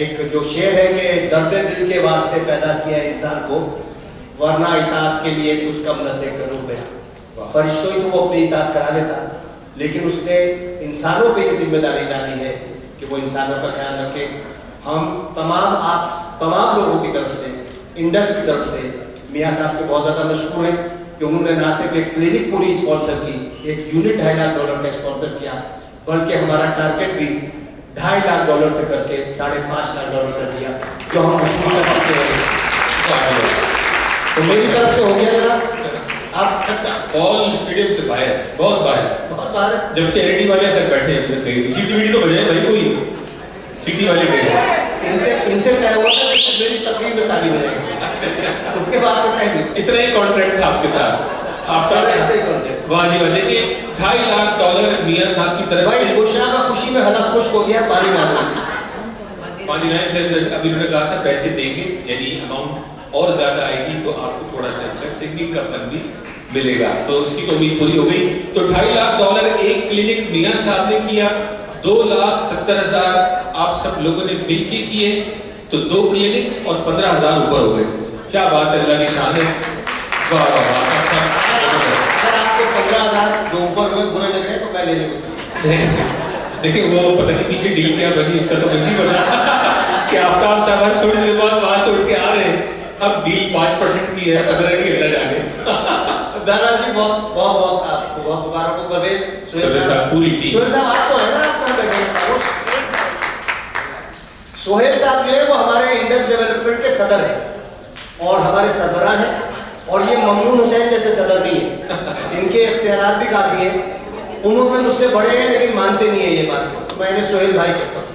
एक जो शेर है कि दर्द दिल के वास्ते पैदा किया इंसान को, वरना इताअत के लिए कुछ कम न थे करूँ बयां। फरिश्तों ही से वो अपनी इताअत करा लेता, लेकिन उसने इंसानों पे ये जिम्मेदारी डाली है कि वो इंसानों का ख्याल रखे। हम तमाम आप तमाम लोगों की तरफ से, इंडस की तरफ से मियाँ साहब को बहुत ज़्यादा मशकूर हैं कि उन्होंने ना सिर्फ एक क्लिनिक पूरी स्पॉन्सर की, एक यूनिट $2.5 लाख का स्पॉन्सर किया, बल्कि हमारा टारगेट भी $2.5 लाख से करके $5.5 लाख कर दिया, जो हम वसूल कर चुके हैं। तो मेरी तरफ से हो गया जरा। आप कॉल स्टेडियम से बाहर, बहुत बाहर बाहर, जबकि एलईडी वाले खैर बैठे हैं, सीटीवीडी तो बजाए भाई, कोई सिटी वाले गए इनसे तय हुआ था कि मेरी तकरीर में तालीम रहेगी, उसके बाद तो कहीं नहीं। इतना ही कॉन्ट्रैक्ट था आपके साथ। आपका वाह जी वाह। देखिए $2.5 लाख मियाँ साहब की तरफ से। बुशरा का खुशी में हला खुश हो गया, पानी मांग पानी लाइन अभी उन्होंने कहा था पैसे देंगे, यानी अमाउंट और ज्यादा आएगी तो आपको थोड़ा सा सिंगिंग का फन भी मिलेगा, तो उसकी तो उम्मीद पूरी हो गई। तो $2.5 लाख एक क्लिनिक मियाँ साहब ने किया, 2,70,000 आप सब लोगों ने मिलके किए, तो 2 क्लिनिक्स और 15,000 ऊपर हो गए। क्या बात है, अल्लाह की शान है। वाह वाह वाह। अगर आपको 15,000 जो ऊपर हुए बुरे लग रहे हैं तो मैं लेने को तैयार। देखिए वो पता नहीं पीछे डील क्या बनी उसका तो मुझे नहीं पता कि आफ्ताब साहब हर थोड़ी देर बाद वहां से उठ के आ रहे हैं। अब डील 5% की है, 15 की अल्लाह जाने। दादा जी बहुत बहुत बहुत आपको बहुत मुबारक हो। परवेज परवेज साहब, पूरी टीम। सोहेल साहब आपको है ना, आप कहाँ बैठे हैं? सोहेल साहब जो है वो हमारे इंडस डेवलपमेंट के सदर हैं और हमारे सरबराह हैं और ये ममनून हुसैन जैसे सदर नहीं है, इनके इख्तियारात भी काफ़ी हैं। उम्र में मुझसे बड़े हैं लेकिन मानते नहीं है ये बात को, तो मैं इन्हें सोहेल भाई कहता हूँ।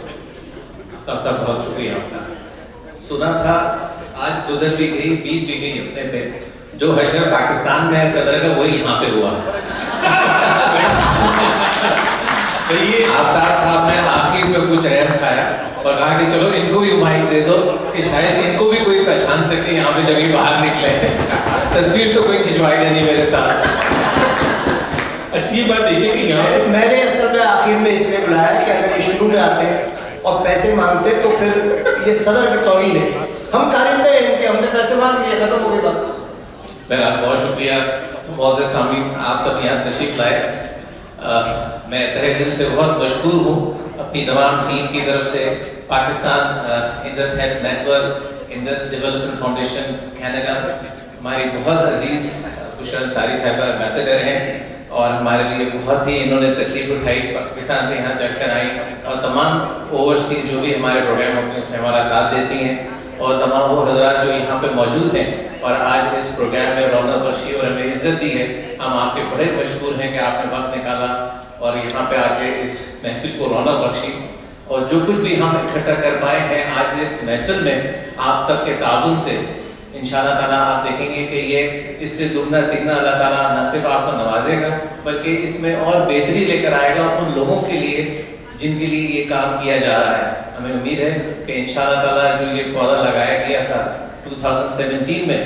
आफ्ताब साहब बहुत शुक्रिया आपका। सुना था आज गुजर भी गई, बीत भी गई अपने पे, जो हशर पाकिस्तान में है सदर का वही यहाँ पे हुआ। तो ये आफ्ताब साहब ने आखिर में कुछ रहम खाया और कहा कि चलो इनको भी माइक दे दो कि शायद इनको भी कोई पहचान सके यहाँ पे जब ये बाहर निकले। तस्वीर तो कोई खिंचवाएगा नहीं मेरे साथ। अच्छा ये बात देखिए कि यहाँ मैंने असल में आखिर में इसलिए बुलाया कि अगर ये शुरू में आते और पैसे मांगते तो फिर ये सदर की तौहीन है। हम कारिंदे हैं इनके, हमने पैसे मांग लिए, खत्म हो गई बात। बहरहाल बहुत शुक्रिया मौजूद सामीन, आप सब यहाँ तशरीफ लाए। मैं तहे दिल से बहुत मशकूर हूँ अपनी तमाम टीम की तरफ से। Pakistan Indus health network, Indus development foundation Canada, हमारी बहुत अजीज़ खुशर अंसारी साहिबा एम्बेसडर हैं और हमारे लिए बहुत ही इन्होंने तकलीफ उठाई, पाकिस्तान से यहाँ चढ़कर आई और तमाम ओवरसीज़ जो भी हमारे प्रोग्राम होते हैं उसमें हमारा साथ देती हैं और तमाम वो हजरात जो यहाँ पे मौजूद हैं और आज इस प्रोग्राम में रौनक बख्शी और हमें इज्जत दी है। हम आपके बड़े मशहूर हैं कि आपने वक्त निकाला और यहाँ पे आके इस महफिल को रौनक बख्शी और जो कुछ भी हम इकट्ठा कर पाए हैं आज इस महफिल में आप सबके ताउन से इंशाअल्लाह ताला आप देखेंगे कि ये इससे दुगना तिगना अल्लाह ताला न सिर्फ आपको नवाजेगा बल्कि इसमें और बेहतरी लेकर आएगा उन लोगों के लिए जिनके लिए ये काम किया जा रहा है। हमें उम्मीद है कि इंशाअल्लाह ताला जो ये पौधा लगाया गया था 2017 में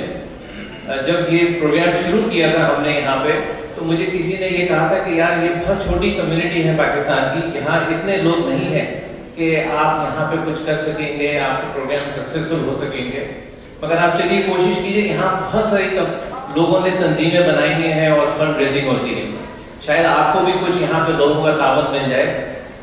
जब ये प्रोग्राम शुरू किया था हमने यहाँ पे, तो मुझे किसी ने ये कहा था कि यार ये बहुत छोटी कम्युनिटी है पाकिस्तान की, यहाँ इतने लोग नहीं हैं कि आप यहाँ पे कुछ कर सकेंगे, आपके प्रोग्राम सक्सेसफुल हो सकेंगे। मगर आप चलिए कोशिश कीजिए, यहाँ बहुत सारी लोगों ने तंजीमें बनाई हुई हैं और फंड रेजिंग होती है, शायद आपको भी कुछ यहाँ पे लोगों का तावन मिल जाए।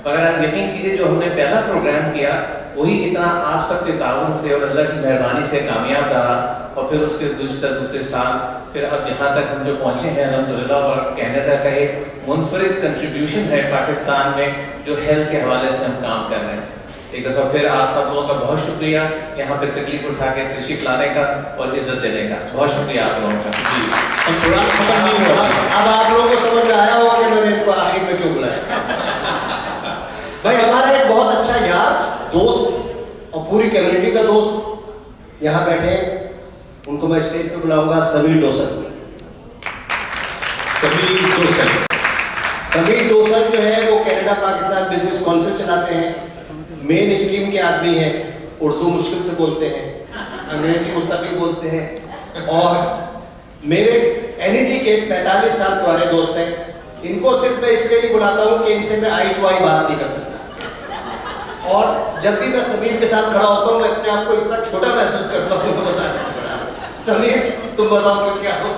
मगर आप यकीन कीजिए जो हमने पहला प्रोग्राम किया वही इतना आप सबके तावन से और अल्लाह की मेहरबानी से कामयाब रहा और फिर उसके दूसरे साल फिर अब जहाँ तक हम जो पहुँचे हैं अल्हम्दुलिल्लाह। और कनाडा का एक मुनफरिद कंट्रीब्यूशन है पाकिस्तान में जो हेल्थ के हवाले से हम काम कर रहे हैं। एक दफ़ा फिर आप सब लोगों का बहुत शुक्रिया यहाँ पे तकलीफ उठा के तशरीफ लाने का और इज्जत देने का, बहुत शुक्रिया आप लोगों का। जी हम थोड़ा खत्म नहीं हुआ। अब आप लोगों को समझ में आया होगा कि मैंने इनको आखिर में क्यों बुलाया। भाई हमारा एक बहुत अच्छा यार दोस्त और पूरी कम्युनिटी का दोस्त यहाँ बैठे हैं, उनको मैं स्टेज पे बुलाऊंगा। समीर डोसर। समीर डोसर जो है वो कनाडा पाकिस्तान बिजनेस काउंसिल चलाते हैं, मेन स्ट्रीम के आदमी हैं, उर्दू मुश्किल से बोलते हैं, अंग्रेजी मुस्तकिल बोलते हैं और मेरे एनईडी के 45 साल पुराने दोस्त हैं। इनको सिर्फ मैं इसलिए नहीं बुलाता हूँ कि इनसे मैं आई टू आई बात नहीं कर सकता और जब भी मैं समीर के साथ खड़ा होता हूँ मैं अपने आप को इतना छोटा महसूस करता हूँ। समीर तुम बताओ कुछ क्या हो।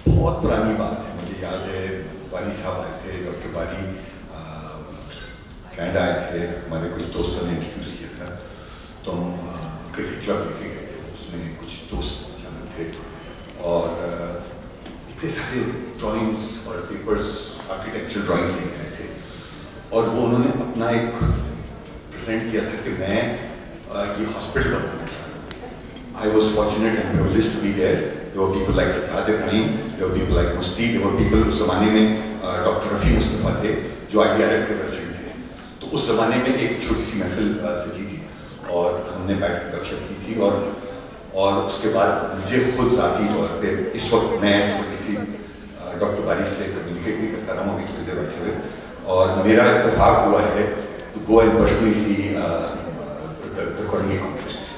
बहुत पुरानी बात है, मुझे याद है बारी साहब आए थे, डॉक्टर बारी कनाडा आए थे, हमारे कुछ दोस्तों ने इंट्रोड्यूस किया था, तो हम क्रिकेट क्लब लेके गए थे, उसमें कुछ दोस्त शामिल थे और इतने सारे ड्राइंग्स और पेपर्स आर्किटेक्चरल ड्राइंग्स लेके आए थे और वो उन्होंने अपना एक प्रेजेंट किया था कि मैं ये हॉस्पिटल बनाना चाह रहा हूँ। I was fortunate and privileged to be there. There were people like Sajjad Ibrahim, there were people like Musti, there were people उस ज़माने में डॉक्टर रफ़ी मुस्तफ़ा थे जो IDRF के प्रेसिडेंट थे। तो उस ज़माने में एक छोटी सी महफिल सजी थी और हमने बैठ कर गपशप की थी और उसके बाद मुझे खुद ज़ाती तौर पे इस वक्त मैं थोड़ी सी डॉक्टर बारी से कम्युनिकेट भी करता रहा हूँ अभी थोड़ी देर बैठे हुए और मेरा इत्तेफाक हुआ है to go and personally see the Korangi complex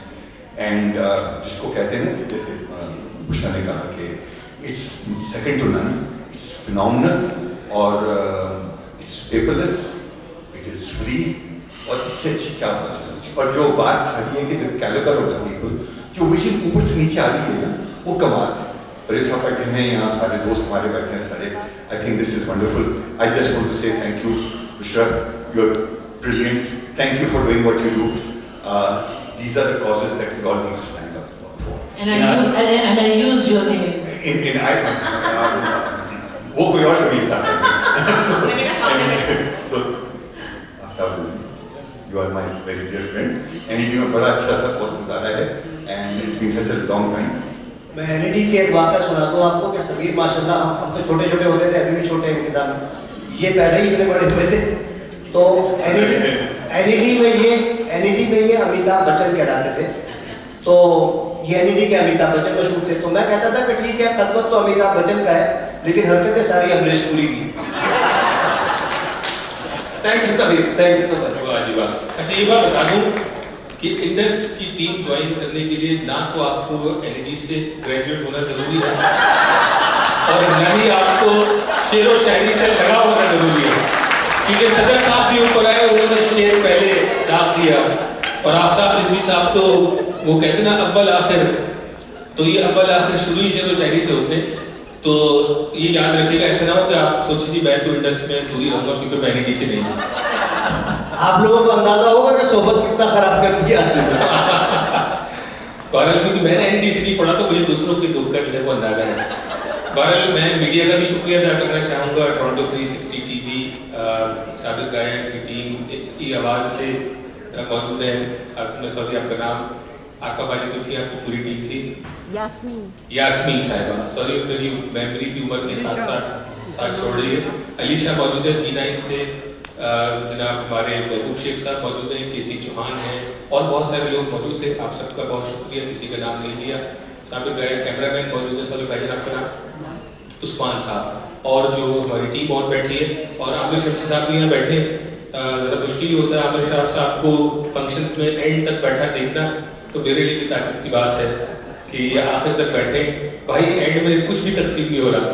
and जिसको कहते हैं ना कि जैसे बुशा ने कहा कि it's second to none, it's phenomenal और it's paperless, it is free और इससे अच्छी क्या बात हो सकती है। और जो बात सारी है कि the calibre of the people, जो विजन ऊपर से नीचे आ रही है ना, वो कमाल है। और ये सब बैठे हैं यहाँ, सारे दोस्त हमारे बैठे हैं सारे। I think this is wonderful. I just want to say thank you Bushra, you are brilliant, thank you for doing what you do. These are the causes that we all need to stand up for. And I use your name. वो कोई और सभी था सर। So Aftab ji, you are my very dear friend. NED में बड़ा अच्छा सा वक्त गुजारा है and it's been such a long time. मैं NED की एक वाक़या सुनाता हूँ आपको कि सबीर माशाल्लाह, हम तो छोटे छोटे होते थे, अभी भी छोटे हैं इंतज़ाम में, ये पहले ही इतने बड़े हुए थे। तो NED में ये अमिताभ बच्चन कहलाते थे। तो ये NED के अमिताभ बच्चन मशहूर थे। तो मैं कहता था कि ठीक है, खदमत तो अमिताभ बच्चन का है, लेकिन हरकतें सारी अमरीश पुरी की। Thank you Sabir, thank you so much. वाह जी वाह। अच्छा ये बात बता दूं कि इंडस की टीम ज्वाइन करने के लिए ना तो आपको NED से ग्रेजुएट होना जरूरी है और ना ही आपको शेर व शायरी से लगा होना जरूरी है, क्योंकि सदर साहब भी ऊपर आए, उन्होंने शेर पहले दाग दिया और आफ्ताब रिजवी साहब तो वो कहते ना अव्वल आखिर, तो ये अव्वल आखिर शुरू ही शेर व शायरी से होते हैं। तो ये याद रखिएगा, ऐसा ना हो कि आप सोचिए जी मैं तो इंडस में दूर ही रहूँगा क्योंकि मैं NED से नहीं हूँ। आप लोगों को अंदाजा होगा कि सोबत कितना खराब कर दिया बहरहाल क्योंकि मैंने NED से नहीं पढ़ा तो मुझे दूसरों के दुख का जो है वो अंदाजा है। बहरहाल मैं मीडिया का भी शुक्रिया अदा करना चाहूँगा। टोरंटो 360 टीवी, साबिर गायक की टीम की आवाज़ से मौजूद है। सॉरी आपका नाम, आरफा बाजी तो थी, आपकी पूरी टीम थी, यास्मीन साहिबा, सॉरी मेरी मेमोरी की उम्र के साथ छोड़ रही है। अलीशा मौजूद है Z9 से, जनाब हमारे महबूब शेख साहब मौजूद हैं, KC चौहान हैं और बहुत सारे लोग मौजूद थे। आप सबका बहुत शुक्रिया, किसी का नाम नहीं लिया। साबिर गायक कैमरामैन मौजूद है, सॉरी भाई आपका नाम, उस्मान साहब, और जो हमारी टीम और बैठी है, और आमिर शमसी साहब भी यहाँ बैठे। ज़रा मुश्किल ही होता है आमिर साहब को फंक्शंस में एंड तक बैठा देखना, तो मेरे लिए भी ताज्जुब की बात है कि ये आखिर तक बैठे। भाई एंड में कुछ भी तकसीम नहीं हो रहा।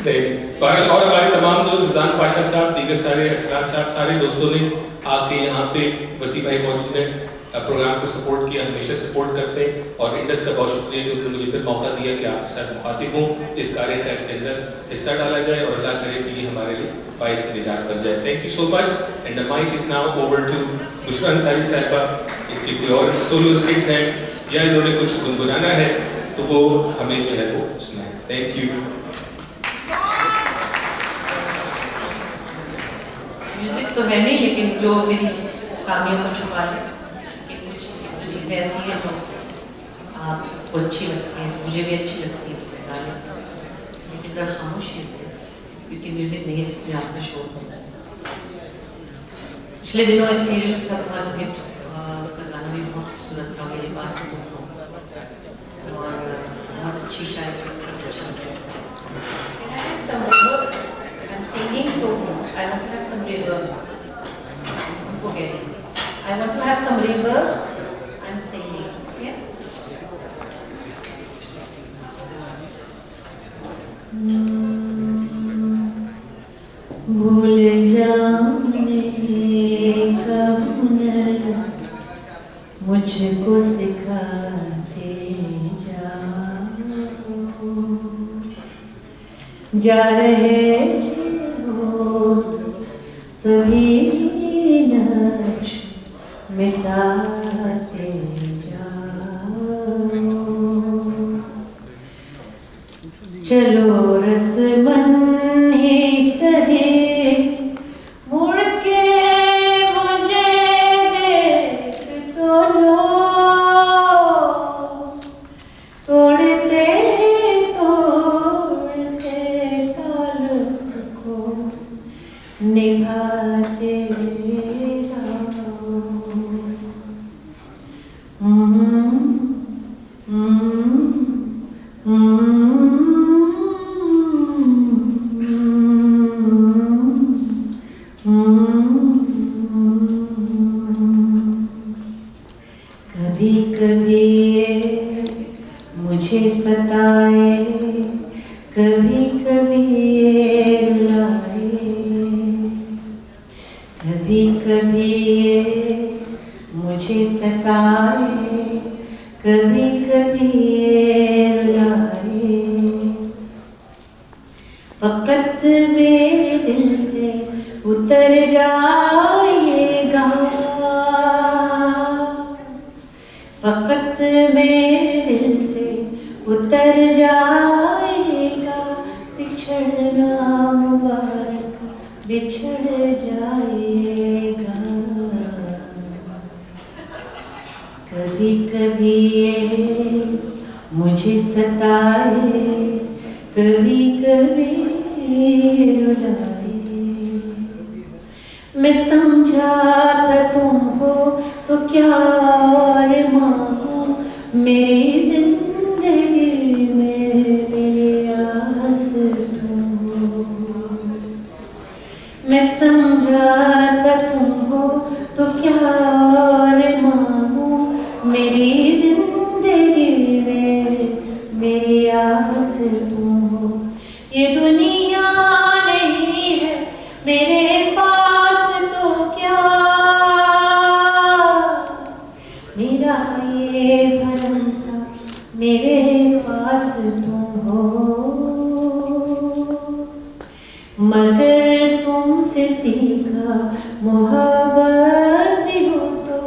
और हमारे तमाम दोस्त जान पाशा साहब, दीगर सारे असरात साहब, सारे दोस्तों ने आके यहाँ पे, वसी भाई मौजूद हैं, प्रोग्राम को सपोर्ट किया, हमेशा सपोर्ट करते हैं। और इंडस का बहुत शुक्रिया कि उन्होंने मुझे फिर मौका दिया कि आपके साथ मुखातिब हूँ, इस कार्य खैर के अंदर हिस्सा डाला जाए और अल्लाह करे कि ये हमारे लिए बाइस से निजात बन जाए। Thank you so much and the mike is now over to Bushra Ansari साहिबा। इनकी कोई और सोलो स्किट्स हैं या इन्होंने कुछ गुनगुनाना है तो वो हमें जो है वो सुनाए। Thank you. म्यूजिक तो है नहीं, लेकिन जो मेरी खामियों को छुपा ले, कि कुछ चीज़ें ऐसी हैं जो आपको अच्छी लगती हैं, तो मुझे भी अच्छी लगती है, तो मैं गा लेती हूँ। लेकिन ज़रा खामोशी है, क्योंकि म्यूजिक नहीं है जिसमें आपका शोर बन जाए। पिछले दिनों एक सीरियल था बहुत हिट, उसका गाना भी बहुत खूबसूरत था, मेरे पास तुम हो, और बहुत अच्छी शायरी। I'm singing, so I want to have some reverb. Okay. I want to have some reverb. I'm singing. Okay. भूल जाने का हुनर मुझको सिखाते जाओ, जा रहे सभी नक्श मिटाते जाओ, चलो रस्मन ही सहे, मुड़ के मुझे देख तो लो, तोड़ते तोड़ते ताल्लुक को निभाते कभी कभी मुझे सताए, कभी कभी रुलाए, कभी कभी ये मुझे सताए, कभी कभी ये रुलाए, फकत मेरे दिल से उतर जाएगा, फकत मेरे दिल से उतर जाएगा, बिछड़ना मुबारक बिछड़ जाएगा। कभी कभी ये मुझे सताए, कभी कभी रुलाए, मैं समझा था तुम हो तो क्या और मांगूं, मेरी जिंदगी में मेरे आस तुम हो। मैं समझा था तुम हो तो क्या और मांगूं, मेरी जिंदगी में मेरी आस तुम हो। ये दुनिया नहीं है मेरे पास तो क्या, मेरा ये भरम था मेरे पास तुम हो। मगर तुमसे सीखा मोहब्बत भी हो तो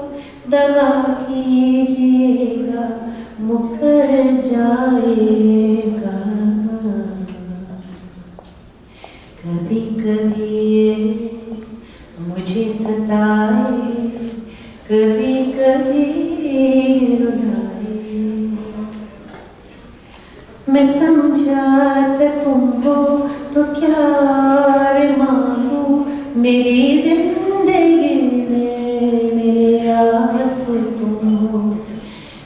दवा कीजिएगा, मुकर जाएगा। कभी कभी ये मुझे सताए, कभी कभी रुलाए, मैं समझा था तुम हो तो क्या और मांगूं, मेरी जिंदगी में मेरे आस तुम हो।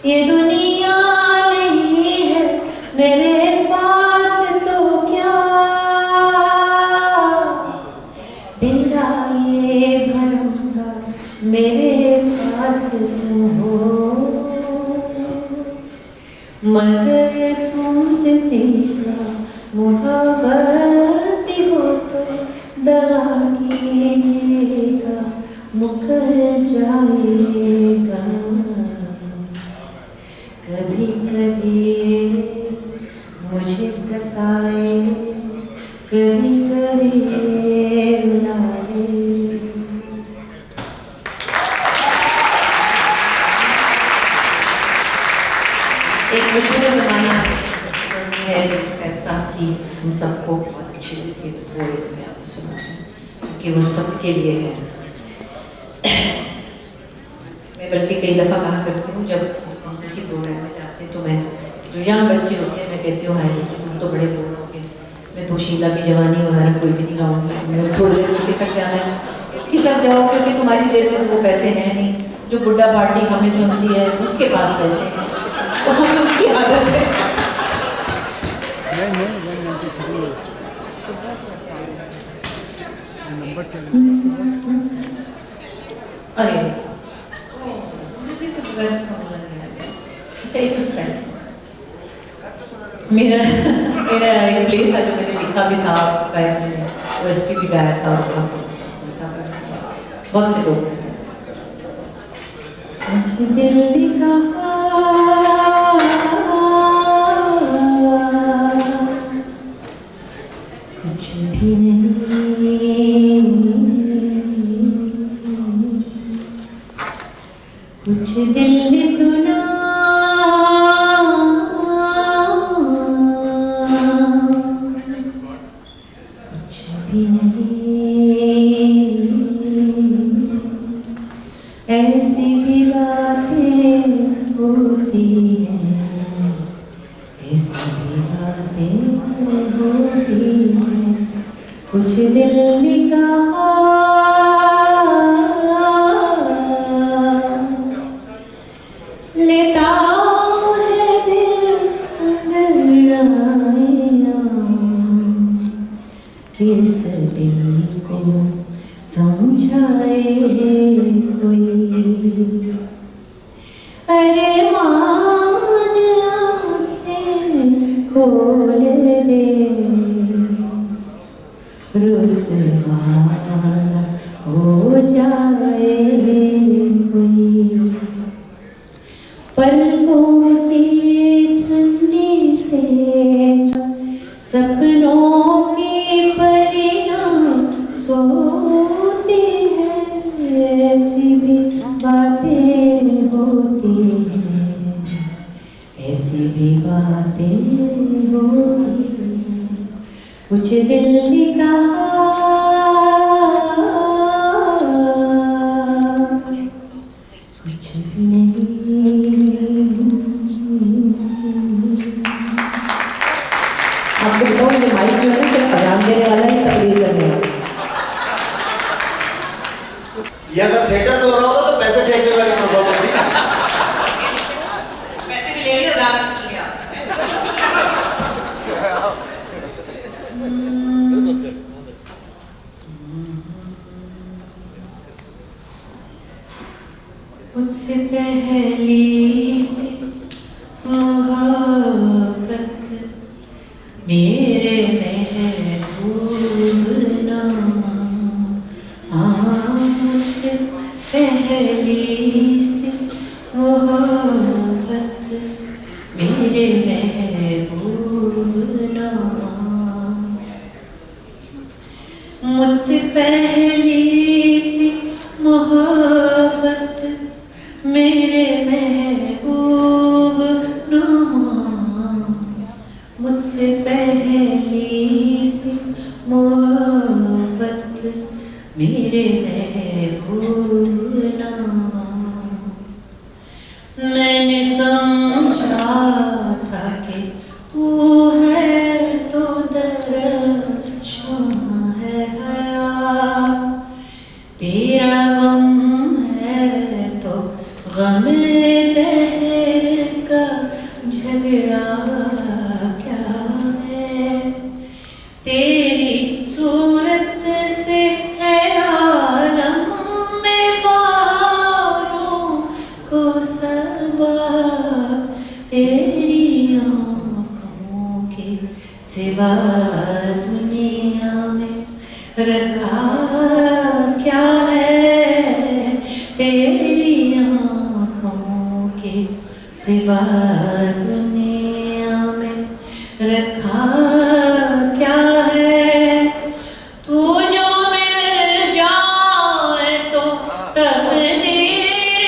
ये दुनिया नहीं है मेरे पास तो क्या, तेरा ये भरम था मेरे पास तुम हो। मगर तुमसे सीखा मोहब्बत भी हो तो दवा कीजिएगा, मुकर जाएगा। कभी कभी ये मुझे सताए, कभी कभी ये रुलाए। एक मशहूर ज़माना है ऐसा कि हम सबको बहुत अच्छी लगती है, बस वो एक मैं आपको सुनाती हूँ क्योंकि वो सबके लिए है। मैं बल्कि कई दफ़ा कहा करती हूँ जब हम किसी प्रोग्राम में जाते हैं तो मैं जो यंग बच्चे होते हैं मैं कहती हूँ हाय तुम तो बड़े बोर हो गए, मैं तो शीला की जवानी वगैरह कोई भी नहीं गाऊंगी, तुम्हें थोड़ी देर में खिसक जाना है, खिसक जाओ क्योंकि तुम्हारी जेब में तो वो पैसे हैं नहीं। जो बुढ़ा पार्टी हमें सुनती है उसके पास पैसे हैं, तो हमें उनकी आदत है। अरे म्यूजिक के बगैर उसका बोला नहीं है। अच्छा एक मेरा एक प्ले था जो मैंने लिखा भी था, उसका मैंने ओएसटी भी गाया था और बहुत से लोग पसंद। मुझे दिल ने कहा कुछ भी नहीं, कुछ दिल ने सुना कुछ भी नहीं, ऐसी भी बातें होती हैं, ऐसी भी बातें होती हैं। कुछ दिल ने कहा लेता है दिल अंगड़ाइयां, किस दिल को समझाए कोई। अरे मान आँखें खोल दे, रुसवाना हो जाए कोई, पलकों की ठंडी से सपनों की परियां सोती है, ऐसी भी बातें होती हैं, ऐसी भी बातें होती हैं, कुछ दिल निकाल कुछ नहीं। आपको बताओ ये माइक जो है ना सिर्फ अजान देने वाला ही तकरीर करने वाला। ये अगर थिएटर में हो रहा होगा तो पैसे फेंकने वाली परफॉर्मेंस थी। वैसे भी ले लिया गाना भी सुन लिया। मुझसे पहली सी मोहब्बत मेरे महबूब नामा, मुझसे पहली सी मोहब्बत मेरे महबूब नामा, मुझसे पहली सी मोहब्बत मेरे महबूब नामा, मुझसे पहली सी मोहब्बत मेरे महबूब नामा। मैंने समझा था कि तू है तो दर्शन है हयात, तेरा गम है तो गम दहर का झगड़ा क्या है, तेरी सूरत से है आलम में बारों को सबा, तेरी आँखों के सिवा दुनिया में रखा क्या है, तेरी आँखों के सिवा दुनिया में रखा क्या है। तू जो मिल जाए तो तकदीर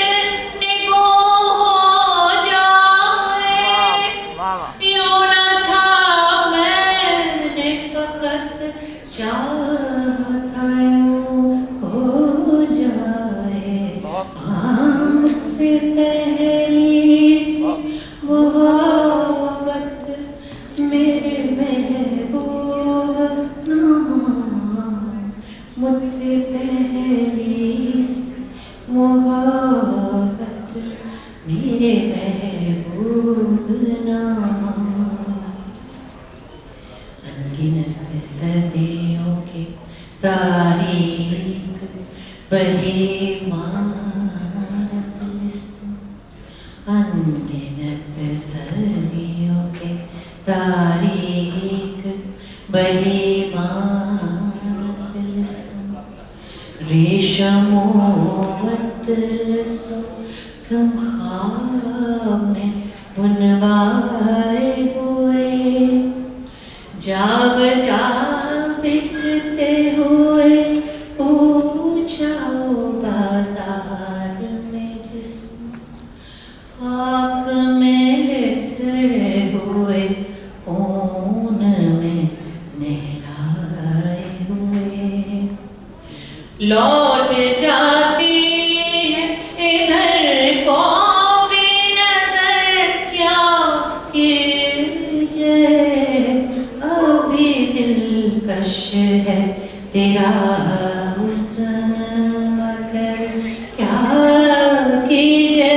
निगो हो जाए, यूं न था मैंने फकत चाहता यूं हो जाए। मुझसे पहली सी मोहब्बत मेरे महबूब नामा, मुझसे पहली सी मोहब्बत मेरे महबूब नामा। अनगिनत सदियों के तारीख बहे मानत लिस्म, अनगिनत सदियों के तारीख बहे मानत लिस्म, रेशमो वतलसो कम ख्वाब में बुनवाए हुए, जा बजा बिकते हुए पूछाओ बाजार में जिस्म, आँख में लिथड़े हुए खून में नहलाए हुए, लौट जाती है इधर को भी नजर क्या कीजिए, अभी दिलकश है तेरा हुस्न मगर क्या कीजिए,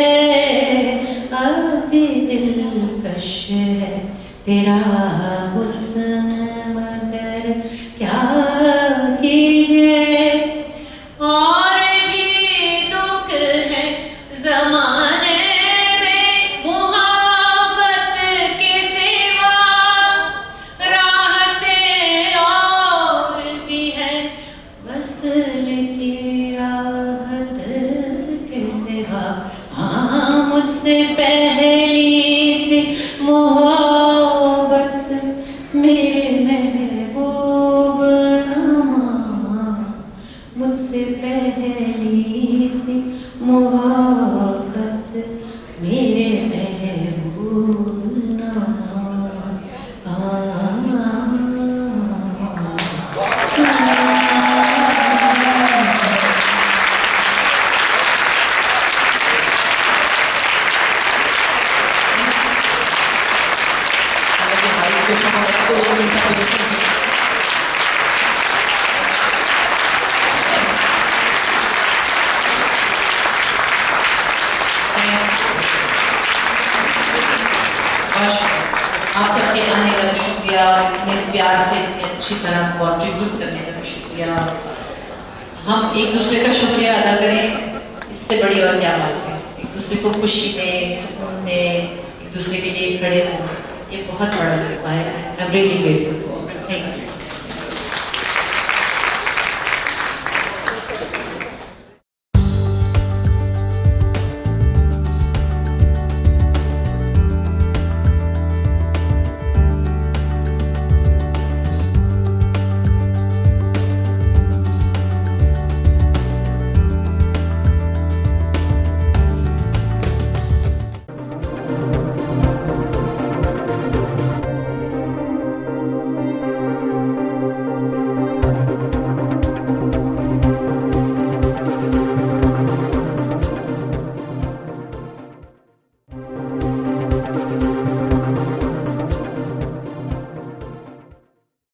अभी दिलकश है तेरा हुस्न मगर क्या कीजिए। और भी दुख है ज़माने में मुहब्बत के सिवा, राहतें और भी है वस्ल की राह मुझसे पहली सी मोहब्बत मेरे महबूब नामा, मुझसे पहली सी मोहब्बत मेरे महबूब नामा। आप सबके आने का शुक्रिया और इतने प्यार से इतनी अच्छी तरह कंट्रीब्यूट करने का शुक्रिया। हम एक दूसरे का शुक्रिया अदा करें, इससे बड़ी और क्या बात है। एक दूसरे को खुशी दें, सुकून दें, एक दूसरे के लिए खड़े हों, ये बहुत बड़ा जज्बा है। I am really grateful to all. Thank you.